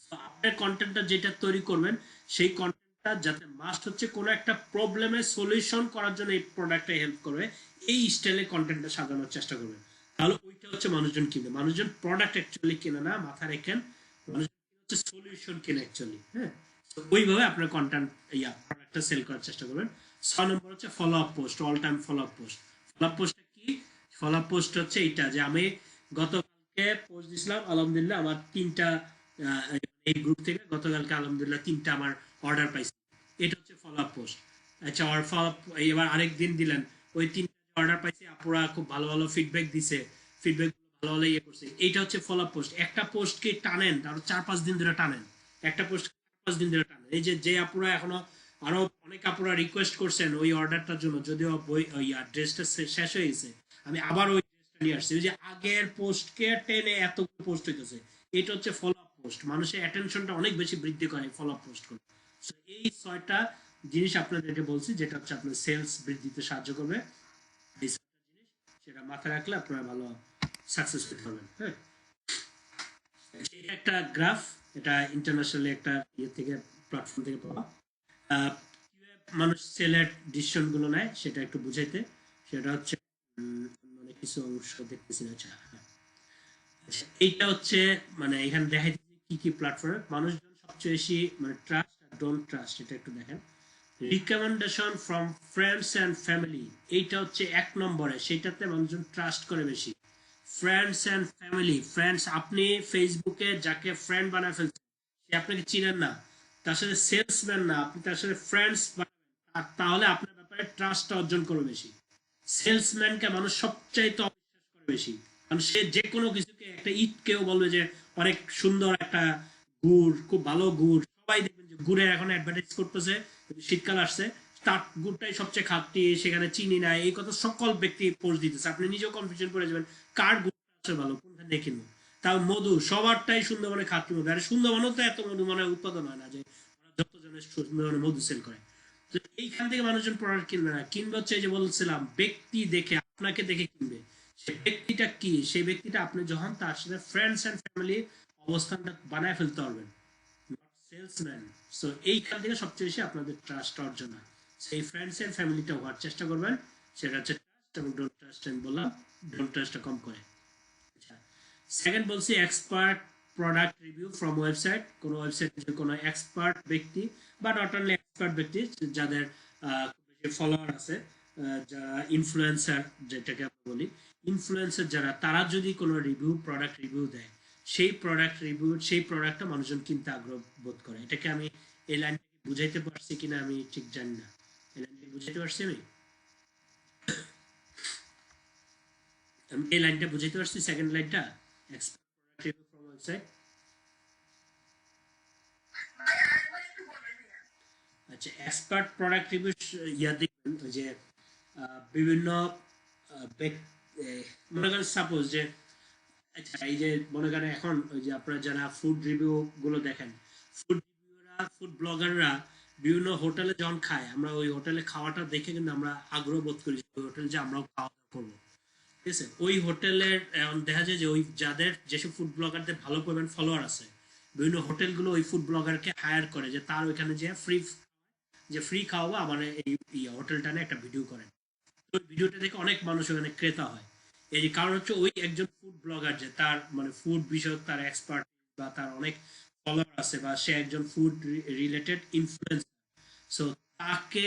তো আপনার কন্টেন্টটা যেটা তৈরি করবেন, সেই কন্টেন্টটা যাতে মাস্ট হচ্ছে কোনো একটা প্রবলেমের সলিউশন করার জন্য এই প্রোডাক্টটা হেল্প করবে, এই স্টাইলে কন্টেন্টটা সাজানোর চেষ্টা করবেন। তাহলে ওইটা হচ্ছে মানুষজন কিনে। মানুষজন প্রোডাক্ট অ্যাকচুয়ালি কিনে না, মাথায় রাখেন। মানুষজন হচ্ছে সলিউশন কিনে অ্যাকচুয়ালি। হ্যাঁ, তো ওইভাবে আপনার কন্টেন্ট প্রোডাক্টটা সেল করার চেষ্টা করবেন। 6 নম্বর হচ্ছে follow up post, all time follow up post. Follow up পোস্টটা কি? ফলো আপ পোস্ট হচ্ছে এইটা যে আমি গতকালকে পোস্ট দিছিলাম, আলহামদুলিল্লাহ আমার 3টা এই গ্রুপ থেকে গতকালকে আলহামদুলিল্লাহ 3টা আমার অর্ডার পাইছি। এটা হচ্ছে ফলো আপ পোস্ট। আচ্ছা, আর ফলো আপ এবার আরেক দিন দিলেন, ওই 3টা অর্ডার পাইছি, আপুরা খুব ভালো ভালো ফিডব্যাক দিছে, ফিডব্যাক ভালো ভালো করছে। এইটা হচ্ছে ফলো আপ পোস্ট। একটা পোস্টকে টানেন, আরো 4-5 দিন ধরে টানেন। একটা পোস্ট 4-5 দিন ধরে টানেন। এই যে যে আপুরা এখনো, আরো অনেক আপুরা রিকোয়েস্ট করছেন ওই অর্ডারটার জন্য, যদিও বই ড্রেসটা শেষ হয়ে গেছে, আমি আবার ওই ড্রেসটা নিয়ে আসছি। ওই যে আগের পোস্টকে টেনে এত পোস্ট হইতেছে, এটা হচ্ছে ফলো আপ পোস্ট। মানুষের অ্যাটেনশনটা অনেক বেশি বৃদ্ধি করে ফলো আপ পোস্ট করে। এই 6টা জিনিস আপনাদেরকে বলছি, যেটা হচ্ছে আপনার সেলস বৃদ্ধিতে সাহায্য করবে। এই 6টা জিনিস, সেটা মাথায় রাখলে আপনারা ভালো সাকসেস পেতে পারবেন। হ্যাঁ, এটা একটা গ্রাফ, এটা ইন্টারন্যাশনালি একটা ইয়ে থেকে, প্ল্যাটফর্ম থেকে পাওয়া। মানুষ সেলের ডিসিশন গুলো নেয় সেটা একটু বুঝাইতে, সেটা হচ্ছে মানে কিছু অংশ দেখতেছি না। আচ্ছা, আচ্ছা, এইটা হচ্ছে মানে এখানে দেখাইতেছি কি কি প্ল্যাটফর্মে মানুষজন সবচেয়ে বেশি মানে ট্রাস্ট আর ডোন্ট ট্রাস্ট। এটা একটু দেখেন। Recommendation from friends and family, এইটা হচ্ছে 1 নম্বরে, সেটাতে মানুষজন ট্রাস্ট করে বেশি। ফ্রেন্ডস অ্যান্ড ফ্যামিলি, ফ্রেন্ডস, আপনি ফেসবুকে যাকে ফ্রেন্ড বানায় ফেলছেন, সে আপনাকে চিনেন না, তার সাথে সেলসম্যান না, আপনি তার সাথে ফ্রেন্ডস বানাবেন, তাহলে আপনার ব্যাপারে ট্রাস্ট অর্জন করবে বেশি। সেলসম্যানকে মানুষ সবচাইতে অবিশ্বাস করে বেশি, কারণ সে যে কোনো কিছুকে, একটা কেউ বলবে যে অনেক সুন্দর একটা গুড়, খুব ভালো গুড়, সবাই দেখবেন যে গুড়ের এখন অ্যাডভার্টাইজ করতেছে, শীতকাল আসছে, তার গুড়টাই সবচেয়ে খাঁটি, সেখানে চিনি নাই, এই কথা সকল ব্যক্তি পোস্ট দিতেছে। আপনি নিজেও কনফিউশন পড়ে যাবেন কার গুড়টা আছে ভালো, কোনখান থেকে কিনবো। তাও মধু সবারটাই সুন্দরবনে খাঁটি মধু, আর সুন্দরবনেও তো এত মধু মানে উৎপাদন হয় না যে যতজনের সুন্দরবনে মধু সেল করে। তো এইখান থেকে মানুষজন প্রোডাক্ট কিনবে না, কিনবে হচ্ছে এই যে বলছিলাম ব্যক্তি দেখে, আপনাকে দেখে কিনবে। সেই ব্যক্তিটা কি? সেই ব্যক্তিটা আপনি যখন তার সাথে ফ্রেন্ডস এন্ড ফ্যামিলি অবস্থানটা বানায় ফেলতে পারবেন, নট সেলসম্যান। সো এইখান থেকে সবচেয়ে বেশি আপনাদের ট্রাস্ট অর্জন হয়। সেই ফ্রেন্ডস এন্ড ফ্যামিলিটা হওয়ার চেষ্টা করবেন। সেটা হচ্ছে ট্রাস্ট, এবং ডোন্ট ট্রাস্ট আমি বললাম, ডোন্ট ট্রাস্টটা কম করে। আচ্ছা, সেকেন্ড বলছি expert product review from website. কোনো ওয়েবসাইট যে কোনো এক্সপার্ট ব্যক্তি, বা নট অনলি এক্সপার্ট ব্যক্তি, যাদের ফলোয়ার আছে, যারা ইনফ্লুয়েন্সার যেটাকে আমরা বলি, ইনফ্লুয়েন্সার যারা, তারা যদি কোনো রিভিউ, প্রোডাক্ট রিভিউ দেয়, সেই প্রোডাক্ট রিভিউ, সেই প্রোডাক্টটা মানুষজন কিনতে আগ্রহ বোধ করে। এটাকে আমি এই লাইনটাকে বুঝাইতে পারছি কিনা আমি ঠিক জানি না। এই লাইনটাকে বুঝাইতে পারছি আমি? আমি এই লাইনটা বুঝাইতে পারছি, সেকেন্ড লাইনটা, expert product review from website. আচ্ছা, এক্সপার্ট প্রোডাক্ট রিভিউ ইয়া দেখবেন যে বিভিন্ন মনে করেন সাপোজ যে, আচ্ছা এই যে মনে করেন এখন ওই যে আপনারা যারা ফুড রিভিউ গুলো দেখেন, ফুড রিভিউরা, ফুড ব্লগাররা বিভিন্ন হোটেলে যখন খায়, আমরা ওই হোটেলে খাওয়াটা দেখে কিন্তু আমরা আগ্রহ বোধ করি ওই হোটেলে যে আমরাও খাওয়া দাওয়া করবো। ঠিক আছে, ওই হোটেলের দেখা যায় যে ওই যাদের যেসব ফুড ব্লগারদের ভালো পরিমাণ ফলোয়ার আছে, বিভিন্ন হোটেলগুলো ওই ফুড ব্লগারকে হায়ার করে যে তার ওইখানে যে ফ্রি খাওয়াবো, আমার এই হোটেলটা নিয়ে একটা ভিডিও করেন। ওই ভিডিওটা দেখে অনেক মানুষ ওখানে ক্রেতা হয়। এই যে কারণ হচ্ছে ওই একজন ফুড ব্লগার, যে তার মানে ফুড বিষয়ক তার এক্সপার্ট, বা তার অনেক ফলোয়ার আছে, বা সে একজন ফুড রিলেটেড ইনফ্লুয়েন্সার। সো তাকে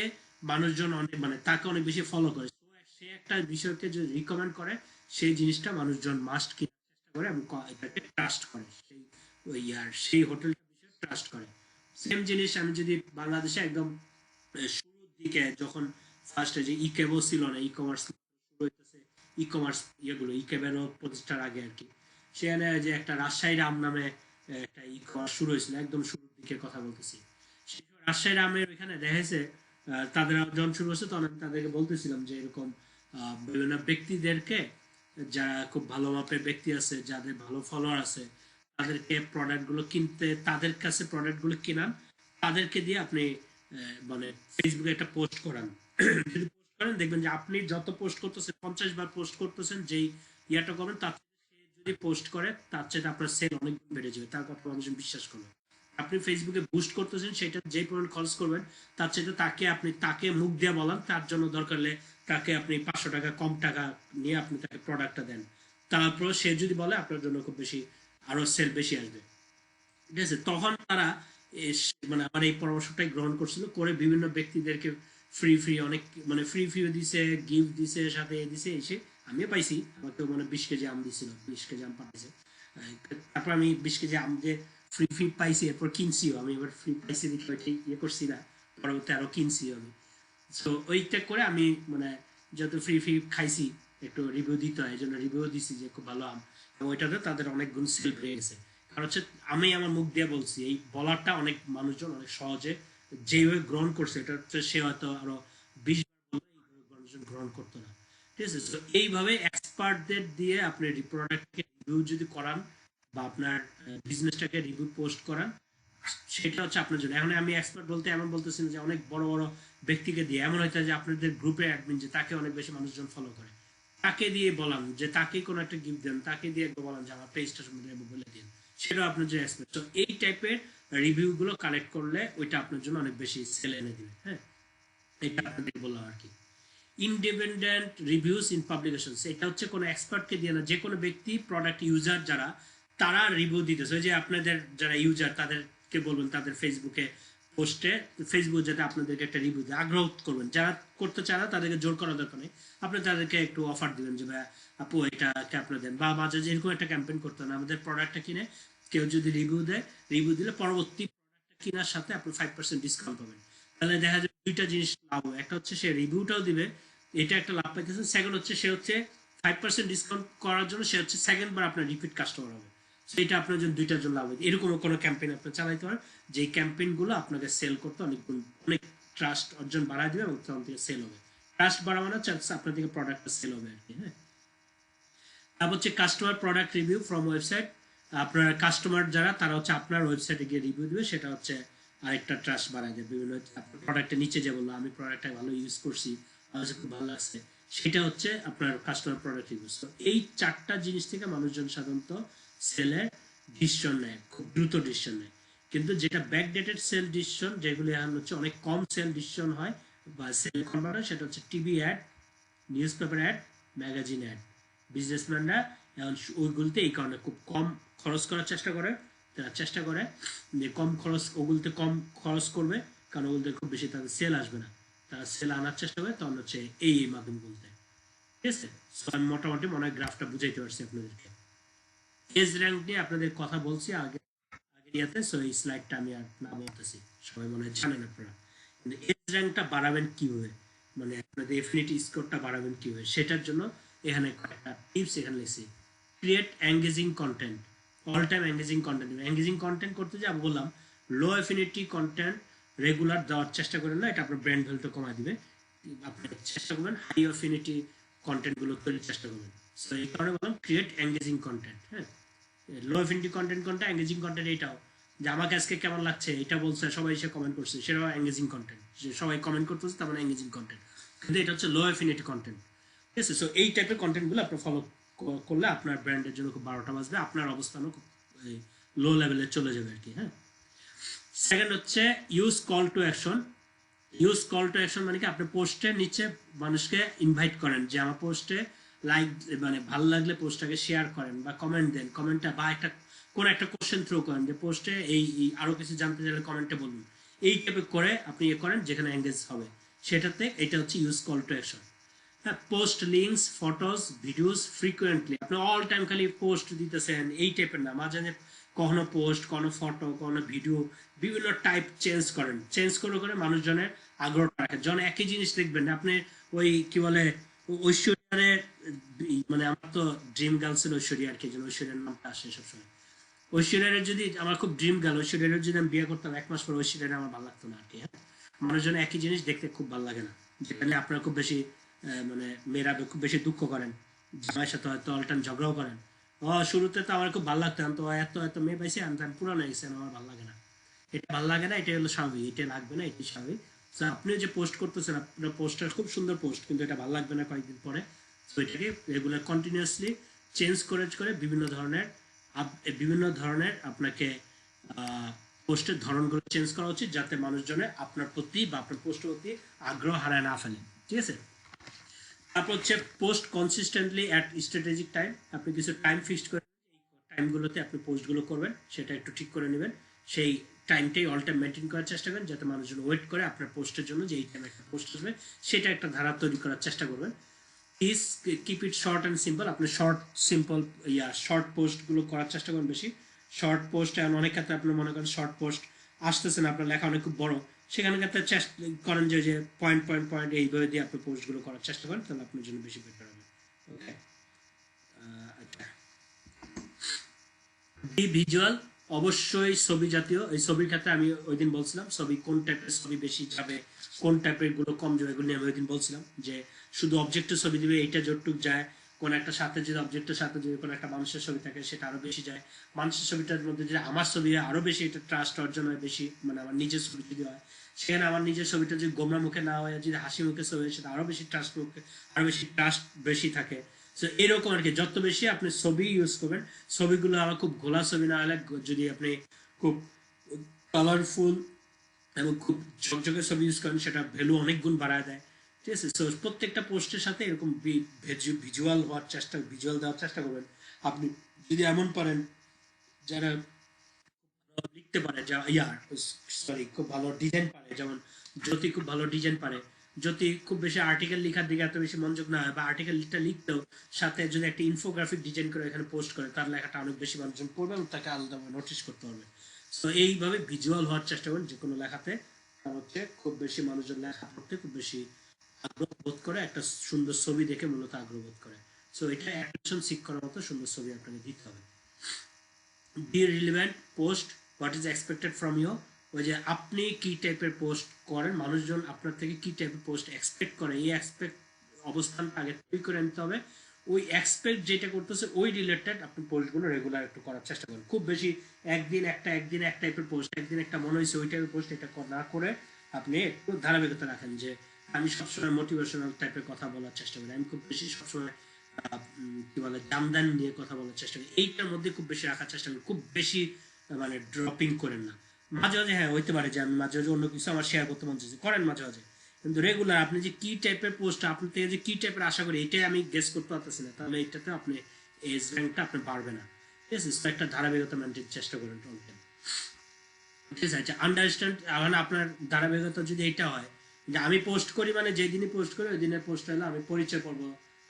মানুষজন অনেক মানে তাকে অনেক বেশি ফলো করে। So, সে একটা বিষয়কে যদি রিকমেন্ড করে, সেই জিনিসটা মানুষজন মাস্ট কেনার চেষ্টা করে, এবং এটাকে ট্রাস্ট করে, সেই ওই সেই হোটেলটার বিষয়ে ট্রাস্ট করে। সেম জিনিস আমি যদি বাংলাদেশে একদম শুরুর দিকে, যখন ফার্স্টে যে ই কেবল ছিল না, ই কমার্স শুরু হইতেছে, ই কমার্স ইয়েগুলো ই ক্যাবেরও প্রতিষ্ঠার আগে আর কি, সেখানে যে একটা রাজশাহী রাম নামে একটা ই কমার্স শুরু হয়েছিল, একদম শুরুর দিকের কথা বলতেছি। রাজশাহী রামের ওইখানে দেখেছে তাদের যখন শুরু হচ্ছে তখন আমি তাদেরকে বলতেছিলাম যে এরকম বিভিন্ন ব্যক্তিদেরকে, যারা খুব ভালো মাপের ব্যক্তি আছে, যাদের ভালো ফলোয়ার আছে, তাদেরকে প্রোডাক্ট গুলো কিনতে, তাদের কাছে প্রোডাক্ট গুলো কেনান, তাদেরকে দিয়ে আপনি মানে ফেসবুকে একটা পোস্ট করান। যদি পোস্ট করেন দেখবেন যে আপনি যত পোস্ট করতেছেন, 50 বার পোস্ট করতেছেন, যেই ইয়াটা করবেন তার সে যদি পোস্ট করে তার চেয়ে আপনার সেল অনেক বেড়ে যাবে, তার কথা মানুষজন বিশ্বাস করবে। আপনি ফেসবুকে বুস্ট করতেছেন, সেটা যে পরিমাণ খরচ করবেন তার চেয়ে তাকে আপনি তাকে মুখ দিয়ে বলান, তার জন্য দরকার হলে তাকে আপনি 500 টাকা কম টাকা নিয়ে আপনি তাকে প্রোডাক্টটা দেন, তারপর সে যদি বলে আপনার জন্য খুব বেশি আরো সেল বেশি আসবে, ঠিক আছে? তখন তারা মানে আমার এই পরামর্শটাই গ্রহণ করছিল, করে বিভিন্ন ব্যক্তিদেরকে ফ্রি ফ্রি অনেক মানে ফ্রি ফ্রিও দিছে, গিফট দিছে, সাথে দিছে, এসে আমিও পাইছি, আমাকে মানে 20 কেজি আম দিছিল, 20 কেজি আম পাঠাইছে। তারপর আমি 20 কেজি আম যে ফ্রি ফ্রি পাইছি, এরপর কিনছিও আমি, এবার ফ্রি পাইছি দেখে ওইটাই ইয়ে করছি না, পরবর্তী আরো কিনছিও আমি। সো ওইটা করে আমি মানে যত ফ্রি ফ্রি খাইছি একটু রিভিউ দিতে হয়, এই জন্য রিভিউ দিছি যে খুব ভালো আম, এবং ওইটাতে তাদের অনেক গুণ সেল হয়ে গেছে। কারণ হচ্ছে আমি আমার মুখ দিয়ে বলছি, এই বলারটা অনেক মানুষজন অনেক সহজে যেভাবে গ্রহণ করছে, এটা হচ্ছে সে হয়তো আরো 20 বার বললে এইভাবে মানুষজন গ্রহণ করতো না, ঠিক আছে? তো এইভাবে এক্সপার্টদের দিয়ে আপনি প্রোডাক্টকে রিভিউ যদি করান বা আপনার বিজনেসটাকে রিভিউ পোস্ট করান, সেটা হচ্ছে আপনার জন্য। এখন আমি এক্সপার্ট বলতে এমন বলতেছি না যে অনেক বড় বড় ব্যক্তিকে দিয়ে, এমন হয়তো যে আপনাদের গ্রুপে অ্যাডমিন যে তাকে অনেক বেশি মানুষজন ফলো করে, তাকে দিয়ে বলান যে তাকে কোনো একটা গিফট দেন, তাকে দিয়ে একবার বলান যে আমার পেজটা সম্বন্ধে বলে দিন, সেটা আপনার যে এক্সপার্ট। তো এই টাইপের রিভিউ গুলো কালেক্ট করলে ওইটা আপনার জন্য অনেক বেশি সেল এনে দিবে। হ্যাঁ, এটা আপনাদের বললাম আর কি। ইন্ডিপেন্ডেন্ট রিভিউস ইন পাবলিকেশন, এটা হচ্ছে কোনো এক্সপার্টকে দিয়ে না, যে কোনো ব্যক্তি প্রোডাক্ট ইউজার যারা, তারা রিভিউ দিতেছে। ওই যে আপনাদের যারা ইউজার তাদেরকে বলবেন তাদের ফেসবুকে পোস্টে, ফেসবুক যাতে আপনাদেরকে একটা রিভিউ দেয়, আগ্রহ করবেন। যারা করতে চায় না তাদেরকে জোর করার দরকার নেই, আপনি তাদেরকে একটু অফার দিবেন যে ভাই আপু এটাকে আপনার দেন, বা মাঝে যে এরকম একটা ক্যাম্পেইন করতে হবে, আমাদের প্রোডাক্টটা কিনে কেউ যদি রিভিউ দেয়, রিভিউ দিলে পরবর্তী প্রোডাক্টটা কেনার সাথে আপনি 5% ডিসকাউন্ট পাবেন। তাহলে দেখা যাবে দুইটা জিনিস লাভ, একটা হচ্ছে সে রিভিউটাও দিবে, এটা একটা লাভ পাইতেছে, সেকেন্ড হচ্ছে সে হচ্ছে 5% ডিসকাউন্ট করার জন্য সে হচ্ছে সেকেন্ড বার আপনার রিপিট কাস্টমার হবে। এটা আপনার জন্য দুইটার জন্য লাভ। এরকম কোনো ক্যাম্পেইন আপনি চালাইতে পারেন, যে ক্যাম্পেইন গুলো আপনাকে সেল করতে অনেক অনেক ট্রাস্ট অর্জন বাড়ায় দিবে এবং তখন থেকে সেল হবে। ট্রাস্ট বাড়ানো চান্স আপনার থেকে প্রোডাক্টটা সেল হবে আর কি। হ্যাঁ, তারপর হচ্ছে customer product review from website, আপনার কাস্টমার যারা তারা হচ্ছে আপনার ওয়েবসাইটে গিয়ে রিভিউ দিবে, সেটা হচ্ছে আরেকটা ট্রাস্ট বাড়ায় দেবে। বিভিন্ন প্রোডাক্টের নিচে যে বললো আমি প্রোডাক্টটা ভালো ইউজ করছি, আমার খুব ভালো লাগছে, সেটা হচ্ছে আপনার কাস্টমার প্রোডাক্ট রিভিউ। এই চারটা জিনিস থেকে মানুষজন সাধারণত সেলের ডিসিশন নেয়, খুব দ্রুত ডিসিশন নেয়। কিন্তু যেটা ব্যাকডেটেড সেল ডিসিশন, যেগুলো এখন হচ্ছে অনেক কম সেল ডিসিশন হয় বা সেল কনভার্ট হয়, সেটা হচ্ছে TV ad, newspaper ad, magazine ad. বিজনেসম্যানরা এখন ওইগুলোতে এই কারণে খুব কম খরচ করার চেষ্টা করে, তারা চেষ্টা করে যে কম খরচ, ওগুলোতে কম খরচ করবে, কারণ ওগুলোতে খুব বেশি তাদের সেল আসবে না, তারা সেল আনার চেষ্টা করে, তখন হচ্ছে এই মাধ্যমগুলোতে। ঠিক আছে, আমি মোটামুটি মনে হয় গ্রাফটা বুঝাইতে পারছি আপনাদেরকে। এজ র্যাঙ্ক নিয়ে আপনাদের কথা বলছি আগে আগের ইয়াতে, সো এই স্লাইডটা আমি আর না বলতেছি, সবাই মনে হয় জানেন আপনারা। কিন্তু এজ র্যাঙ্কটা বাড়াবেন কিভাবে, মানে আপনাদের এফিনিটি স্কোরটা বাড়াবেন কিভাবে, সেটার জন্য এখানে কয়েকটা টিপস এখানে লিখছি। Create engaging content, all time engaging content. Engaging content করতে যে আমি বললাম লো এফিনিটি কন্টেন্ট রেগুলার দেওয়ার চেষ্টা করেন না, এটা আপনার ব্র্যান্ড ভ্যালুটা কমায় দিবে। আপনি চেষ্টা করবেন হাই এফিনিটি কন্টেন্ট গুলো তৈরির চেষ্টা করবেন। সো এই কারণে বললাম ক্রিয়েট এঙ্গেজিং কন্টেন্ট। হ্যাঁ, লো এফিনিটি কন্টেন্ট কোনটা, এঙ্গেজিং কন্টেন্ট এইটাও, যে আমাকে আজকে কেমন লাগছে এটা বলছে, সবাই এসে কমেন্ট করছে, সেটাও এঙ্গেজিং কন্টেন্ট, যে সবাই কমেন্ট করতেছে তার মানে এঙ্গেজিং কন্টেন্ট। কিন্তু এটা হচ্ছে লো এফিনিটি কন্টেন্ট। ঠিক আছে, সো এই টাইপের কন্টেন্টগুলো আপনি ফলো করলে আপনার ব্র্যান্ডের জন্য খুব 12টা বাজবে, আপনার অবস্থানও খুব লো লেভেলে চলে যাবে আর কি। হ্যাঁ, সেকেন্ড হচ্ছে use call to action. Use call to action মানে কি, আপনি পোস্টের নিচে মানুষকে ইনভাইট করেন যে আমার পোস্টে লাইক, মানে ভালো লাগলে পোস্টটাকে শেয়ার করেন বা কমেন্ট দেন, কমেন্টটা বা একটা কোন একটা কোশ্চেন থ্রো করেন যে পোস্টে এই আরো কিছু জানতে চাইলে কমেন্টে বলুন, এই টাইপের করে আপনি ইয়ে করেন যেখানে এঙ্গেজ হবে, সেটাতে এটা হচ্ছে ইউজ কল টু অ্যাকশন। হ্যাঁ, post links, photos, videos frequently, আপনি অল টাইম খালি পোস্ট দিতেছেন এই টাইপের না, মাঝে মাঝে কখনো পোস্ট, কখনো ফটো, কখনো ভিডিও, বিভিন্ন টাইপ চেঞ্জ করেন, চেঞ্জ করে করে মানুষজনের আগ্রহ রাখেন। যখন একই জিনিস দেখবেন আপনি, ওই কি বলে ঐশ্বর্যের মানে আমার তো ড্রিম গার্ল ছিল ঐশ্বরিয়া আর কি, যেন ঐশ্বরিয়ার নামটা আসে সবসময়। ঐশ্বরিয়ার যদি আমার খুব ড্রিম গার্ল, ঐশ্বরিয়ার যদি আমি বিয়ে করতাম 1 মাস পর ঐশ্বরিয়ার আমার ভালো লাগতো না আর কি। হ্যাঁ, মানুষজন একই জিনিস দেখতে খুব ভালো লাগে না, যেখানে আপনারা খুব বেশি মানে মেয়েরা খুব বেশি দুঃখ করেন, জামাইয়ের সাথে হয়তো অল টাইম ঝগড়াও করেন। শুরুতে তো আমার খুব ভালো লাগতো, আমি তো এত এত মেয়ে পাইছি, আমি পুরানো হয়ে গেছে, আমার ভালো লাগে না। এটা ভালো লাগে না, এটা হলো স্বাভাবিক, এটা লাগবে না, এটাই স্বাভাবিক। তো আপনি যে পোস্ট করতেছেন, আপনার পোস্টটা খুব সুন্দর পোস্ট, কিন্তু এটা ভালো লাগবে না কয়েকদিন পরে। তো এটাকে রেগুলার কন্টিনিউয়াসলি চেঞ্জ করে করে বিভিন্ন ধরনের আপনাকে পোস্টের ধরনগুলো চেঞ্জ করা উচিত, যাতে মানুষজনের আপনার প্রতি বা আপনার পোস্টের প্রতি আগ্রহ হারায় না ফেলে। ঠিক আছে? তারপর হচ্ছে post consistently at strategic time. আপনি কিছু টাইম ফিক্সড করে টাইমগুলোতে আপনি পোস্টগুলো করবেন, সেটা একটু ঠিক করে নেবেন। সেই টাইমটাই অল টাইম মেনটেন করার চেষ্টা করেন, যাতে মানুষজন ওয়েট করে আপনার পোস্টের জন্য, যে এই টাইমে একটা পোস্ট আসবে, সেটা একটা ধারা তৈরি করার চেষ্টা করবেন। Is keep it short and simple. আপনি শর্ট পোস্টগুলো করার চেষ্টা করেন বেশি। শর্ট পোস্ট এখন অনেক ক্ষেত্রে আপনি মনে করেন শর্ট পোস্ট আসতেছে না, আপনার লেখা অনেক খুব বড়, সেখানে ক্ষেত্রে চেষ্টা করেন যে পয়েন্ট পয়েন্ট পয়েন্ট এইভাবে দিয়ে আপনি পোস্টগুলো করার চেষ্টা করেন, তাহলে আপনার জন্য বেশি বেটার হবে। ওকে, আচ্ছা। বি ভিজুয়াল, অবশ্যই ছবি জাতীয়। এই ছবির ক্ষেত্রে আমি ওই দিন বলছিলাম ছবি কোন টাইপের ছবি বেশি যাবে, কোন টাইপের গুলো কম যাবে, এগুলো নিয়ে আমি ওই দিন বলছিলাম যে শুধু অবজেক্টের ছবি দিবে, এইটা যতটুক যায়। কোন একটা সাথে যদি অবজেক্টের সাথে যদি কোনো একটা মানুষের ছবি থাকে, সেটা আরো বেশি যায়। মানুষের ছবিটার মধ্যে যদি আমার ছবি হয়, আরো বেশি এটা ট্রাস্ট অর্জন হয় বেশি, মানে আমার নিজের ছবি যদি হয়, সেখানে আমার নিজের ছবিটা যদি গোমরা মুখে না হয়, যদি হাসি মুখে ছবি হয়, সেটা আরো বেশি ট্রাস্ট মুখে, আরো বেশি ট্রাস্ট বেশি থাকে। সো এরকম আর কি, যত বেশি আপনি ছবি ইউজ করবেন, ছবিগুলো আমার খুব ঘোলা ছবি না হলে, যদি আপনি খুব কালারফুল এবং খুব ঝকঝকে ছবি ইউজ করেন, সেটা ভ্যালু অনেক গুণ বাড়ায় দেয়। ঠিক আছে? সো প্রত্যেকটা পোস্টের সাথে এরকম ভিজুয়াল দেওয়ার চেষ্টা করবেন। আপনি যদি এমন পারেন যারা লিখতে পারে, যা সরি খুব ভালো ডিজাইন পারে, যেমন জ্যোতি খুব ভালো ডিজাইন পারে, জ্যোতি খুব বেশি আর্টিকেল লেখার দিকে এত বেশি মনোযোগ না হয়, বা আর্টিকেলটা লিখতেও সাথে যদি একটা ইনফোগ্রাফিক ডিজাইন করে এখানে পোস্ট করে, তার লেখাটা অনেক বেশি মানুষজন পড়বে এবং তাকে আলাদাভাবে নোটিস করতে হবে। তো এইভাবে ভিজুয়াল হওয়ার চেষ্টা করেন যে কোনো লেখাতে, তার হচ্ছে খুব বেশি মানুষজন লেখা পড়তে খুব বেশি আগ্রহ বোধ করে, একটা সুন্দর ছবি দেখে মূলত আগ্রহ বোধ করে। সো এটা অ্যাটেনশন সিক করার মতো সুন্দর ছবি আপনাকে দিতে হবে। Be relevant post, what is expected from you. ওই যে আপনি কি টাইপের পোস্ট করেন, মানুষজন আপনার থেকে কি টাইপের পোস্ট এক্সপেক্ট করে, এই এক্সপেক্ট অবস্থানটা আগে তৈরি করে নিতে হবে। ওই এক্সপেক্ট যেটা করতেছে ওই রিলেটেড আপনি পোস্টগুলো রেগুলার একটু করার চেষ্টা করেন। খুব বেশি একদিন এক টাইপের পোস্ট, একদিন একটা মনে হয়েছে ওই টাইপের পোস্ট, এটা না করে আপনি একটু ধারাবাহিকতা রাখেন। যে আমি সবসময় মোটিভেশনাল টাইপের কথা বলার চেষ্টা করি, আমি খুব বেশি সবসময় কি বলে জামদান নিয়ে কথা বলার চেষ্টা করি, এইটার মধ্যে খুব বেশি রাখার চেষ্টা করি। খুব বেশি মানে ড্রপিং করেন না। মাঝে মাঝে হ্যাঁ হইতে পারে যে আমি মাঝে মাঝে অন্য কিছু আমার শেয়ার করতে মন চাইছে, করেন মাঝে মাঝে, কিন্তু রেগুলার আপনি যে কি টাইপের পোস্ট আপনার থেকে যে কি টাইপের আশা করি, এটাই আমি গেস করতে পারতেছি না, তাহলে এটাতে আপনি এজ র্যাঙ্কটা আপনি পারবে না। ঠিক আছে? একটা ধারাবাহিকতা মেনটেন চেষ্টা করেন। ঠিক আছে? আন্ডারস্ট্যান্ড, এখন আপনার ধারাবাহিকতা যদি এটা হয় যে আমি পোস্ট করি, মানে যেদিনই পোস্ট করি ওই দিনের পোস্ট হলো আমি পরিচয় পর্ব,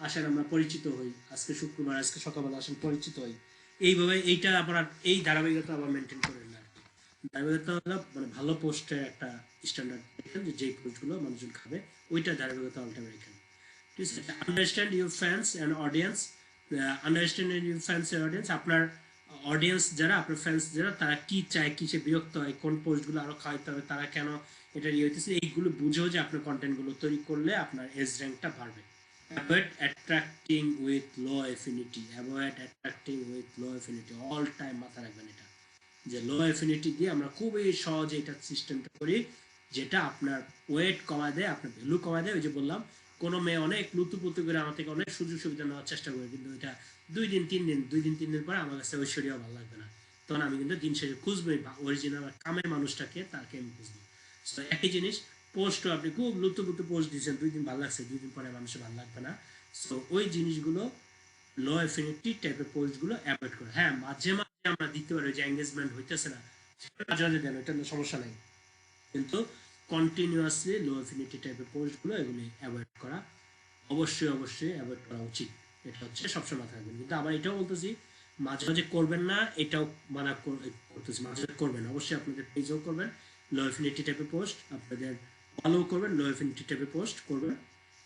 আসেন আমরা পরিচিত হই, আজকে শুক্রবার, আজকে সকালবেলা আসেন পরিচিত হই, এইভাবে এইটা আপনার এই ধারাবাহিকতা আবার মেনটেন করেন না। ধারাবাহিকতা হলো মানে ভালো পোস্টের একটা স্ট্যান্ডার্ড, যে যেই পোস্টগুলো মানুষজন খাবে, ওইটা ধারাবাহিকতা অল্টার রেখেন। ঠিক আছে? Understand your fans and audience. Understand your fans and audience, আপনার অডিয়েন্স যারা, আপনার ফ্যান্স যারা, তারা কি চায়, কিসে বিরক্ত হয়, কোন পোস্টগুলো আরো খাওয়াইতে হবে, তারা কেন এটা ইয়ে হইতেছে, এইগুলো বুঝেও যে আপনার কন্টেন্টগুলো তৈরি করলে আপনার এজ র্যাঙ্কটা বাড়বে। Avoid attracting with low affinity, avoid attracting with low affinity, all time মাথা রাখবেন এটা, যে লো এফিনিটি দিয়ে আমরা খুবই সহজে এটা সিস্টেমটা করি, যেটা আপনার ওয়েট কমায় দেয়, আপনার ভ্যালু কমায় দেয়। ওই যে বললাম, কোনো মেয়ে অনেক লুতুপুতু করে আমার থেকে অনেক সুযোগ সুবিধা নেওয়ার চেষ্টা করে, কিন্তু এটা 2 দিন 3 দিন পরে আমার কাছে ঐশ্বরিয়া ভালো লাগবে না, তখন আমি কিন্তু দিন শেষে খুঁজবোই অরিজিনাল কামের মানুষটাকে, তাকে আমি খুঁজবো। তো একই জিনিস, পোস্টও আপনি খুব লুতুপুতু পোস্ট দিচ্ছেন, 2 দিন ভালো লাগছে, 2 দিন পরে মানুষের ভালো লাগবে না। সো ওই জিনিসগুলো, লো এফিনিটি টাইপের পোস্টগুলো অ্যাভয়েড করে। হ্যাঁ, মাঝে মাঝে আমরা দিতে পারি যে এঙ্গেজমেন্ট হইতেছে না, মাঝে মাঝে দেন, এটা সমস্যা নাই, কিন্তু কন্টিনিউয়াসলি লো এফিনিটি টাইপের পোস্টগুলো এগুলি অ্যাভয়েড করা, অবশ্যই অ্যাভয়েড করা উচিত। এটা হচ্ছে সবসময় মাথায় রাখবেন। কিন্তু আবার এটাও বলতেছি, মাঝে মাঝে করবেন না, এটাও মানা করতেছি, মাঝে মাঝে করবেন, অবশ্যই আপনাদের পেজও করবেন লো এফিনিটি টাইপের পোস্ট, আপনাদের ফলো করবেন লো এফিনিটি টাইপের পোস্ট করবেন,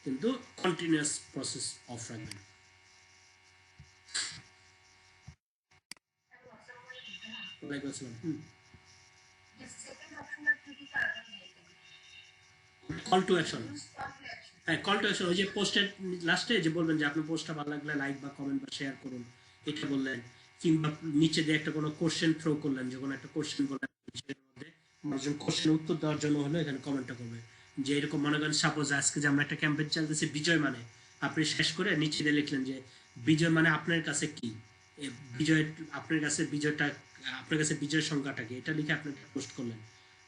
কিন্তু কন্টিনিউয়াস প্রসেস অফ রাখবেন। ওয়ালাইকুম আসসালাম। কল টু অ্যাকশন, হ্যাঁ কল টু অ্যাকশন, ওই যে পোস্টের লাস্টে যে বলবেন যে আপনার পোস্টটা ভালো লাগলে লাইক বা কমেন্ট বা শেয়ার করুন, এটা বললেন, কিংবা নিচে দিয়ে একটা কোনো কোশ্চেন থ্রো করলেন, যে কোনো একটা কোশ্চেন বললেন, সেটার মধ্যে মানুষজন কোশ্চেন উত্তর দেওয়ার জন্য হলো এখানে কমেন্টটা করবে। যে এরকম মনে করেন সাপোজ আজকে যে আমরা একটা ক্যাম্পেইন চালতেছি বিজয় মানে, আপনি শেষ করে নিচে দিয়ে লিখলেন যে বিজয় মানে আপনার কাছে কি, বিজয় আপনার কাছে বিজয়টা, আপনার কাছে বিজয়ের সংখ্যাটা কি, এটা লিখে আপনি পোস্ট করলেন।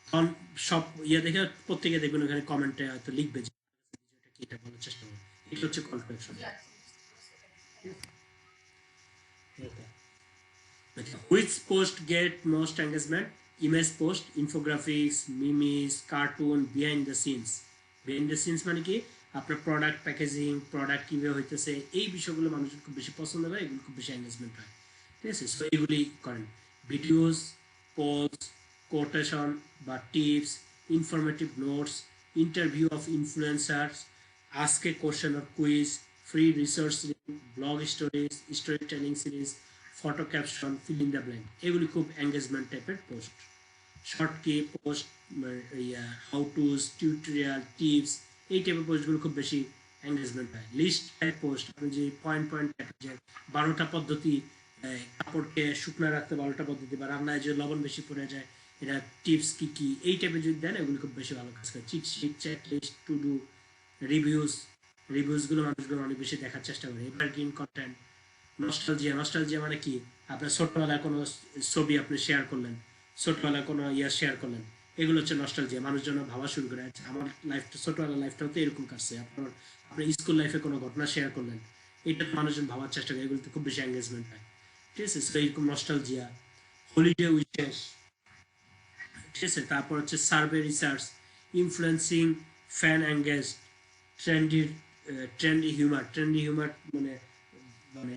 তখন সব ইয়ে দেখে প্রত্যেকে দেখবেন ওখানে কমেন্টে হয়তো লিখবে যে বিজয়টা কি, এটা বলার চেষ্টা করবে। এটা হচ্ছে call to action. Which post get most engagement? Image post, infographics, memes, cartoon, behind the scenes. Behind the scenes মানে কি, আপনার প্রোডাক্ট প্যাকেজিং, প্রোডাক্ট কিভাবে হইতেছে, এই বিষয়গুলো মানুষের খুব বেশি পছন্দ হয়, এগুলো খুব বেশি এঙ্গেজমেন্ট হয়। ঠিক আছে, সো এগুলি করেন। ভিডিওস, পোস্ট, কোটেশন বা tips, informative notes, interview of influencers, ask a question or quiz, free research, blog stories, story telling series, photo caption, fill in the blank, এগুলি খুব এঙ্গেজমেন্ট টাইপের পোস্ট। শর্ট কি post, how টুস, tutorial, tips, এই টাইপের পোস্টগুলো খুব বেশি এঙ্গেজমেন্ট হয়। লিস্ট টাইপ পোস্ট, আপনি যে পয়েন্ট পয়েন্ট যে 12টা পদ্ধতি, কাপড়কে শুকনো রাখতে 12টা পদ্ধতি, বা রান্নায় যে লবণ বেশি পড়ে যায় এটা টিপস কি কি, এই টাইপের যদি দেন এগুলো খুব বেশি ভালো কাজ করে। Cheat sheet, checklist, to do, reviews, রিভিউজগুলো মানুষগুলো অনেক বেশি দেখার চেষ্টা করে। এভারগ্রিন কন্টেন্ট, নস্টালজিয়া, নস্টালজিয়া মানে কি, আপনার ছোটবেলায় কোনো ছবি আপনি শেয়ার করলেন, ছোটবেলায় কোনো ইয়া শেয়ার করলেন, এগুলো হচ্ছে নস্টালজিয়া। মানুষজন ভাবা শুরু করে, আচ্ছা আমার লাইফটা, ছোটবেলার লাইফটাও তো এরকম কাটছে। আপনার আপনার স্কুল লাইফে কোনো ঘটনা শেয়ার করলেন, এটা মানুষজন ভাবার চেষ্টা করে, এগুলোতে খুব বেশি এঙ্গেজমেন্ট হয়। ঠিক আছে, তো এরকম নস্টালজিয়া। হলিডে উইশেস, ঠিক আছে, তারপর হচ্ছে survey research, influencing fan engage, trendy, trendy humour, trendy humour মানে, মানে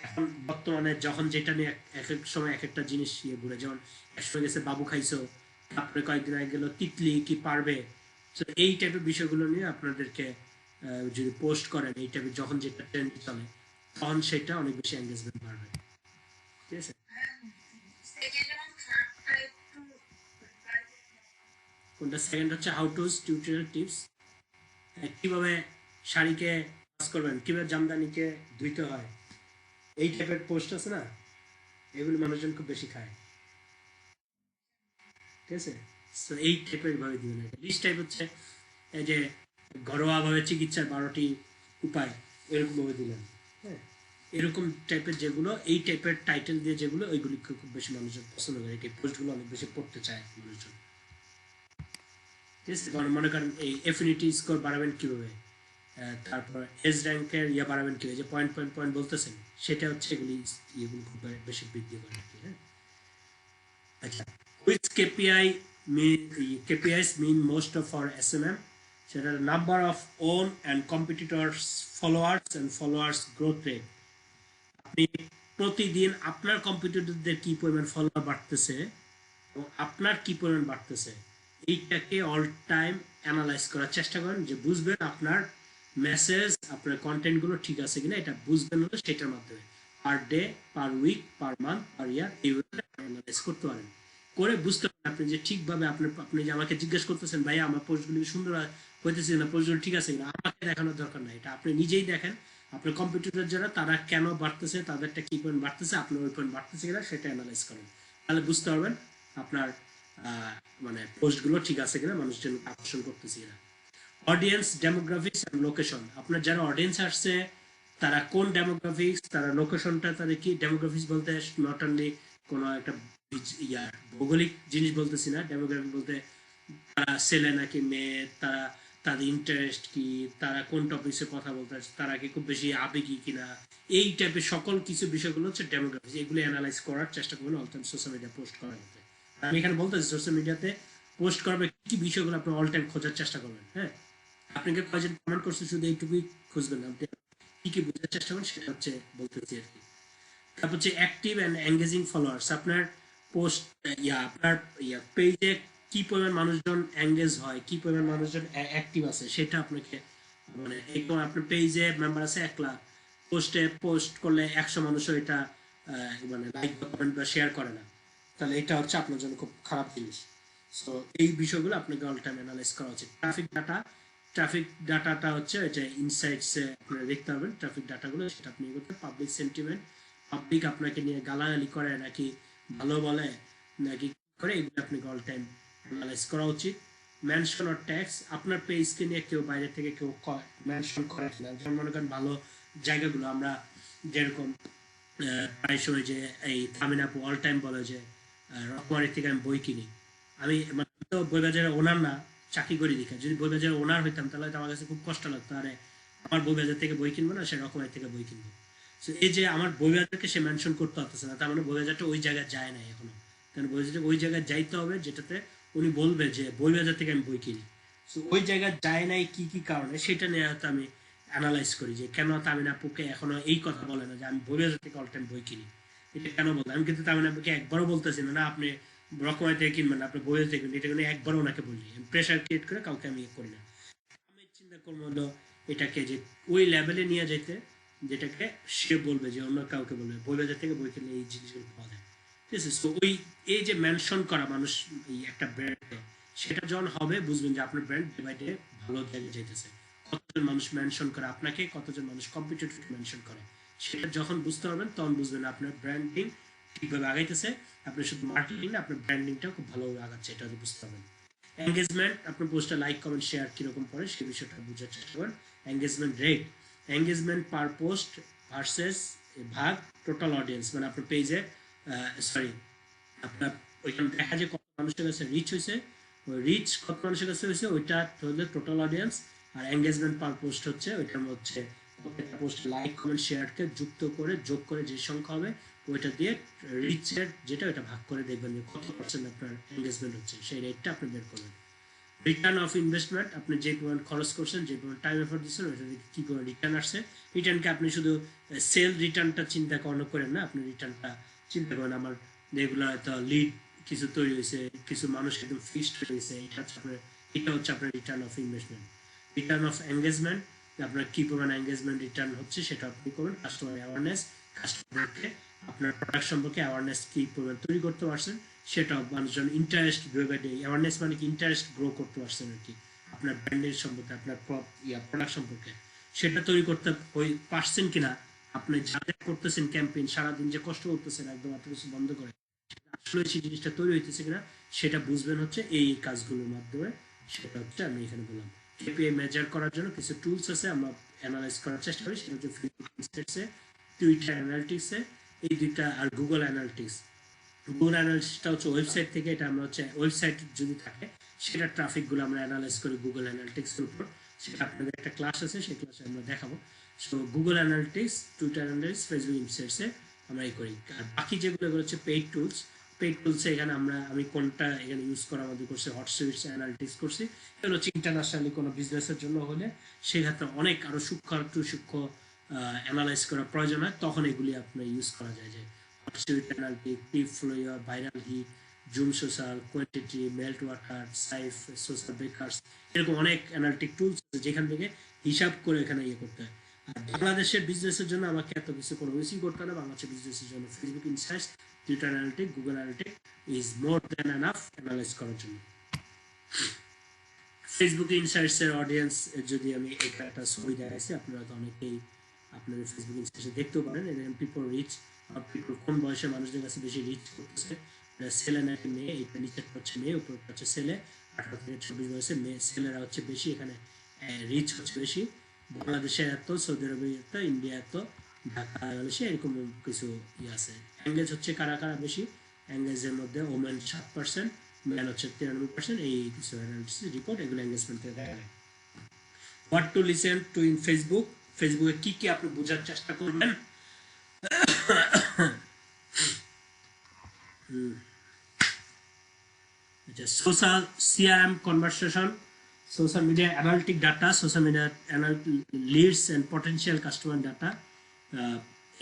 এখন বর্তমানে যখন যেটা নিয়ে এক এক সময় এক একটা জিনিস ইয়ে ঘুরে, যেমন একসময় গেছে বাবু খাইছো, তারপরে কয়েকদিন আগে গেল তিতলি কি পারবে। তো এই টাইপের বিষয়গুলো নিয়ে আপনাদেরকে যদি পোস্ট করেন, এই টাইপের যখন যেটা ট্রেন্ড চলে, তখন সেটা অনেক বেশি এঙ্গেজমেন্ট বাড়বে। ঠিক আছে, কোনটা সেকেন্ড হচ্ছে হাউ টুস, টিউটোরিয়াল টিপস, কিভাবে শাড়িকে কাজ করবেন, কিভাবে জামদানিকে ধুইতে হয়, এই টাইপের পোস্ট আছে না, এগুলো মানুষজন খুব বেশি খায়। ঠিক আছে, সো এই টাইপের ভাবে দিবেন। লিস্ট টাইপ হচ্ছে এই যে ঘরোয়াভাবে চিকিৎসার 12টি উপায়, এরকম ভাবে দিলেন। হ্যাঁ, এরকম টাইপের যেগুলো, এই টাইপের টাইটেল দিয়ে যেগুলো, ওইগুলি খুব বেশি মানুষজন পছন্দ করে, এই পোস্টগুলো অনেক বেশি পড়তে চায় মানুষজন। ঠিক আছে, মনে করেন এই এফিনিটি স্কোর বাড়াবেন কিভাবে, তারপর এজ র্যাঙ্কের ইয়ে বাড়াবেন কিভাবে, যে পয়েন্ট পয়েন্ট পয়েন্ট বলতেছেন, সেটা হচ্ছে এগুলি ইয়েগুলো খুব বেশি বৃদ্ধি করে আর কি। হ্যাঁ, আচ্ছা, which KPIs mean most of our SMM, সেটা number of on and competitors followers and followers growth rate. আপনি প্রতিদিন আপনার কম্পিটিটরদের কি পরিমাণ ফলোয়ার বাড়তেছে এবং আপনার কি পরিমাণ বাড়তেছে, এইটাকে অল টাইম অ্যানালাইজ করার চেষ্টা করেন, যে বুঝবেন আপনার মেসেজ, আপনার কন্টেন্টগুলো ঠিক আছে কিনা, এটা বুঝবেন হলো সেটার মাধ্যমে। Per day, per week, per month, per year, এইভাবে অ্যানালাইজ করতে পারেন। করে বুঝতে পারেন আপনি যে ঠিকভাবে, আপনি যে আমাকে জিজ্ঞেস করতেছেন ভাইয়া আমার পোস্টগুলি সুন্দর হইতেছে কিনা, পোস্টগুলো ঠিক আছে কিনা, আমাকে দেখানোর দরকার নাই, এটা আপনি নিজেই দেখেন। আপনার কম্পিটিটর যারা, তারা কেন বাড়তেছে, তাদেরটা কি পয়েন্ট বাড়তেছে, আপনার ওই পয়েন্ট বাড়তেছে কিনা, সেটা অ্যানালাইজ করেন। তাহলে বুঝতে পারবেন আপনার মানে পোস্টগুলো ঠিক আছে কিনা, মানুষজন আকর্ষণ করতেছে কিনা। অডিয়েন্স, ডেমোগ্রাফিক্স এন্ড লোকেশন, আপনার যারা অডিয়েন্স আসছে তারা কোন ডেমোগ্রাফিক্স, তারা লোকেশনটা, তাদের কি ডেমোগ্রাফিক্স বলতে নট অনলি কোনো একটা ইয়ার ভৌগোলিক জিনিস বলতেছি না, ডেমোগ্রাফি বলতে তারা ছেলে নাকি মেয়ে, তারা তাদের ইন্টারেস্ট কি, তারা কোন টপিক্সে কথা বলতে আসছে, তারা কি খুব বেশি আবেগী কিনা, এই টাইপের সকল কিছু বিষয়গুলো হচ্ছে ডেমোগ্রাফিক্স। এগুলো অ্যানালাইজ করার চেষ্টা করবেন all time social media post করার ক্ষেত্রে। আমি এখানে বলতেছি সোশ্যাল মিডিয়াতে পোস্ট করবে কি বিষয়গুলো আপনি অল টাইম খোঁজার চেষ্টা করবেন। হ্যাঁ, আপনাকে কয়েকজন কমেন্ট করছে, শুধু এইটুকুই খুঁজবেন, আপনি কি কি বোঝার চেষ্টা করেন সেটা হচ্ছে বলতেছি আর কি। তারপর হচ্ছে অ্যাক্টিভ অ্যান্ড এঙ্গেজিং ফলোয়ার্স, আপনার পোস্ট আপনার পেজে কি পরিমাণ মানুষজন এঙ্গেজ হয়, কি পরিমাণ মানুষজন অ্যাক্টিভ আছে, সেটা আপনাকে মানে একদম, আপনার পেজে মেম্বার আছে 1 লাখ, পোস্টে পোস্ট করলে 100 মানুষও এটা মানে লাইক বা কমেন্ট বা শেয়ার করে না, তাহলে এটা হচ্ছে আপনার জন্য খুব খারাপ জিনিস। সো এই বিষয়গুলো আপনাকে অল টাইম অ্যানালাইজ করা উচিত। ট্রাফিক ডাটাটা হচ্ছে যে ইনসাইটসে আপনারা দেখতে পাবেন ট্রাফিক ডাটাগুলো, সেটা আপনি করতে পাবলিক সেন্টিমেন্ট, পাবলিক আপনাকে নিয়ে গালাগালি করে নাকি ভালো বলে নাকি করে, এগুলো আপনাকে অল টাইম অ্যানালাইজ করা উচিত। মেনশন অর ট্যাক্স, আপনার পেজকে নিয়ে কেউ বাইরে থেকে কেউ মেনশন করে কিনা, যেমন মনে করেন ভালো জায়গাগুলো আমরা যেরকম প্রায় সময় যে এই তামিন আপু অল টাইম বলে যে রকমারি থেকে আমি বই কিনি, আমি মানে তো বই বাজারের ওনার না, চাকরি করি দেখা, যদি বই বাজারের ওনার হইতাম তাহলে আমার কাছে খুব কষ্ট লাগতো, আরে আমার বই বাজার থেকে বই কিনবো না, সে রকমারি থেকে বই কিনবো। তো এই যে আমার বই বাজারকে সে মেনশন করতে পারতেছে না, তার মানে বই বাজারটা ওই জায়গায় যায় না এখনো, কারণ বই বাজারটা ওই জায়গায় যাইতে হবে যেটাতে উনি বলবে যে বই বাজার থেকে আমি বই কিনি। তো ওই জায়গায় যায় নাই কি কি কারণে, সেটা নিয়ে হয়তো আমি অ্যানালাইজ করি যে কেন তামিন আপুকে এখনো এই কথা বলে না যে আমি বই বাজার থেকে অল টাইম বই কিনি, এটা কেন বলে। আমি কিন্তু তামিন আপুকে একবারও বলতেছি না আপনি রকমারি থেকে কিনবেন, আপনি বই বাজার থেকে কিনবেন, এটা কিন্তু একবারও ওনাকে বলি, প্রেশার ক্রিয়েট করে কাউকে আমি করি না। আমি চিন্তা করবো হলো এটাকে যে ওই লেভেলে নিয়ে যেতে, যেটাকে সে বলবে যে অন্য কাউকে বলবে বই বাজার থেকে বই কিনলে এই জিনিসগুলো পাওয়া যায়, ঠিক আছে। তো ওই এই যে মেনশন করা মানুষ এই একটা ব্র্যান্ডে, সেটা যখন হবে বুঝবেন যে আপনার ব্র্যান্ড ডে বাই ডে ভালো জায়গায় যাইতেছে। কতজন মানুষ মেনশন করে আপনাকে, কতজন মানুষ কম্পিটিটর মেনশন করে, সেটা যখন বুঝতে পারবেন তখন বুঝবেন আপনার ব্র্যান্ডিং ঠিকভাবে আগাইতেছে। আপনি শুধু মার্কেটিং না, আপনার ব্র্যান্ডিংটাও খুব ভালোভাবে আগাচ্ছে, এটা বুঝতে পারবেন। এঙ্গেজমেন্ট, আপনার পোস্টে লাইক কমেন্ট শেয়ার কিরকম পড়ে সেই বিষয়টা বোঝার চেষ্টা করেন। এঙ্গেজমেন্ট রেট, এঙ্গেজমেন্ট পার পোস্ট ভার্সেস ভাগ টোটাল অডিয়েন্স, মানে আপনার পেজে সরি আপনার ওইখানে দেখা যায় কত মানুষের কাছে রিচ হয়েছে, ওই রিচ কত মানুষের কাছে হয়েছে ওইটা হলে টোটাল অডিয়েন্স। আর এঙ্গেজমেন্ট পার পোস্ট হচ্ছে ওইটার মধ্যে প্রত্যেকটা পোস্ট লাইক কমেন্ট শেয়ারকে যুক্ত করে যোগ করে যে সংখ্যা হবে ওইটা দিয়ে রিচের যেটা ওইটা ভাগ করে দেখবেন যে কত পার্সেন্ট আপনার এঙ্গেজমেন্ট হচ্ছে, সেই রেটটা আপনি বের করবেন। রিটার্ন অফ ইনভেস্টমেন্ট, আপনি যে পরিমাণ খরচ করছেন, যে পরিমাণ টাইম এফোর্ট দিচ্ছেন, ওইটা থেকে কী পরিমাণ রিটার্ন আসছে। রিটার্নকে আপনি শুধু সেল রিটার্নটা চিন্তা করেন না, আপনি রিটার্নটা চিন্তা করেন আমার যেগুলো হয়তো লিড কিছু তৈরি হয়েছে, কিছু মানুষ একদম ফিক্সড হয়েছে, এটা হচ্ছে আপনার return of investment. Return of engagement, আপনার কী পরিমাণ এঙ্গেজমেন্ট রিটার্ন হচ্ছে সেটা আপনি করবেন। কাস্টমার অ্যাওয়ারনেস, কাস্টমারকে আপনার প্রোডাক্ট সম্পর্কে অ্যাওয়ারনেস কী পরিমাণ তৈরি করতে পারছেন, সেটা মানুষজন interest grow by day, awareness মানে কি ইন্টারেস্ট গ্রো করতে পারছেন আর কি আপনার ব্র্যান্ডের সম্পর্কে, আপনার প্রোডাক্ট সম্পর্কে, সেটা তৈরি করতে পারছেন কিনা। আপনি যা করতেছেন ক্যাম্পেইন, সারাদিন যে কষ্ট করতেছেন একদম এত কিছু বন্ধ করে, আসলে সেই জিনিসটা তৈরি হইতেছে কিনা সেটা বুঝবেন হচ্ছে এই কাজগুলোর মাধ্যমে। সেটা হচ্ছে আমি এখানে বললাম। কেপিআই মেজার করার জন্য কিছু টুলস আছে, আমরা অ্যানালাইজ করার চেষ্টা করি, সেটা হচ্ছে ফেসবুক ইনসাইটসে, টুইটার অ্যানালিটিক্সে, এই দুইটা, আর গুগল অ্যানালিটিক্স। গুগল অ্যানালিসিসটা হচ্ছে ওয়েবসাইট থেকে, এটা আমরা হচ্ছে ওয়েবসাইট যদি থাকে সেটা ট্রাফিকগুলো আমরা অ্যানালাইজ করি গুগল অ্যানালিটিক্সের উপর, সেটা আপনাদের একটা ক্লাস আছে, সেই ক্লাসে আমরা দেখাবো। So Google analytics, Twitter analytics, Facebook ইনসাইটসে আমরা এই করি। আর বাকি যেগুলো হচ্ছে পেইড টুলস, পেইড টুলসে এখানে আমি কোনটা এখানে ইউজ করা আমাদের করছি, হটসুইটস অ্যানালিটিক্স করছি। এগুলো হচ্ছে ইন্টারন্যাশনালি কোনো বিজনেসের জন্য হলে সেক্ষেত্রে অনেক আরও সূক্ষ্ম অ্যানালাইজ করা প্রয়োজন হয়, তখন এগুলি আপনার ইউজ করা যায়, যে hot analytic, deep flow, viral heat, zoom social, quantity, melt water, সাইফ, সোশ্যাল বেকার্স, এরকম অনেক অ্যানালিটিক টুলস যেখান থেকে হিসাব করে এখানে ইয়ে করতে হয়। আর বাংলাদেশের বিজনেসের জন্য আমাকে এত কিছু কোনো কিছুই করতে হবে না। বাংলাদেশের বিজনেসের জন্য Facebook insights, Twitter analytic, Google analytic is more than enough analyse করার জন্য। ফেসবুক ইনসাইটসের অডিয়েন্স যদি আমি এখানে একটা ছবি দেখাইছি, আপনারা তো অনেকেই আপনাদের ফেসবুক ইনসাইটসে দেখতেও পারেন। এখানে পিপল রিচ, পিপল কোন বয়সের মানুষদের কাছে বেশি রিচ করতেছে, ছেলে নাকি মেয়ে, এটা নিচেরটা হচ্ছে মেয়ে, উপরটা হচ্ছে ছেলে। 18 থেকে 24 বয়সে মেয়ে ছেলেরা হচ্ছে বেশি, এখানে রিচ হচ্ছে বেশি। বাংলাদেশে এত, সৌদি আরবে এত, ইন্ডিয়া এত, ঢাকা বাংলাদেশে এরকম কিছু ইয়ে আছে। এঙ্গেজ হচ্ছে কারা কারা বেশি, এঙ্গেজের মধ্যে ওমেন 7%, ম্যান হচ্ছে 93%, এই কিছু অ্যানালিসিস রিপোর্ট, এগুলো এঙ্গেজমেন্ট থেকে দেখা যায়। What to listen to in Facebook, ফেসবুকে কি কি আপনি বোঝার চেষ্টা করবেন। Social CRM conversation, social media analytic data, social media leads and potential customer data,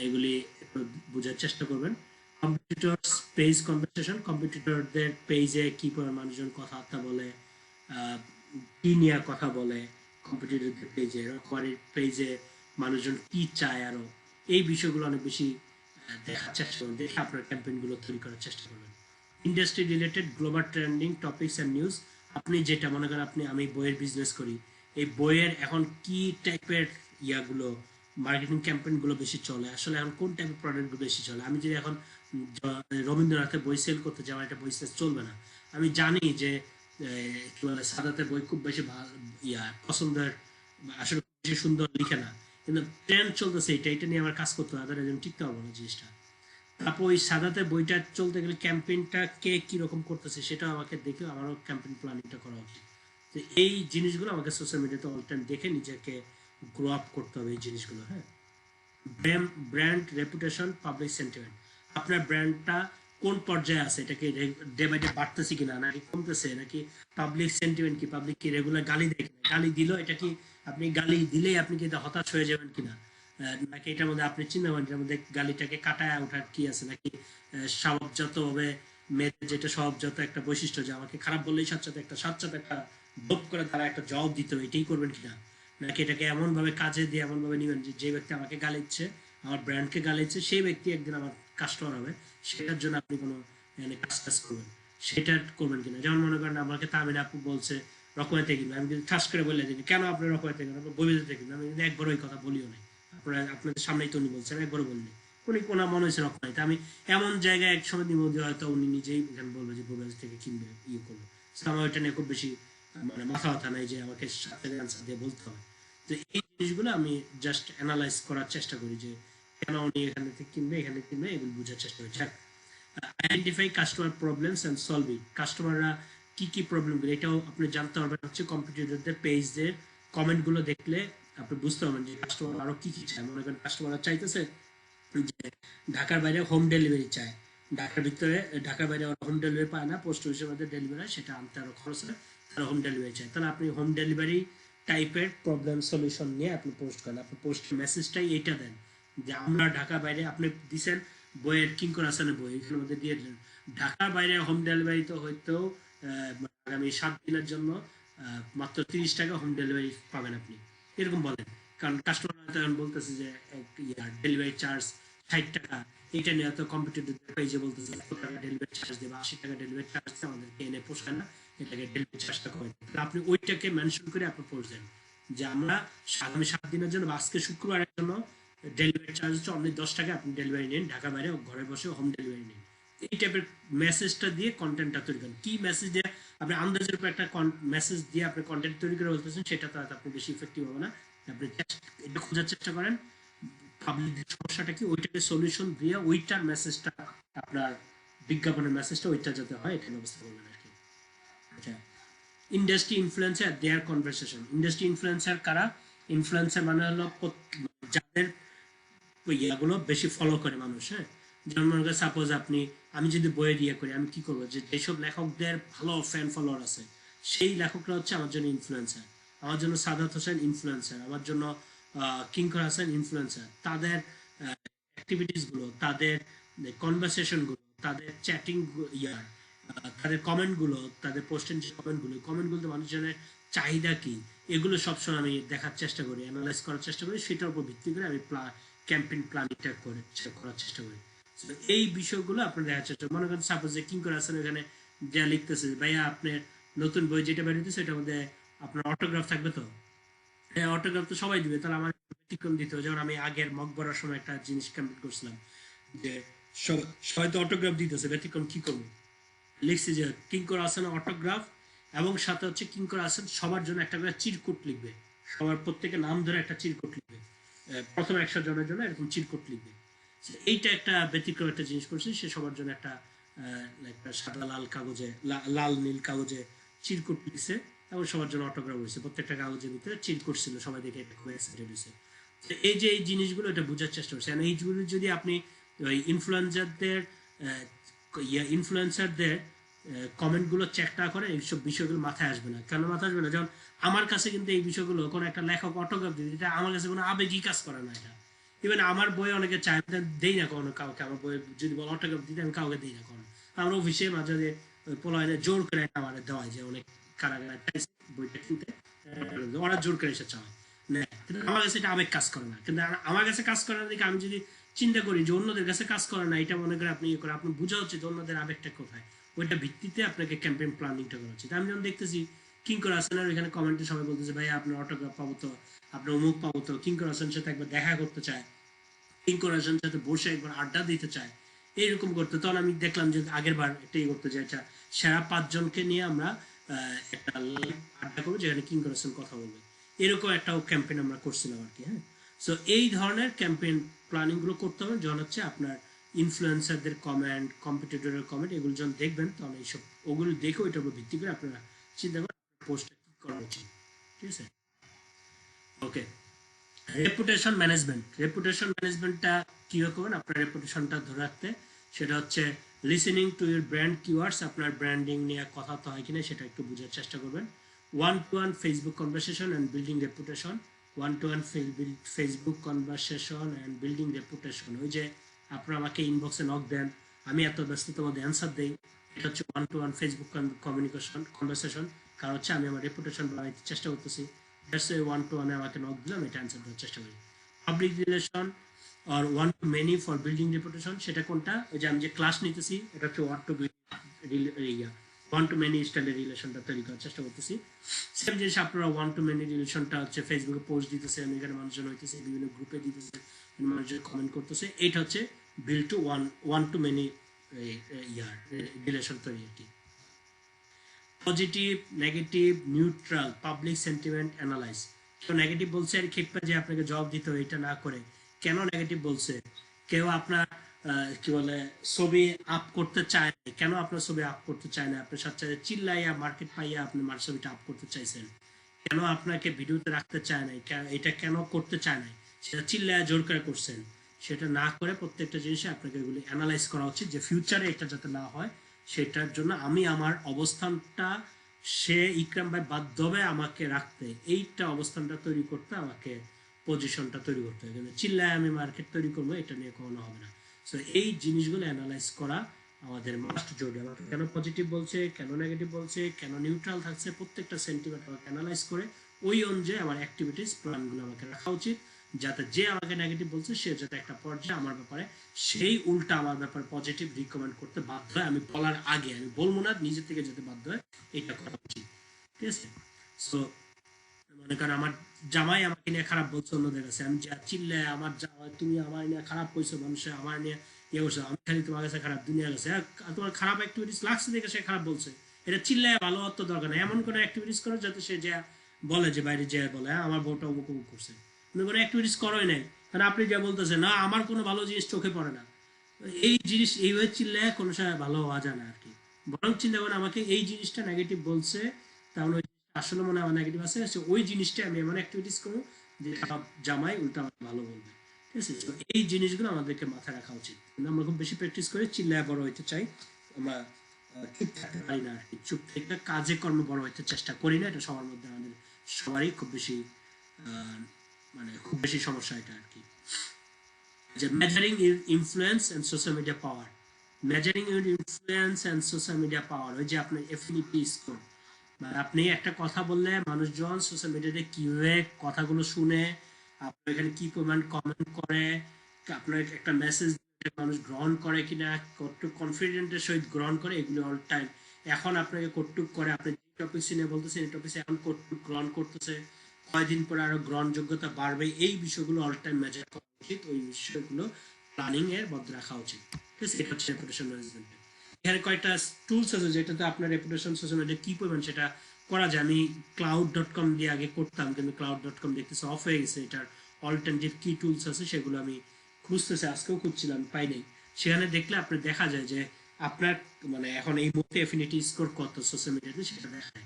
এগুলি একটু বোঝার চেষ্টা করবেন। কম্পিটিটরস পেজ কনভারসেশন, কম্পিটিটরদের পেজে কি করে মানুষজন কথাবার্তা বলে, কি নিয়ে কথা বলে, কম্পিটিটরদের পেজে, রকমারির পেজে মানুষজন কি চায়, আরো এই বিষয়গুলো অনেক বেশি দেখার চেষ্টা করবেন, দেখে আপনার ক্যাম্পেইনগুলো তৈরি করার চেষ্টা করবেন। Industry related global trending topics and news. আপনি যেটা মনে করেন, আমি বইয়ের বিজনেস করি, এই বইয়ের এখন কি টাইপের ইয়াগুলো মার্কেটিং ক্যাম্পেইনগুলো বেশি চলে, আসলে এখন কোন টাইপের প্রোডাক্টগুলো বেশি চলে। আমি যদি এখন রবীন্দ্রনাথের বই সেল করতে যাই, আমার একটা বই সেল চলবে না। আমি জানি যে কি বলে, সাদাতের বই খুব বেশি পছন্দের, আসলে বেশি সুন্দর লিখে না, কিন্তু ট্রেন্ড চলতেছে এটা নিয়ে আমার কাজ করতে হবে, আদারওয়াইজ আমি টিকতে পারবো না জিনিসটা। তারপর ওই সাদাতে বইটা চলতে গেলে ক্যাম্পেইনটা কে কিরকম করতেছে সেটা আমাকে দেখে আমারও ক্যাম্পেইন প্ল্যানিংটা করা উচিত। তো এই জিনিসগুলো আমাকে সোশ্যাল মিডিয়াতে অল টাইম দেখে নিজেকে গ্রো আপ করতে হবে এই জিনিসগুলো। হ্যাঁ, ব্র্যান্ড রেপুটেশন, পাবলিক সেন্টিমেন্ট, আপনার ব্র্যান্ডটা কোন পর্যায়ে আছে, এটা কি ডে বাই ডে বাড়তেছে কিনা নাকি কমতেছে, নাকি পাবলিক সেন্টিমেন্ট কি, পাবলিক কি রেগুলার গালি দেয় কিনা, গালি দিল এটা কি, আপনি গালি দিলেই আপনি কি হতাশ হয়ে যাবেন কিনা, নাকি এটার মধ্যে আপনি চিন্তা করেন এটার মধ্যে গালিটাকে কাটায় ওঠার কি আছে, নাকি স্বভাবজাত ভাবে মেয়েদের যেটা স্বভাবজাত একটা বৈশিষ্ট্য যে আমাকে খারাপ বললেই সাথে সাথে একটা ডোপ করে তারা একটা জবাব দিতে হবে, এটাই করবেন কিনা, নাকি এটাকে এমন ভাবে কাজে দিয়ে এমন ভাবে নিবেন যে ব্যক্তি আমাকে গালিচ্ছে, আমার ব্র্যান্ডকে গালিচ্ছে, সেই ব্যক্তি একদিন আমার কাস্টমার হবে, সেটার জন্য আপনি কোনো কাজ করবেন, সেটা করবেন কিনা। যেমন মনে করেন আমাকে তামিল আপু বলছে রকমাইতে কিনবে, আমি কিন্তু ঠাস করে বলে দিই কেন আপনি রকমাইতে কিনবেন, আপনার বইতে কিনবেন, আমি কিন্তু একবার ওই কথা বলিও নাই, আপনাদের সামনেই তো উনি বলছেন, একবারও বলিনি, উনি কোন মনে হয়েছে রকমাইতে, আমি এমন জায়গায় এক সময় নিবন্ধি হয়তো উনি নিজেই এখানে বলবে যে বইবাজ থেকে কিনবে, ইয়ে করবে, আমার ওইটা নিয়ে খুব বেশি মাথা ব্যথা নাই যে আমাকে সাথে অ্যান্সার দিয়ে বলতে হবে। তো এই জিনিসগুলো আমি জাস্ট অ্যানালাইজ করার চেষ্টা করি যে কেন উনি এখানে থেকে কিনবে, এখানে কিনবে, এগুলো বোঝার চেষ্টা করি। Identify customer problems and solve it, কাস্টমাররা কি কি প্রবলেমগুলো, এটাও আপনি জানতে পারবেন হচ্ছে কম্পিটিটরদের পেজদের কমেন্টগুলো দেখলে আপনি বুঝতে পারবেন যে কাস্টমার আরো কি কি চায়। মনে করেন কাস্টমাররা চাইতেছে যে ঢাকার বাইরে হোম ডেলিভারি চায়, ঢাকার ভিতরে, ঢাকার বাইরে হোম ডেলিভারি পায় না, পোস্ট অফিসের মধ্যে ডেলিভারি হয়, সেটা আনতে আরো খরচ হয়, তারা হোম ডেলিভারি চায়, তাহলে আপনি হোম ডেলিভারি টাইপের প্রবলেম সলিউশন নিয়ে আপনি পোস্ট করেন, আপনি পোস্টের মেসেজটাই এইটা দেন যে আমরা ঢাকা বাইরে, আপনি দিচ্ছেন বইয়ের কিঙ্কর হাসানের বই, এখানের মধ্যে দিয়ে দিলেন ঢাকার বাইরে হোম ডেলিভারি তো হয়তো আগামী 7 দিনের জন্য মাত্র 30 টাকা হোম ডেলিভারি পাবেন আপনি, এরকম বলেন। কারণ কাস্টমার হয়তো এখন বলতেছে যে ডেলিভারি চার্জ 60 টাকা, এটা নিয়ে তো কম্পিটিটিভ পেজে বলতেছে 100 টাকা ডেলিভারি চার্জ দেবে, 80 টাকা ডেলিভারি চার্জ দিয়ে আমাদেরকে এনে পোষায় না, এটাকে ডেলিভারি চার্জটা করে দেন। আপনি ওইটাকে মেনশন করে আপনি পোস্ট দেন যে আমরা আগামী 7 দিনের জন্য, আজকে শুক্রবারের জন্য ডেলিভারি চার্জ হচ্ছে অনলি 10 টাকা, আপনি ডেলিভারি নিন, ঢাকা বাইরে ঘরে বসে হোম ডেলিভারি নিন। এই টাইপের মেসেজটা দিয়ে কন্টেন্টটা তৈরি করেন। কি মেসেজ দিয়ে আপনি আন্দাজের উপর একটা মেসেজ দিয়ে আপনি কন্টেন্ট তৈরি করে বলতেছেন, সেটা তো আপনি বেশি ইফেক্টিভ হবে না। আপনি এটা খোঁজার চেষ্টা করেন পাবলিক সমস্যাটা কি, ওইটাকে সলিউশন দিয়ে ওইটার মেসেজটা, আপনার বিজ্ঞাপনের মেসেজটা ওইটা যাতে হয় এটা ব্যবস্থা করবেন আর কি। আচ্ছা, ইন্ডাস্ট্রি ইনফ্লুয়েন্সার দেয়ার কনভারসেশন, ইন্ডাস্ট্রি ইনফ্লুয়েন্সার কারা, ইনফ্লুয়েন্সার মানে হলো যাদের ইয়াগুলো বেশি ফলো করে মানুষ। হ্যাঁ, যেমন মনে করেন সাপোজ আমি যদি বইয়ের ইয়ে করি, আমি কি করবো, যে যেসব লেখকদের ভালো ফ্যান ফলোয়ার আছে সেই লেখকরা হচ্ছে আমার জন্য ইনফ্লুয়েন্সার, আমার জন্য সাদাত হোসেন ইনফ্লুয়েন্সার, আমার জন্য কিঙ্কর হাসান ইনফ্লুয়েন্সার। তাদের অ্যাক্টিভিটিস গুলো, তাদের কনভারসেশন গুলো, তাদের চ্যাটিং ইয়ার, তাদের কমেন্ট গুলো, তাদের পোস্টের যে কমেন্ট গুলো মানুষজনের চাহিদা কি, এগুলো সবসময় আমি দেখার চেষ্টা করি, অ্যানালাইজ করার চেষ্টা করি, সেটার উপর ভিত্তি করে আমি ক্যাম্পেইন প্ল্যানিংটা করার চেষ্টা করি। এই বিষয়গুলো আপনার দেখার চেষ্টা, মনে করেন সাপোজ যে কিঙ্কর হাসান এখানে যা লিখতেছে, ভাইয়া আপনার নতুন বই যেটা বেরোতেছে এটার মধ্যে আপনার অটোগ্রাফ থাকবে তো, হ্যাঁ অটোগ্রাফ তো সবাই দিবে, তাহলে আমার ব্যতিক্রম দিতে হবে। যেমন আমি আগের মকবরার সময় একটা জিনিস কমপ্লিট করছিলাম যে সবাই তো অটোগ্রাফ দিতেছে, ব্যতিক্রম কি করবো, লিখছি যে কিঙ্কর হাসান অটোগ্রাফ, এবং সাথে হচ্ছে কিঙ্কর হাসান সবার জন্য একটা করে চিরকুট লিখবে, সবার প্রত্যেকের নাম ধরে একটা চিরকুট লিখবে, প্রথম 100 জনের জন্য এরকম চিরকুট লিখবে। এইটা একটা ব্যতিক্রম একটা জিনিস করছে, সে সবার জন্য একটা সাদা লাল কাগজে, লাল নীল কাগজে চিরকুট লিখছে, এবং সবার জন্য অটোগ্রাফ হয়েছে, প্রত্যেকটা কাগজের ভিতরে চিরকুট ছিল, সবাই দেখে এটা খুব এক্সাইটেড হয়েছে। এই যে এই জিনিসগুলো এটা বোঝার চেষ্টা করছে, এইগুলো যদি আপনি ওই ইনফ্লুয়েন্সারদের কমেন্টগুলো চেক না করে এইসব বিষয়গুলো মাথায় আসবে না। কেন মাথায় আসবে না? যেমন আমার কাছে কিন্তু এই বিষয়গুলো, কোনো একটা লেখক অটোগ্রাফ দিতে, এটা আমার কাছে কোনো আবেগী কাজ করে না। এটা ইভেন আমার বই অনেকে চায়, দেই না কোনো কাউকে, আমার বই যদি বল অটোগ্রাফ দিতে, আমি কাউকে দিই না কোনো। আমার অফিসে মাঝে মাঝে পোলায় জোর করে আমার দেওয়া যে অনেক কারাগার বইটা কিনতে, ওরা জোর করে এসে চায় না, আমার কাছে এটা আবেগ কাজ করে না। কিন্তু আমার কাছে কাজ করে না দেখে আমি যদি চিন্তা করি যে অন্যদের কাছে কাজ করে না, এটা মনে করে আপনি ইয়ে করে আপনি বোঝা উচিত অন্যদের আবেগটা কোথায়, ওইটা ভিত্তিতে আপনাকে ক্যাম্পেইন প্ল্যানিংটা করা উচিত। আমি যখন দেখতেছি কিঙ্কর হাসানের ওইখানে কমেন্টে সবাই বলতেছে ভাই আপনার অটোগ্রাফ পাবো তো, আপনার অমুক পাবো তো, কিঙ্কর হাসানের সাথে একবার দেখা করতে চায়, কিঙ্কর হাসানের সাথে বসে একবার আড্ডা দিতে চায়, এইরকম করতে, তখন আমি দেখলাম যে আগের বার একটা ইয়ে করতে চাই, এটা সেরা 5 জনকে নিয়ে আমরা একটা লাইভ আড্ডা করবো যেখানে কিঙ্কর হাসান কথা বলবে, এরকম একটা ক্যাম্পেইন আমরা করছিলাম আর কি। হ্যাঁ, সো এই ধরনের ক্যাম্পেইন প্ল্যানিং গুলো করতে হবে যখন হচ্ছে আপনার ইনফ্লুয়েন্সারদের কমেন্ট, কম্পিটিটরের কমেন্ট, এগুলো যখন দেখবেন তখন এইসব ওগুলো দেখে ওইটার উপর ভিত্তি করে আপনারা চিন্তা করেন পোস্টটা কি করা উচিত। ঠিক আছে, ওকে। রেপুটেশন ম্যানেজমেন্ট, রেপুটেশন ম্যানেজমেন্টটা কীভাবে করবেন আপনার রেপুটেশনটা ধরে রাখতে, সেটা হচ্ছে listening to your brand keywords, আপনার ব্র্যান্ডিং নিয়ে কথা তো হয় কিনা সেটা একটু বোঝার চেষ্টা করবেন। One to one Facebook conversation and building reputation, one to one Facebook conversation and building reputation, ওই যে আপনারা আমাকে ইনবক্সে নক দেন, আমি এত ব্যস্ততার মধ্যে অ্যান্সার দিই, এটা হচ্ছে one to one Facebook communication conversation, কারণ হচ্ছে আমি আমার রেপুটেশন বাড়াইতে চেষ্টা করতেছি, দ্যাটস ওয়াই ওয়ান টু ওয়ানে আমাকে নক দিলাম, এটা অ্যান্সার দেওয়ার চেষ্টা করি। পাবলিক রিলেশন আর one to many for building reputation, সেটা কোনটা, ওই যে আমি যে ক্লাস নিতেছি এটা হচ্ছে ওয়ান টু মেনি স্টাইলের রিলেশনটা তৈরি করার চেষ্টা করতেছি। সেম জিনিস আপনারা ওয়ান টু মেনি রিলেশনটা হচ্ছে ফেসবুকে পোস্ট দিতেছে, আমি এখানে মানুষজন হইতেছে, বিভিন্ন গ্রুপে দিতেছে, মানুষজন কমেন্ট করতেছে, এইটা হচ্ছে build to one to many relation তৈরি আর কি। Positive, negative, neutral, public sentiment analyze. কেউ নেগেটিভ বলছে আর ক্ষেপে যে আপনাকে জবাব দিতে হবে এটা না করে কেন নেগেটিভ বলছে, কেউ আপনার কি বলে ছবি আপ করতে চায় না, কেন আপনার ছবি আপ করতে চায় না, আপনার সাথে চিল্লাইয়া মার্কেট পাইয়া আপনি মার ছবিটা আপ করতে চাইছেন, কেন আপনাকে ভিডিওতে রাখতে চায় না, এটা কেন করতে চায় না, সেটা চিল্লাইয়া জোর করে করছেন, সেটা না করে প্রত্যেকটা জিনিসে আপনাকে এগুলি অ্যানালাইজ করা উচিত যে ফিউচারে এটা যাতে না হয়, সেটার জন্য আমি আমার অবস্থানটা, সে ইকরাম ভাই বাধ্য হবে আমাকে রাখতে, এইটা অবস্থানটা তৈরি করতে আমাকে পজিশনটা তৈরি করতে হবে, কিন্তু চিল্লায় আমি মার্কেট তৈরি করবো এটা নিয়ে কখনো হবে না। সো এই জিনিসগুলো অ্যানালাইজ করা আমাদের মাস্ট জরুরি, আমাকে কেন পজিটিভ বলছে, কেন নেগেটিভ বলছে, কেন নিউট্রাল থাকছে, প্রত্যেকটা সেন্টিমেন্ট আমাকে অ্যানালাইজ করে ওই অনুযায়ী আমার অ্যাক্টিভিটিস প্ল্যানগুলো আমাকে রাখা উচিত, যাতে যে আমাকে নেগেটিভ বলছে সে যাতে একটা পর্যায়ে আমার ব্যাপারে সেই উল্টা আমার ব্যাপারে পজিটিভ রিকমেন্ড করতে বাধ্য হয়, আমি বলার আগে, আমি বলবো না, নিজে থেকে যেতে বাধ্য হয়, এটা করা উচিত। ঠিক আছে, সো মনে করেন আমার জামাই আমাকে নিয়ে খারাপ বলছে অন্যদের কাছে, আমি যা চিল্লে আমার জামাই তুমি আমার নিয়ে খারাপ কইছো, মানুষে আমার নিয়ে ইয়ে করছো, আমি খালি তোমার কাছে খারাপ, দুনিয়ার কাছে তোমার খারাপ অ্যাক্টিভিটিস লাগছে দেখে সে খারাপ বলছে, এটা চিল্লায় ভালো হওয়ার তো দরকার নেই, এমন কোনো অ্যাক্টিভিটিস করো যাতে সে যা বলে যে বাইরে যে বলে আমার বউটা অমুক অমুক করছে, কিন্তু কোনো অ্যাক্টিভিটিস করাই নাই, কারণ আপনি যা বলতেছেন না আমার কোনো ভালো জিনিস চোখে পড়ে না, এই জিনিস এইভাবে চিল্লায় কোনো সময় ভালো হওয়া যায় না আর কি, বরং চিন্তা করেন আমাকে এই জিনিসটা নেগেটিভ বলছে, তাহলে ওই আসলে মনে হয় নেগেটিভ আছে, ওই জিনিসটা আমি এমন অ্যাক্টিভিটিস করবো যে জামাই উল্টা আমার ভালো বলবে। ঠিক আছে, তো এই জিনিসগুলো আমাদেরকে মাথায় রাখা উচিত, কিন্তু আমরা খুব বেশি প্র্যাকটিস করে চিল্লায় বড় হইতে চাই, আমরা চুপ থাকতে পারি না আর কি, চুপ থেকে কাজে কর্মে বড় হইতে চেষ্টা করি না, এটা সবার মধ্যে আমাদের সবারই খুব বেশি মানে খুব বেশি সমস্যা এটা আর কি। যে measuring influence and social media power, measuring influence and social media power, ওই যে আপনার এফিনিটি স্কোর, আপনি একটা কথা বললে মানুষজন সোশ্যাল মিডিয়াতে কিভাবে কথাগুলো শুনে, আপনার এখানে কি পরিমাণ কমেন্ট করে, আপনার একটা মেসেজ মানুষ গ্রহণ করে কিনা, কতটুকু কনফিডেন্টের সহিত গ্রহণ করে, এগুলো অল টাইম এখন আপনাকে কতটুকু করে, আপনি যে টপিক নিয়ে বলতেছেন এই টপিক এখন কতটুকু গ্রহণ করতেছে, কয়দিন পরে আরো গ্রহণযোগ্যতা বাড়বে, এই বিষয়গুলো অল টাইম মেজার করা উচিত, ওই বিষয়গুলো প্ল্যানিং এর মধ্যে রাখা উচিত। ঠিক আছে, এটা হচ্ছে রেপুটেশন ম্যানেজমেন্ট। এখানে কয়েকটা টুলস আছে যেটাতে আপনার রেপুটেশন সোশ্যাল মিডিয়া কি করবেন সেটা করা যায়, আমি cloud.com দিয়ে আগে করতাম, কিন্তু cloud.com দেখতেছে অফ হয়ে গেছে, এটার অল্টারনেটিভ কি টুলস আছে সেগুলো আমি খুঁজতেছি, আজকেও খুঁজছিলাম পাই নাই, সেখানে দেখলে আপনি দেখা যায় যে আপনার মানে এখন এই মুহূর্তে এফিনিটি স্কোর কত সোশ্যাল মিডিয়াতে সেটা দেখায়,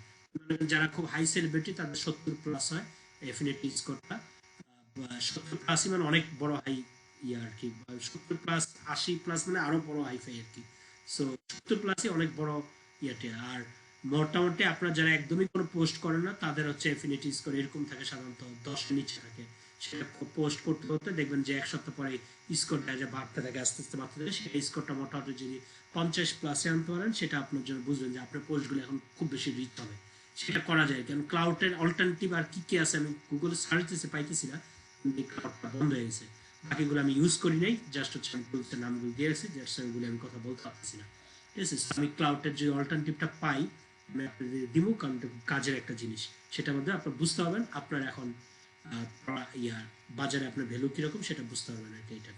যারা খুব হাই সেলিব্রিটি তাদের 70+ হয় এফিনিটি স্কোরটা, 70+ মানে অনেক বড় হাই ইয়ে আর কি, 70+, 80+ মানে আরো বড় হাইফাই আর কি, সো 70+ই অনেক বড় ইয়েতে, আর মোটামুটি আপনার যারা একদমই কোনো পোস্ট করেন না তাদের হচ্ছে এফিনিটি স্কোর এরকম থাকে, সাধারণত 10-এর নিচে থাকে, সেটা পোস্ট করতে করতে দেখবেন যে এক সপ্তাহ পরে স্কোরটা যে বাড়তে থাকে, আস্তে আস্তে বাড়তে থাকে, সেই স্কোরটা মোটামুটি যদি 50+ আনতে পারেন সেটা আপনার জন্য বুঝবেন যে আপনার পোস্টগুলো এখন খুব বেশি রিচ হবে, সেটা করা যায়। কারণ ক্লাউডের অল্টারনেটিভ আর কি কি আছে আমি গুগলে সার্চ দিতে পাইতেছি না, ক্লাউডটা বন্ধ হয়ে গেছে, বাকিগুলো আমি ইউজ করি নাই, জাস্ট হচ্ছে আমি টুলসের নামগুলো দিয়ে রাখছি, জাস্ট ওইগুলো আমি কথা বলতে পারতেছি না। ঠিক আছে, আমি ক্লাউডের যে অল্টারনেটিভটা পাই আমি আপনাদের দিব, কারণ এটা খুব কাজের একটা জিনিস। সেটার মধ্যে আপনার বুঝতে পারবেন আপনার এখন বাজারে আপনার ভ্যালু কিরকম সেটা বুঝতে পারবেন আর কি। এটা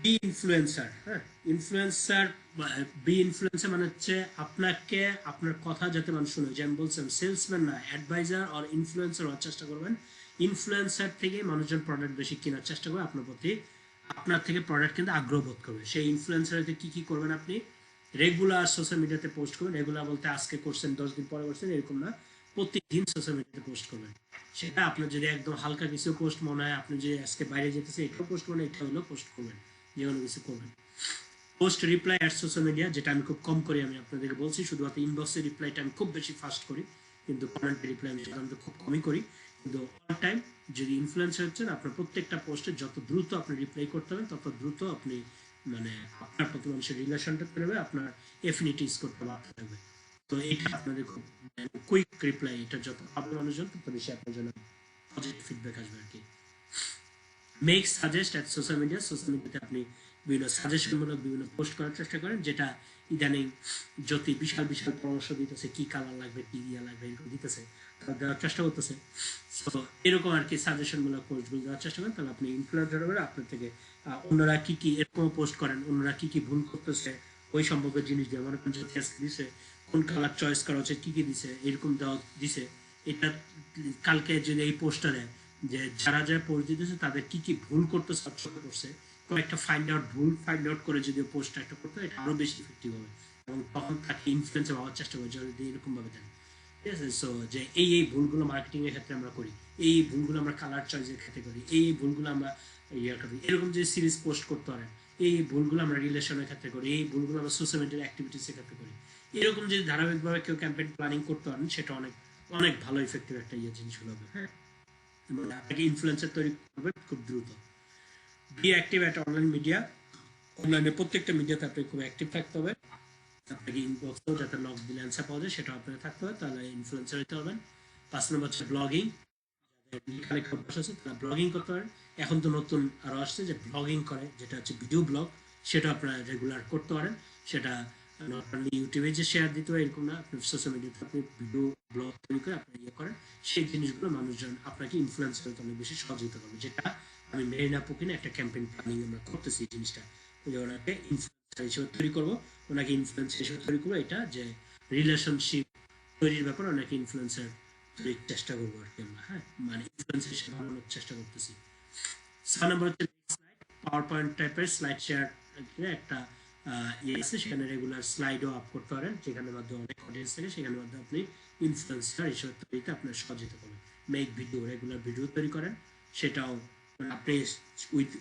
বি ইনফ্লুয়েন্সার, হ্যাঁ, ইনফ্লুয়েন্সার, বি ইনফ্লুয়েন্সার মানে হচ্ছে আপনাকে আপনার কথা যাতে মানুষ শুনে, যে আমি বলছিলাম সেলসম্যান না, অ্যাডভাইজার আর ইনফ্লুয়েন্সার হওয়ার চেষ্টা করবেন। ইনফ্লুয়েন্সার থেকে মানুষজন প্রোডাক্ট বেশি কেনার চেষ্টা করবে আপনার প্রতি, আপনার থেকে প্রোডাক্ট কিন্তু আগ্রহ বোধ করবে। সেই ইনফ্লুয়েন্সারকে কি কি করবেন আপনি, রেগুলার সোশ্যাল মিডিয়াতে পোস্ট করবেন। রেগুলার বলতে আজকে করছেন 10 দিন পরে করছেন এরকম না, প্রত্যেকদিন সোশ্যাল মিডিয়াতে পোস্ট করবেন। সেটা আপনার যদি একদম হালকা কিছু পোস্ট মনে হয়, আপনি যে আজকে বাইরে যেতেছে এটাও পোস্ট করবেন, এটা হলো পোস্ট করবেন, যে কোনো কিছু করবেন। Post reply at social media, যেটা আমি খুব কম করি, আমি আপনাদেরকে বলছি, শুধুমাত্র ইনবক্সে রিপ্লাইটা আমি খুব বেশি ফাস্ট করি, কিন্তু কমেন্টে রিপ্লাই আমি সাধারণত খুব কমই করি। কিন্তু অল টাইম যদি ইনফ্লুয়েন্সার হচ্ছেন, আপনার প্রত্যেকটা পোস্টে যত দ্রুত আপনি রিপ্লাই করতে হবে তত দ্রুত আপনি মানে আপনার প্রতি মানুষের রিলেশনটা করবে, আপনার এফিনিটিস করতে বাড়তে থাকবে। তো এটা আপনাদের খুব কুইক রিপ্লাই, এটা যত পাবে মানুষজন তত বেশি আপনার জন্য পজিটিভ ফিডব্যাক আসবে আর কি। Make suggest at social media, social মিডিয়াতে আপনি বিভিন্ন সাজেশনমূলক বিভিন্ন পোস্ট করার চেষ্টা করেন, যেটা ইদানিং যদি বিশাল বিশাল পরামর্শ দিতেছে, কি কালার লাগবে, কি ইয়া লাগবে, এরকম দিতেছে, দেওয়ার চেষ্টা করতেছে। তো এরকম আর কি সাজেশনমূলক পোস্টগুলো দেওয়ার চেষ্টা করেন, তাহলে আপনি ইনফ্লুয়েন্সার হবে। আপনার থেকে অন্যরা কি কি এরকম পোস্ট করেন, অন্যরা কি কি ভুল করতেছে ওই সম্পর্কে জিনিস দিয়ে, মনে করেন যে দিছে কোন কালার চয়েস করা হচ্ছে, কি কি দিছে, এরকম দেওয়া দিছে, এটা কালকে যদি এই পোস্টটা দেয় যে যারা যারা পোস্ট দিতেছে তাদের কি কি ভুল করতেছে করছে, কয়েকটা ভুল ফাইন্ড আউট করে যদি পোস্টটা একটা করতে, এটা আরো বেশি ইফেক্টিভ হবে, এবং তখন তাকে ইনফ্লুয়েন্সার হওয়ার চেষ্টা করে যদি এরকম ভাবে দেন। ঠিক আছে, সো যে এই ভুলগুলো মার্কেটিং এর ক্ষেত্রে আমরা করি, এই ভুলগুলো আমরা কালার চয়েসের ক্ষেত্রে করি, এই ভুলগুলো আমরা করি, এরকম যে সিরিজ পোস্ট করতে পারেন, এই ভুলগুলো আমরা রিলেশনের ক্ষেত্রে করি, এই ভুলগুলো আমরা সোশ্যাল মিডিয়ার অ্যাক্টিভিটিস এর ক্ষেত্রে করি। এরকম যদি ধারাবাহিকভাবে কেউ ক্যাম্পেইন প্ল্যানিং করতে পারেন, সেটা অনেক অনেক ভালো ইফেক্টিভ একটা জিনিসগুলো হবে। হ্যাঁ, মানে আপনাকে ইনফ্লুয়েন্সার তৈরি করবে খুব দ্রুত। Be active at online media, অনলাইনে প্রত্যেকটা মিডিয়াতে আপনি খুব অ্যাক্টিভ থাকতে হবে। আপনাকে ইনবক্সেও যাতে নক দিলে অ্যান্সার পাওয়া যায় সেটাও আপনাকে থাকতে হবে, তাহলে ইনফ্লুয়েন্সার হতে হবেন। 5 নম্বর হচ্ছে ব্লগিং, লেখালেখি অভ্যাস আছে তারা ব্লগিং করতে পারেন। এখন তো নতুন আরো আসছে যে ব্লগিং করে, যেটা হচ্ছে ভিডিও ব্লগ, সেটা আপনারা রেগুলার করতে পারেন। সেটা নট অনলি ইউটিউবে যে শেয়ার দিতে হয় এরকম না, আপনি সোশ্যাল মিডিয়াতে আপনি ভিডিও ব্লগ তৈরি করে আপনি ইয়ে করেন, সেই জিনিসগুলো মানুষজন আপনাকে ইনফ্লুয়েন্স করতে অনেক বেশি সহযোগিতা করবে। যেটা আমি মেরিনা পুকিনে একটা ক্যাম্পেইন প্ল্যানিং আমরা করতেছি এই জিনিসটা, যে ওনাকে ইনফ্লুয়েন্সার হিসেবে তৈরি করবো, ওনাকে ইনফ্লুয়েন্সার হিসেবে তৈরি করবো, এটা যে রিলেশনশিপ তৈরির ব্যাপারে অনেকে ইনফ্লুয়েন্সার তৈরির চেষ্টা করবো আর কি আমরা। হ্যাঁ, মানে ইনফ্লুয়েন্সার হিসেবে বানানোর চেষ্টা করতেছি। 6 নম্বর হচ্ছে স্লাইড, পাওয়ার পয়েন্ট টাইপের স্লাইড শেয়ার একটা ইয়ে আছে, সেখানে রেগুলার স্লাইডও আপ করতে পারেন, যেখানে মাধ্যমে অনেক অডিয়েন্স থাকে, সেখানে মাধ্যমে আপনি ইনফ্লুয়েন্সার হিসেবে তৈরিতে আপনার সহযোগিতা করবেন। মেক ভিডিও, রেগুলার ভিডিও তৈরি করেন, সেটাও মানে আপনি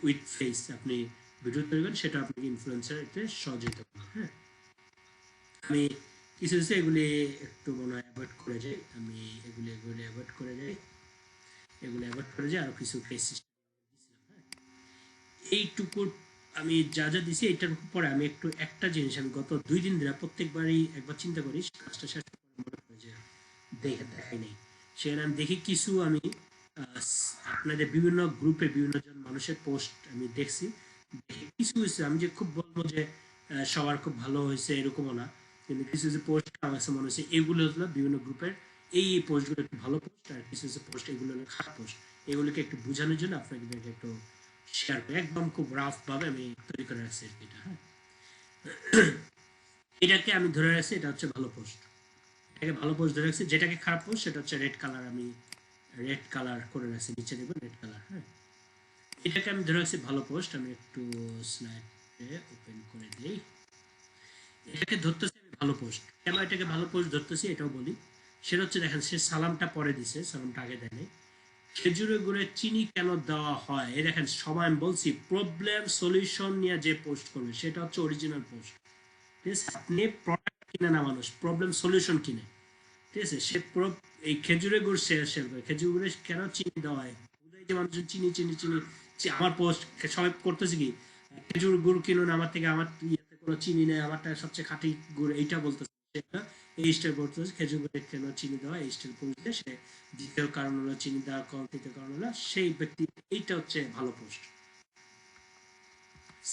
উইথ ফেস আপনি ভিডিও তৈরি করেন, সেটা আপনাকে ইনফ্লুয়েন্সার এতে সহযোগিতা করবে। হ্যাঁ, আমি কিছু কিছু এগুলি একটু মনে হয় অ্যাভয়েড করে যাই, আমি এগুলি অ্যাভয়েড করে যাই, আরো কিছু ফেস সিস্টেম দিয়েছিলাম। হ্যাঁ, এইটুকু আমি যা যা দিছি এইটার পরে আমি একটু একটা জিনিস আমি গত 2 দিন ধরে প্রত্যেকবারই একবার চিন্তা করি, কাজটা শেষ করে মনে হয় যে দেখাই নেই। সেখানে আমি দেখি কিছু আমি আপনাদের বিভিন্ন গ্রুপে বিভিন্ন জন মানুষের পোস্ট আমি দেখছি, কিছু কিছু আমি যে খুব বলবো যে সবার খুব ভালো হয়েছে এরকমও না, কিন্তু কিছু কিছু পোস্ট আমার কাছে মনে হচ্ছে এগুলো হলো বিভিন্ন গ্রুপের এই পোস্টগুলো একটু ভালো পোস্ট, আর কিছু কিছু পোস্ট এগুলো হলো খারাপ পোস্ট। এগুলোকে একটু বোঝানোর জন্য আপনাকে একটু শেয়ার করে, একদম খুব রাফ ভাবে আমি তৈরি করে রাখছি এটা। হ্যাঁ, এটাকে আমি ধরে রাখছি, এটা হচ্ছে ভালো পোস্ট, এটাকে ভালো পোস্ট ধরে রাখছি। যেটাকে খারাপ পোস্ট সেটা হচ্ছে রেড কালার, আমি রেড কালার করে রাখছি, নিচে দেখবেন রেড কালার। হ্যাঁ, এটাকে আমি ধরে রাখছি ভালো পোস্ট। আমি একটু স্লাইডে ওপেন করে দিই, এটাকে ধরতেছি আমি ভালো পোস্ট। কেন এটাকে ভালো পোস্ট ধরতেছি এটাও বলি। সেটা হচ্ছে দেখেন, সে সালামটা পরে দিছে, সালামটা আগে দেয়নি। খেজুরে গুড়ে চিনি কেন দেওয়া হয়, এই দেখেন সবাই আমি বলছি প্রবলেম সলিউশন নিয়ে যে পোস্ট করবে সেটা হচ্ছে অরিজিনাল পোস্ট। ঠিক আছে, আপনি প্রোডাক্ট কিনে না, মানুষ প্রবলেম সলিউশন কিনে। ঠিক আছে, সে এই খেজুরের গুড় শেয়ার করে, খেজুর গুড়ে কেন চিনি দেওয়া হয়, যে মানুষজন চিনি চিনি চিনি, আমার পোস্ট সবাই করতেছে কি খেজুর গুড় কিনুন আমার থেকে, আমার ইয়েতে কোনো চিনি নেই, আমারটা সবচেয়ে খাঁটি গুড়, এইটা বলতেছে। এই স্টাইল পোস্ট খেজুর গুড়ে কেন চিনি দেওয়া, এই স্টাইল পোস্ট দিয়ে সে দ্বিতীয় কারণ হলো চিনি দেওয়া কম, তৃতীয় কারণ হলো সেই ব্যক্তি, এইটা হচ্ছে ভালো পোস্ট।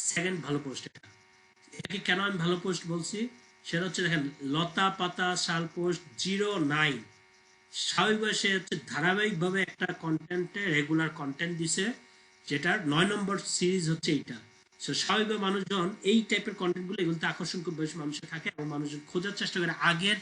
সেকেন্ড ভালো পোস্ট এটা। এটাকে কেন আমি ভালো পোস্ট বলছি সেটা হচ্ছে দেখেন, লতা পাতা শাল পোস্ট 09 স্বাভাবিকভাবে সে হচ্ছে ধারাবাহিকভাবে একটা কন্টেন্টে রেগুলার কন্টেন্ট দিছে, যেটার 9 নম্বর সিরিজ হচ্ছে এইটা। সো স্বাভাবিকভাবে মানুষজন এই টাইপের কন্টেন্টগুলো এগুলোতে আকর্ষণ খুব বেশি মানুষের থাকে এবং মানুষজন খোঁজার চেষ্টা করে আগের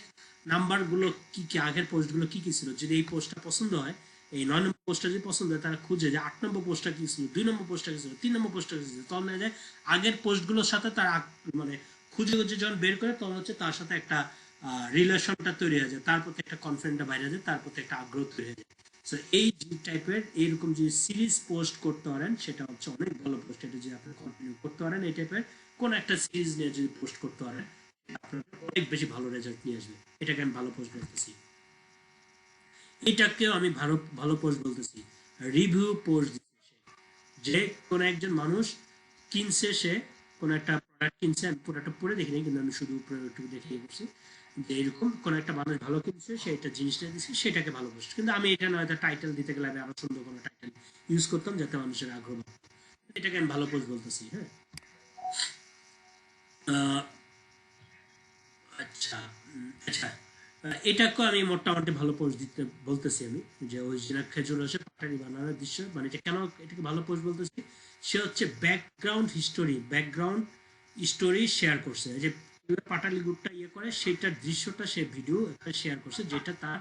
নাম্বারগুলো কি কি, আগের পোস্টগুলো কি কি ছিল। যদি এই পোস্টটা পছন্দ হয়, এই 9 নম্বর পোস্টটা যদি পছন্দ হয়, তারা খুঁজে যে 8 নম্বর পোস্টটা কি ছিল, 2 নম্বর পোস্টটা কি ছিল, 3 নম্বর পোস্টটা কি ছিল, তখন যায় আগের পোস্টগুলোর সাথে তার মানে খুঁজে খুঁজে যখন বের করে তখন হচ্ছে তার সাথে একটা রিলেশনটা তৈরি হয়ে যায়, তার প্রতি একটা কনফিডেন্টটা বাইরে যায়, তার প্রতি একটা আগ্রহ তৈরি হয়ে যায়। সো এই টাইপের এইরকম যে সিরিজ পোস্ট করতে পারেন সেটা হচ্ছে অনেক ভালো পোস্ট। এটা যদি আপনি কন্টিনিউ করতে পারেন, এই টাইপের কোন একটা সিরিজ নিয়ে যদি পোস্ট করতে পারেন, আপনার অনেক বেশি ভালো রেজাল্ট নিয়ে আসবে। এটাকে আমি ভালো পোস্ট বলতেছি। এটাকেও আমি ভালো ভালো পোস্ট বলতেছি। রিভিউ পোস্ট, যে কোনো একজন মানুষ কিনছে, সে কোনো একটা প্রোডাক্ট কিনছে, আমি পুরোটা পরে দেখিনি কিন্তু আমি শুধু উপরে একটু দেখিয়ে করছি যে এরকম কোনো একটা মানুষ ভালো কিনছে, সে এটা জিনিসটা দিচ্ছে, সেটাকে ভালো পোস্ট। কিন্তু আমি এটা নয় টাইটেল দিতে গেলে আমি আরো সুন্দর কোনো টাইটেল ইউজ করতাম যাতে মানুষের আগ্রহ বাড়ে। এটাকে আমি ভালো পোস্ট বলতেছি। হ্যাঁ, আহ, আচ্ছা, আচ্ছা, এটাকেও আমি মোটামুটি ভালো পোস্ট দিতে বলতেছি আমি, যে অরিজিনাল খেজুর রসে পাটালি বানানোর দৃশ্য, মানে এটা কেন এটাকে ভালো পোস্ট বলতেছি, সে হচ্ছে ব্যাকগ্রাউন্ড স্টোরি শেয়ার করছে, যে পাটালি গুড়টা ইয়ে করে সেটার দৃশ্যটা সে ভিডিও একটা শেয়ার করছে, যেটা তার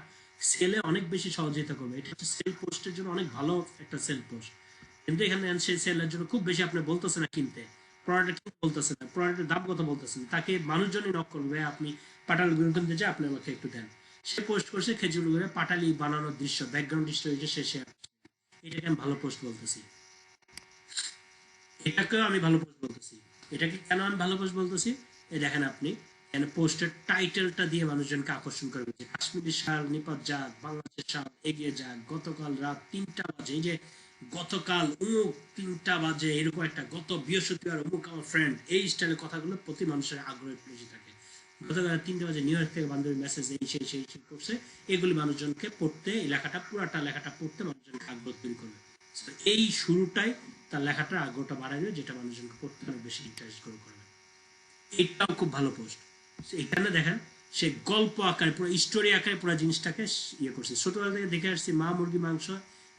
সেলে অনেক বেশি সহযোগিতা করবে। এটা হচ্ছে সেল পোস্টের জন্য অনেক ভালো একটা সেল পোস্ট। কিন্তু এখানে সেই সেলের জন্য খুব বেশি আপনি বলতেছে না কিনতে, প্রোডাক্ট বলতেছে না, প্রোডাক্টের দাম কত বলতেছে না, তাকে মানুষজনই নক করবে, আপনি পাটালি গুঁড়ো কিনতে চাই, আপনি আমাকে একটু দেন। সে পোস্ট করছে খেজুর গুঁড়ে পাটালি বানানোর দৃশ্য, ব্যাকগ্রাউন্ড স্টোরিটা সে শেয়ার। এটাকে আমি ভালো পোস্ট বলতেছি। এটাকেও আমি ভালো পোস্ট বলতেছি। এটাকে কেন আমি ভালো পোস্ট বলতেছি, এই দেখেন আপনি এখানে পোস্টের টাইটেলটা দিয়ে মানুষজনকে আকর্ষণ করবে, যে কাশ্মীরি শাল নিপাত যাক, বাংলাদেশের শাল এগিয়ে যাক, গতকাল রাত 3টা বাজে, এই যে গতকাল অমুক 3টা বাজে এরকম একটা, গত বৃহস্পতিবার অমুক আমার ফ্রেন্ড, এই স্টাইলের কথাগুলো প্রতি মানুষের আগ্রহ বেশি থাকে। গতকাল 3টা বাজে নিউ ইয়র্ক থেকে বান্ধবী মেসেজ এই সেই করছে, এগুলি মানুষজনকে পড়তে, এই লেখাটা পুরাটা লেখাটা পড়তে মানুষজনকে আগ্রহ তৈরি করবে। এই শুরুটাই তার লেখাটার আগ্রহটা বাড়াবে, যেটা মানুষজনকে পড়তে অনেক বেশি ইন্টারেস্ট করবে। এটাও খুব ভালো পোস্ট। এখানে দেখেন সে গল্প আকারে পুরো স্টোরি আকারে পুরো জিনিসটাকে ইয়ে করছে। ছোটবেলা থেকে দেখে আসছি মা মুরগি মাংস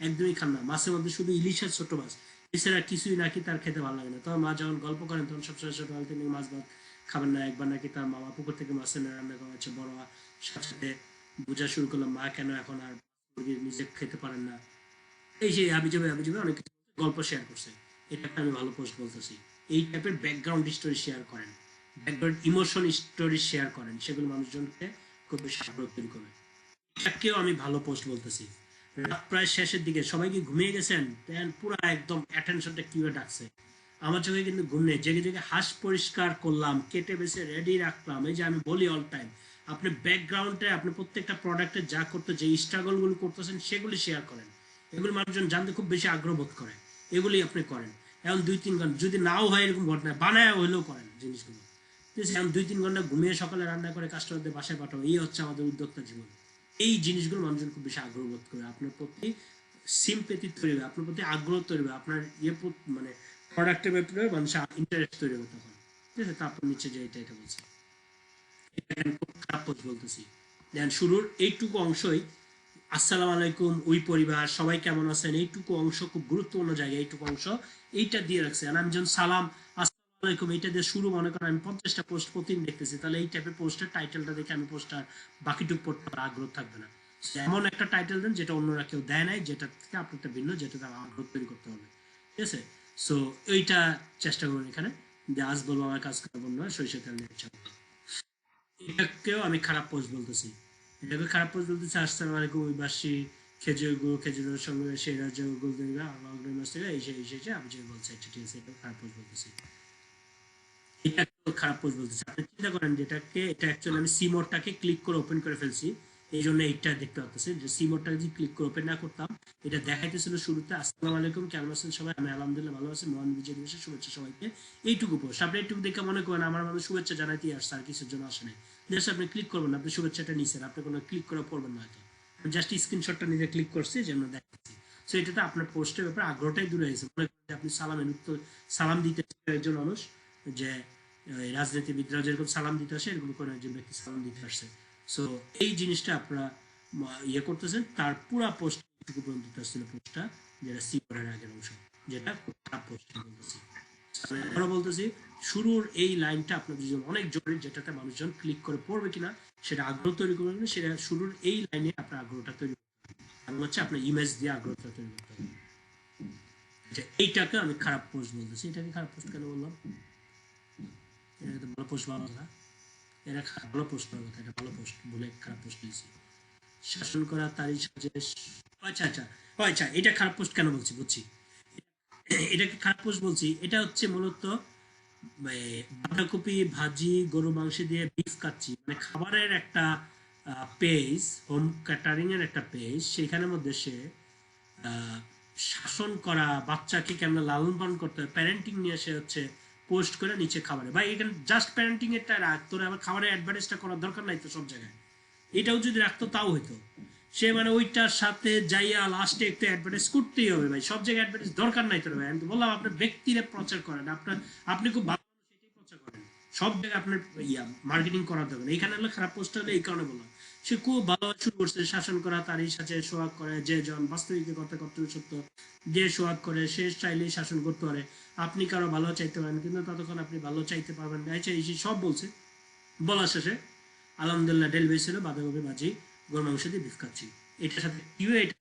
একদমই খান না, মাছের মধ্যে শুধু ইলিশের ছোট মাছ, এছাড়া কিছুই নাকি তার খেতে ভালো লাগে না। তখন মা যখন গল্প করেন তখন সবসময় ছোটবেলা থেকে মাছ ভাত খাবেন না, একবার নাকি তার মামা পুকুর থেকে মাছ এনে রান্না করা হচ্ছে, বড় সাথে সাথে বোঝা শুরু করলাম মা কেন এখন আর মুরগি নিজে খেতে পারেন না। এই যে হাবিজাবি হাবিজাবি অনেক কিছু গল্প শেয়ার করছে। এটাকে আমি ভালো পোস্ট বলতেছি। এই টাইপের ব্যাকগ্রাউন্ড স্টোরি শেয়ার করেন, ব্যাকগ্রাউন্ড ইমোশন স্টোরি শেয়ার করেন, সেগুলো মানুষজনকে খুব বেশি আগ্রহ তৈরি করবে। এটাকেও আমি ভালো পোস্ট বলতেছি। রাত প্রায় শেষের দিকে সবাই কি ঘুমিয়ে গেছেন, দেন পুরো একদম অ্যাটেনশনটা কিভাবে ডাকছে, আমার চোখে কিন্তু ঘুম নেই, জেগে জেগে হাঁস পরিষ্কার করলাম, কেটে বেছে রেডি রাখলাম। এই যে আমি বলি অল টাইম, আপনি ব্যাকগ্রাউন্ডে আপনি প্রত্যেকটা প্রোডাক্টে যা করতে, যে স্ট্রাগল গুলো করতেছেন সেগুলি শেয়ার করেন, এগুলি মানুষজন জানতে খুব বেশি আগ্রহ বোধ করে, এগুলি আপনি করেন। এখন 2-3 ঘন্টা যদি নাও হয় এরকম ঘটনা, বানায় হইলেও করেন জিনিসগুলো, ঠিক আছে। এখন 2-3 ঘন্টা ঘুমিয়ে সকালে রান্না করে কাস্টমারদের বাসায় পাঠাও, এই হচ্ছে আমাদের উদ্যোক্তা জীবন। এই জিনিসগুলো মানুষজন খুব বেশি আগ্রহ বোধ করে, আপনার প্রতি সিম্পেথি তৈরি হবে, আপনার প্রতি আগ্রহ তৈরি হবে, আপনার মানে প্রোডাক্টের ব্যাপারে মানুষের ইন্টারেস্ট তৈরি হবে তখন, ঠিক আছে। তারপর নিচে যে এটা বলছে, এটা আমি খুব খারাপ পোস্ট বলতেছি। দেন শুরুর এইটুকু অংশই আসসালামু আলাইকুম ওই পরিবার সবাই কেমন আছেন, এইটুকু অংশ খুব গুরুত্বপূর্ণ জায়গা, এইটুকু অংশ এইটা দিয়ে রাখছে। আর আমি যখন সালাম আসসালামু আলাইকুম এইটা দিয়ে শুরু, মনে করেন আমি 50টা পোস্ট প্রতিদিন দেখতেছি, তাহলে এই টাইপের পোস্টের টাইটেলটা দেখে আমি পোস্টটা বাকিটুকু পড়তে আগ্রহ থাকবে না। এমন একটা টাইটেল দেন যেটা অন্যরা কেউ দেয় নাই, যেটা থেকে আপনারটা ভিন্ন, যেটা তার আগ্রহ তৈরি করতে হবে, ঠিক আছে। সো এইটা চেষ্টা করুন এখানে, যে আজ বলবো আমার কাজ করা বন্ধ হয়, সরিষা তেল নিয়ে চাপ। এটাকেও আমি খারাপ পোস্ট বলতেছি। এটাকে খারাপ পোস্ট বলতেছি, আসসালামু আলাইকুম ওই বাসি খেজুর গুঁড়ো খেজুরের সঙ্গে সেই রাজ্য গোলদেন মাস থেকে এই আমি যে বলছি, আচ্ছা ঠিক আছে, এটা খারাপ পোস্ট বলতেছি। এটা খারাপ পোস্ট বলতেছি। আপনি চিন্তা করেন যেটাকে, এটা অ্যাকচুয়ালি আমি সিমোরটাকে ক্লিক করে ওপেন করে ফেলছি, এই জন্য এইটা দেখতে পাচ্ছি যে সি মোডটা যদি ক্লিক করে ওপেন না করতাম, এটা দেখাইতেছিল শুরুতে আসসালামু আলাইকুম, কেমন আছেন সবাই, আমি আলহামদুলিল্লাহ ভালো আছি, মহান বিজয় দিবসের শুভেচ্ছা সবাইকে, এইটুকু পোস্ট। আপনি এইটুকু দেখে মনে করেন আমার মানুষ শুভেচ্ছা জানাইতে আসছে, আর কিছুর জন্য আসে নাই, জাস্ট আপনি ক্লিক করবেন না, আপনি শুভেচ্ছাটা নিছেন, আপনি কোনো ক্লিক করে পড়বেন না হয়তো, জাস্ট স্ক্রিনশটটা নিজে ক্লিক করছি যেন দেখাচ্ছি। সো এটাতে আপনার পোস্টের ব্যাপারে আগ্রহটাই দূরে হয়েছে, মনে করেন যে আপনি সালামের উত্তর সালাম দিতে একজন মানুষ, যে রাজনীতিবিদরা যেরকম সালাম দিতে আসে এরকম করে একজন ব্যক্তি সালাম দিতে আসছে। সো এই জিনিসটা আপনারা ইয়ে করতেছেন, তার পুরা পোস্ট পর্যন্ত ছিল পোস্টটা, যেটা সি করার আগের অংশ, যেটা খারাপ পোস্ট বলতেছি। আমরা বলতেছি শুরুর এই লাইনটা আপনাদের জন্য অনেক জরুরি, যেটাতে মানুষজন ক্লিক করে পড়বে কিনা সেটা আগ্রহ তৈরি করবে কিনা, সেটা শুরুর এই লাইনে আপনার আগ্রহটা তৈরি করতে হবে, হচ্ছে আপনার ইমেজ দিয়ে আগ্রহটা তৈরি করতে হবে। এইটাকে আমি খারাপ পোস্ট বলতেছি। এটাকে খারাপ পোস্ট কেন বললাম? এটা তো ভালো পোস্ট বলা কথা, এটা ভালো পোস্ট বলা কথা, এটা ভালো পোস্ট বলে খারাপ পোস্ট দিয়েছি। শাসন করা তারই সাজেশ, আচ্ছা আচ্ছা আচ্ছা, এটা খারাপ পোস্ট কেন বলছি বুঝছি। এটাকে খারাপ পোস্ট বলছি, এটা হচ্ছে মূলত বাঁধাকপি ভাজি গরু মাংস দিয়ে বিফ খাচ্ছি, মানে খাবারের একটা পেজ, হোম ক্যাটারিং এর একটা পেজ, সেখানের মধ্যে সে শাসন করা, বাচ্চাকে কেমন লালন পালন করতে হয়, প্যারেন্টিং নিয়ে সে হচ্ছে পোস্ট করে নিচে খাবারে, ভাই এখানে জাস্ট প্যারেন্টিং এরটা রাখ, তোর আবার খাবারের অ্যাডভার্টাইজটা করার দরকার নাই তো সব জায়গায়, এটাও যদি রাখতো তাও হইতো। সে মানে ওইটার সাথে যাইয়া লাস্টে একটু অ্যাডভার্টাইজ করতেই হবে ভাই, সব জায়গায় অ্যাডভার্টাইজ দরকার নাই তোর ভাই, আমি তো বললাম আপনার ব্যক্তিরে প্রচার করেন, আপনার আপনি খুব ভালো সেটাই প্রচার করেন, সব জায়গায় আপনার মার্কেটিং করার দরকার, এইখানে হলো খারাপ পোস্ট হলে এই কারণে বললাম। সে খুব ভালো শুরু করছে, শাসন করা তারই সাথে সোহাগ করে, যে জন বাস্তবিক কথা কর্তব্য সত্য, যে সোহাগ করে সে চাইলেই শাসন করতে পারে, আপনি কারো ভালো চাইতে পারেন কিন্তু ততক্ষণ আপনি ভালো চাইতে পারবেন না, এই সব বলছে। বলা শেষে আলহামদুলিল্লাহ ডেলিভারি ছিল বাঁধাকপি ভাজি গরু মাংস দিয়ে বিফ খাচ্ছি। এটার সাথে কি হয়, এটা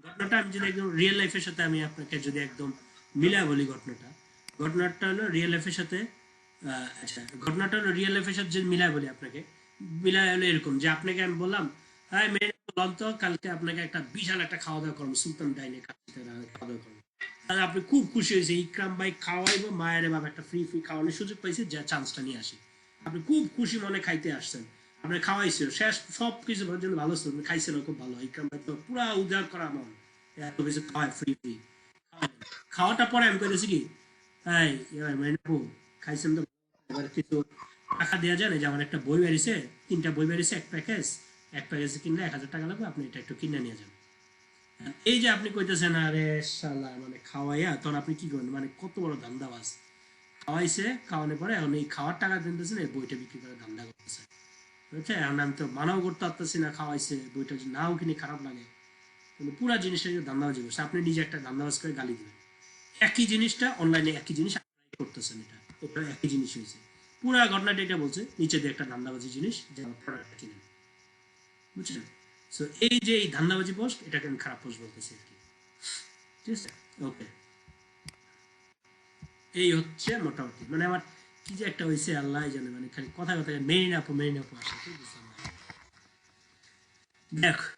ঘটনাটা আমি যদি একদম রিয়েল লাইফের সাথে আমি আপনাকে যদি একদম মিলা বলি, ঘটনাটা হলো রিয়েল লাইফের সাথে, আচ্ছা ঘটনাটা হলো রিয়েল লাইফের সাথে যদি মিলা বলি আপনাকে, মিলা হলো এরকম যে আপনাকে আমি বললাম, হ্যাঁ মেয়ে বললাম তো কালকে আপনাকে একটা বিশাল একটা খাওয়া দাওয়া করবো সুলতান ডাইনে, খাওয়া দাওয়া করবো, তাহলে আপনি খুব খুশি হয়েছে, ইকরাম ভাই খাওয়াইবো, মায়ের বাবা একটা ফ্রি ফ্রি খাওয়ানোর সুযোগ পাইছে, যা চান্সটা নিয়ে আসি, আপনি খুব খুশি মনে খাইতে আসছেন, আপনি খাওয়াইছিল শেষ সব কিছু জন্য ভালো ছিল, খাইছিল খুব ভালো, ইকরাম ভাই তো পুরা উজাড় করা মন, এত কিছু খাওয়ায় ফ্রি ফ্রি, খাওয়াটা পরে আমি কইতেছি কি, তাই এবার মেনপু খাইছেন তো, এবার কিছু টাকা দেওয়া যায় না, যে আমার একটা বই বেরিয়েছে, 3টা বই বেরিয়েছে, এক প্যাকেজ কিনলে 1000 টাকা লাগবে, আপনি এটা একটু কিনে নিয়ে যান। এই যে আপনি কইতেছেন আরে শালা মানে খাওয়াইয়া, তখন আপনি কি করেন, মানে কত বড় ধান্দাবাজ, খাওয়াইছে, খাওয়ানোর পরে এখন এই খাওয়ার টাকা দিতেছেন, এই বইটা বিক্রি করে ধান্দা করতেছে, বুঝছে, এখন আমি তো মানাও করতে পারতেছি না, খাওয়াইছে বইটা যদি নাও কিনে খারাপ লাগে, কিন্তু পুরা জিনিসটা ধান্দাবাজি করছে, আপনি নিজে একটা ধান্দাবাজ করে গালি দিবেন, একই জিনিসটা অনলাইনে একই জিনিস করতেছেন, এটা একই জিনিস হয়েছে, পুরা ঘটনাটা এটা বলছে, নিচে দিয়ে একটা ধান্দাবাজি জিনিস যে প্রোডাক্ট কিনেন, বুঝছেন। সো এই যে এই ধান্দাবাজি পোস্ট, এটাকে আমি খারাপ পোস্ট বলতেছি আর কি, ঠিক আছে। ওকে, এই হচ্ছে মোটামুটি, মানে আমার কি যে একটা হয়েছে আল্লাহ জানে, মানে খালি কথা কথা মেরিন আপু আসে, ঠিক আছে, দেখো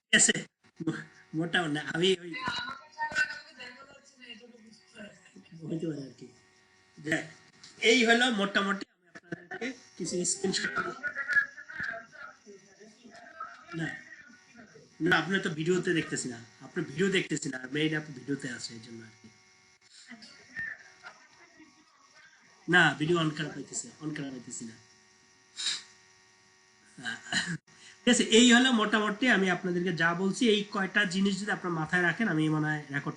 ঠিক আছে, মোটামুটি আমি ওই হইতে পারে আর কি, দেখ এই হলো মোটামুটি, আমি আপনাদেরকে কিছু স্ক্রিনশট, না না আপনি তো ভিডিওতে দেখতেছি না, আপনি ভিডিও দেখতেছি না, মেইন আপনি ভিডিওতে আছে এই জন্য আর কি, না ভিডিও অন করা পাইতেছি, অন করা পাইতেছি না, ঠিক আছে। এই হলো মোটামুটি আমি আপনাদেরকে যা বলছি, এই কয়টা জিনিস যদি আপনার মাথায় রাখেন, আমি মনে হয় রেকর্ড